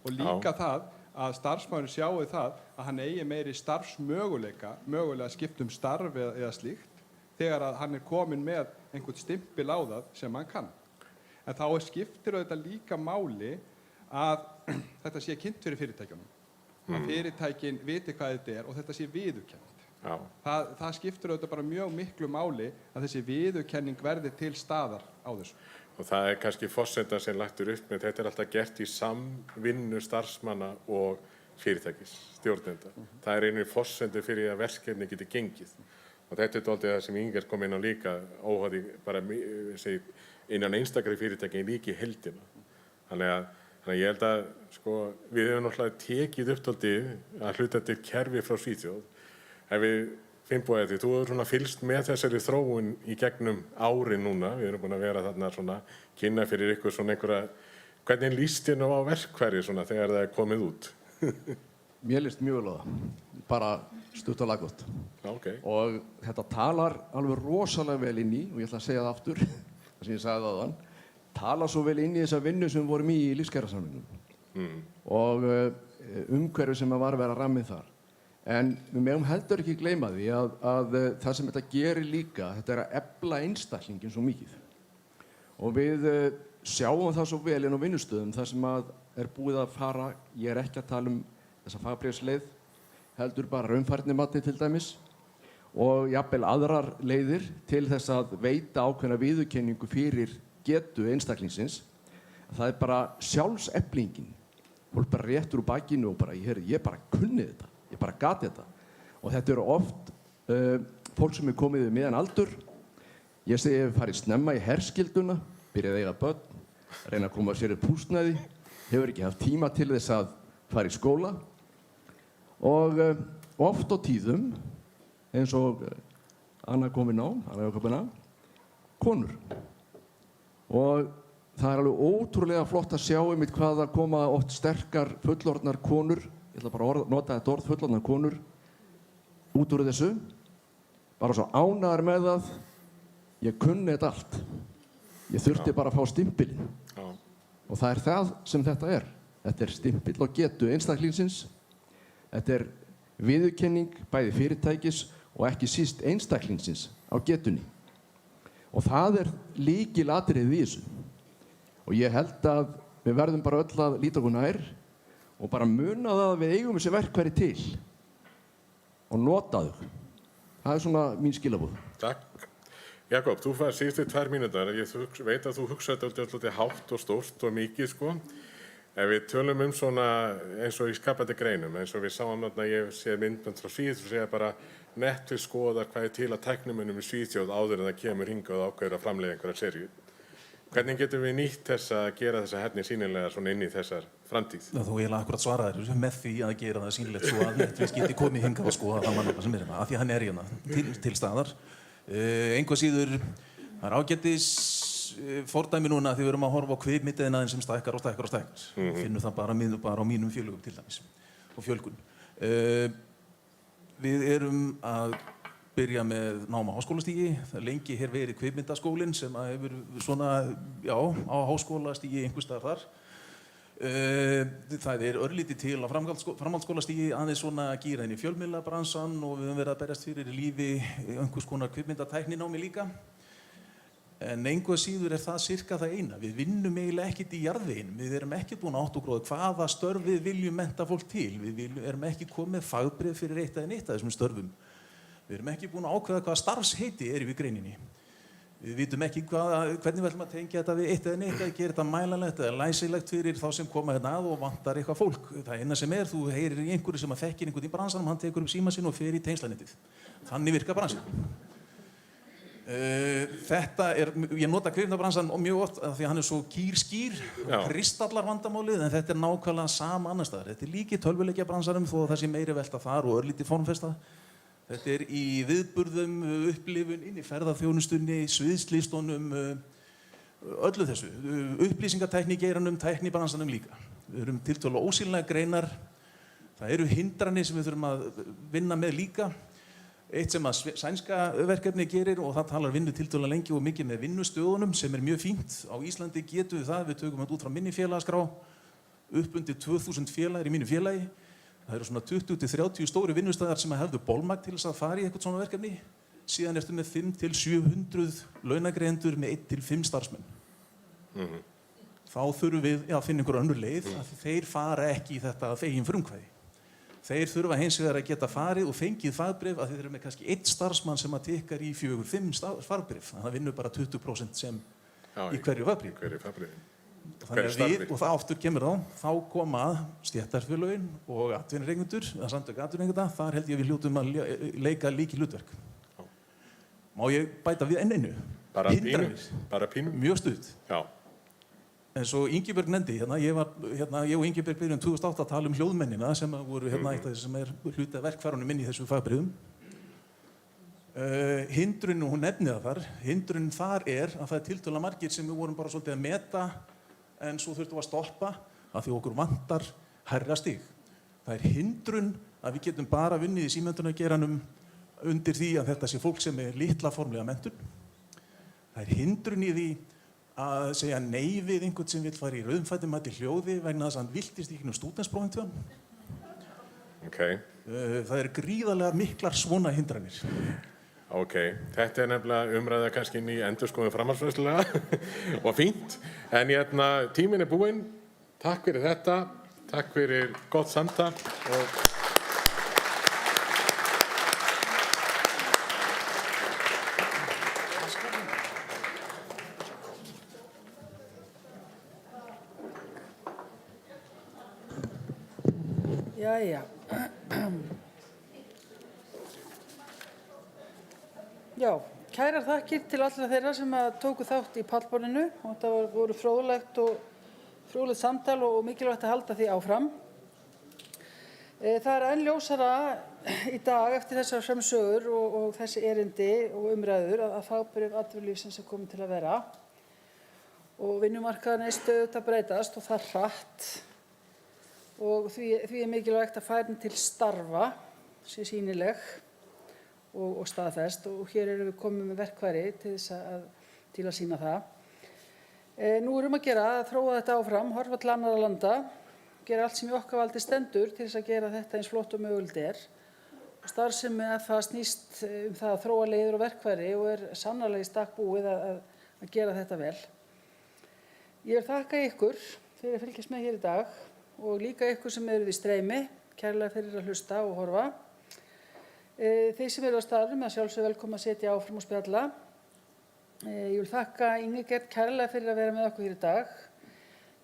og líka það að starfsmaðurinn sjáu það að hann eigi meiri starfsmöguleika að skipta starf eða slíkt þegar að hann komin með einhvern stimpil á það sem hann kann. En þá skiptir auðvitað líka máli að þetta sé kynnt fyrir fyrirtækjunum. Að fyrirtækin viti hvað þetta og þetta sé viðurkennt. Það skiptir auðvitað bara mjög miklu máli að þessi viðurkenning verði til staðar á þessu. Og það kannski forsenda sem lagtur upp með, þetta alltaf gert í samvinnu starfsmanna og fyrirtækis, stjórnenda. Það einu forsendu fyrir að verkefni geti gengið. Og þetta dálítið það sem Inger kom inn á líka, óháði bara innan einstakri fyrirtæki líka í heildina. Þannig að ég held að við höfum náttúrulega tekið upp dálítið að hluta til kerfi frá Svíþjóð. Ef við Finnbogi, því þú hefur fylgst með þessari þróun í gegnum árin núna, við erum búin að vera þarna kynna fyrir ykkur einhverja, hvernig líst þér nú á verkfæri þegar það komið út? Mér líst mjög vel á það, bara stutt og laggott. Og þetta talar alveg rosalega vel inn í, og ég ætla að segja það aftur, það sem ég sagði áðan, talar svo vel inn í þessa vinnu sem við vorum í lífskjarasamningnum og umhverfi sem var að vera rammið þar. En við megum heldur ekki gleyma því að það sem þetta gerir líka, þetta að efla einstaklingin svo mikið. Og við sjáum það svo vel inn á vinnustöðum þar sem búið að fara, ég ekki að tala þessa fagbréfsleið, heldur bara raunfærnimatið til dæmis og jafnvel aðrar leiðir til þess að veita ákveðna viðurkenningu fyrir getu einstaklingsins. Það bara sjálfseflingin, fólk bara réttur úr bakinu og bara, ég bara kunni þetta. Ég bara gat þetta. Og þetta eru oft fólk sem komið við miðjan aldur. Ég segi farið snemma í herskilduna, byrjaði að eiga börn, reyna að koma sér upp húsnæði, hefur ekki haft tíma til þess að fara í skóla. Og oft á tíðum, eins og Anna kom inn á, konur. Og það alveg ótrúlega flott að sjá einmitt hvað það koma oft sterkar fullorðnar konur. Ég ætla bara að nota þetta orð, fullorðnar konur, út úr þessu. Bara svo ánægðar með það, ég kunni þetta allt. Ég þurfti bara að fá stimpilinn. Og það það sem þetta er. Þetta stimpill og getu einstaklingsins. Þetta viðurkenning bæði fyrirtækis og ekki síst einstaklingsins á getunni. Og það lykilatriðið í þessu. Og ég held að við verðum bara öll að líta okkur nær og bara muna það að við eigum þessi verkfæri til og nota þau. Það svona mín skilaboð. Takk. Jakob, þú fær síðustu 2 mínútur. Ég veit að þú hugsaði þetta hátt og stórt og mikið, Ef við tölum svona eins og í skapandi greinum, eins og við sáum að ég sé myndbönd frá Svíþjóð og segja bara Netflix skoðar hvað til að tæknimönnum í Svíþjóð áður en það kemur hingað og ákveður að framleiða einhverja seríu. Hvernig getum við nýtt þess að gera þessa hæfni sýnilega svona inn í þessar framtíð? Þú eiginlega akkurat svaraðir með því að gera það sýnilegt svo að Netflix geti komið hingað og skoða það mannapa sem hérna, af því hann hérna til staðar. Engu síður, það ágætis fordæmi núna því við erum að horfa á kvikmyndiðinaðinn sem stækkar og stækkar og stækkar. Finnum það bara á mínum félögum til dæmis og fjölgun. Við erum að byrja með nám á háskólastigi. Það er lengi hér verið kvikmyndaskólinn sem hefur svona, á háskólastigi einhvers staðar þar. Það örlítið til á framhaldsskólastigi aðeins svona að gíra inn í fjölmiðlabransan og við höfum verið að berjast fyrir lífi einhvers konar kvikmyndatækninámi líka. En engu að síður það sirka það eina. Við vinnum eiginlega ekkert í jarðveginum. Við erum ekki búin að áttugróða hvaða störf við viljum mennta fólk til. Við erum ekki komið fagbréf fyrir eitt eða neitt af þessum störfum. Við erum ekki búin að ákveða hvaða starfsheiti við greininni. Við vitum ekki hvernig við ætlum að tengja þetta við eitt eða neitt að gera þetta mælanlegt eða læsilegt fyrir þá sem koma hérna að og vantar eitthvað fólk. Það eina sem þú heyrir í einhverju sem að þekkir einhvern í bransanum, hann tekur upp síma sinn og fer í tengslanetið. Þannig virkar bransan. Ég nota kvikmyndabransan mjög oft af því að hann svo skýr kristallar vandamálið, en þetta nákvæmlega sama annars staðar. Þetta líki tölvuleikjabransanum þó að það sé meiri velta þar og örlítið formfesta. Þetta í viðburðum, upplifun, inn í ferðaþjónustunni, sviðslistunum, öllu þessu. Upplýsingatæknigeiranum, tæknibransanum líka. Við erum tiltölulega ósýnilega greinar. Það eru hindranir sem við þurfum að vinna með líka. Eitt sem að sænska verkefni gerir, og það talar vinnu tiltölulega lengi og mikið með vinnustöðunum sem mjög fínt. Á Íslandi getum við það, við tökum þetta út frá minni félagaskrá, upp undir 2000 félagir í mínu félagi. Það eru svona 20-30 stóri vinnustöðar sem hefðu bolmagn til þess að fara í eitthvað svona verkefni. Síðan ertu með 500-700 launagreiðendur með 1-5 starfsmenn. þá þurfum við að finna einhver önnur leið af því þeir fara ekki í þetta af eigin frumkvæði. Þeir þurfa hins vegar að geta farið og fengið fagbréf af því þeir eru með kannski 1 starfsmann sem að tikkar í 4-5 fagbréf. Þannig að það vinnur bara 20% sem í hverju fagbréfi. Þannig að við, og það aftur kemur þá koma stéttarfélögin og atvinnurekendur, eða samtök atvinnurekenda, þar held ég við hljótum að leika lykilhlutverk. Má ég bæta við enn einu? Bara pínu. Mjög stutt. Já. En svo Ingibjörg nefndi, ég og Ingibjörg byrjum 2008 að tala hljóðmennina sem voru eitt af þessu sem hluti af verkfærunum inn í þessu fagbréfum. Hindrunin, og hún nefndi það þar, hindrunin þar að það tiltölulega margir sem við vorum bara svolítið að meta en svo þurftum við að stoppa af því okkur vantar hærra stig. Það hindrun að við getum bara vunnið í símenntunargeiranum undir því að þetta sé fólk sem litla formlega menntun. Það hindrun í því að segja nei við einhvern sem vill fara í rauðumfættumæti hljóði vegna þess að hann viltist ekki stúdentsprófin til hann. Okay. Það gríðarlega miklar svona hindranir. Ok, þetta nefnilega umræða kannski inn í endurskoðun framhaldsfræðslulega og fínt. En tíminn búinn. Takk fyrir þetta. Takk fyrir gott samtal. Jæja. Já, kærar þakkir til allra þeirra sem tóku þátt í pallborðinu og þetta voru fróðlegt samtal og mikilvægt að halda því áfram. Það enn ljósara í dag eftir þessar framsögur og þessi erindi og umræður að fagbréf atvinnulífsins komið til að vera og vinnumarkaðurinn stöðugt að breytast og það hratt og því mikilvægt að færni til starfa sé sýnileg og staðfest og hér erum við komin með verkfæri til að sýna það. Nú að gera að þróa þetta áfram, horfa til annarra landa, gera allt sem í okkar valdi stendur til að gera þetta eins flott og mögulegt Starfsemi það snýst það að þróa leiðir og verkfæri og sannarlega í stakk búið að gera þetta vel. Ég vil þakka ykkur fyrir að fylgjast með hér í dag og líka ykkur sem eruð í streymi, kærlega fyrir að hlusta og horfa. Þeir sem eru á staðnum að sjálfsögðu velkomin að setja áfram og spjalla. Ég vil þakka Ingegerd kærlega fyrir að vera með okkur hér í dag.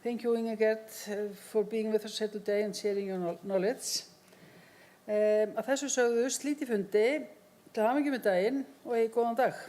Thank you, Ingegerd, for being with us here today and sharing your knowledge. Að þessu sögðu slíti fundi, til hamingju með daginn og góðan dag.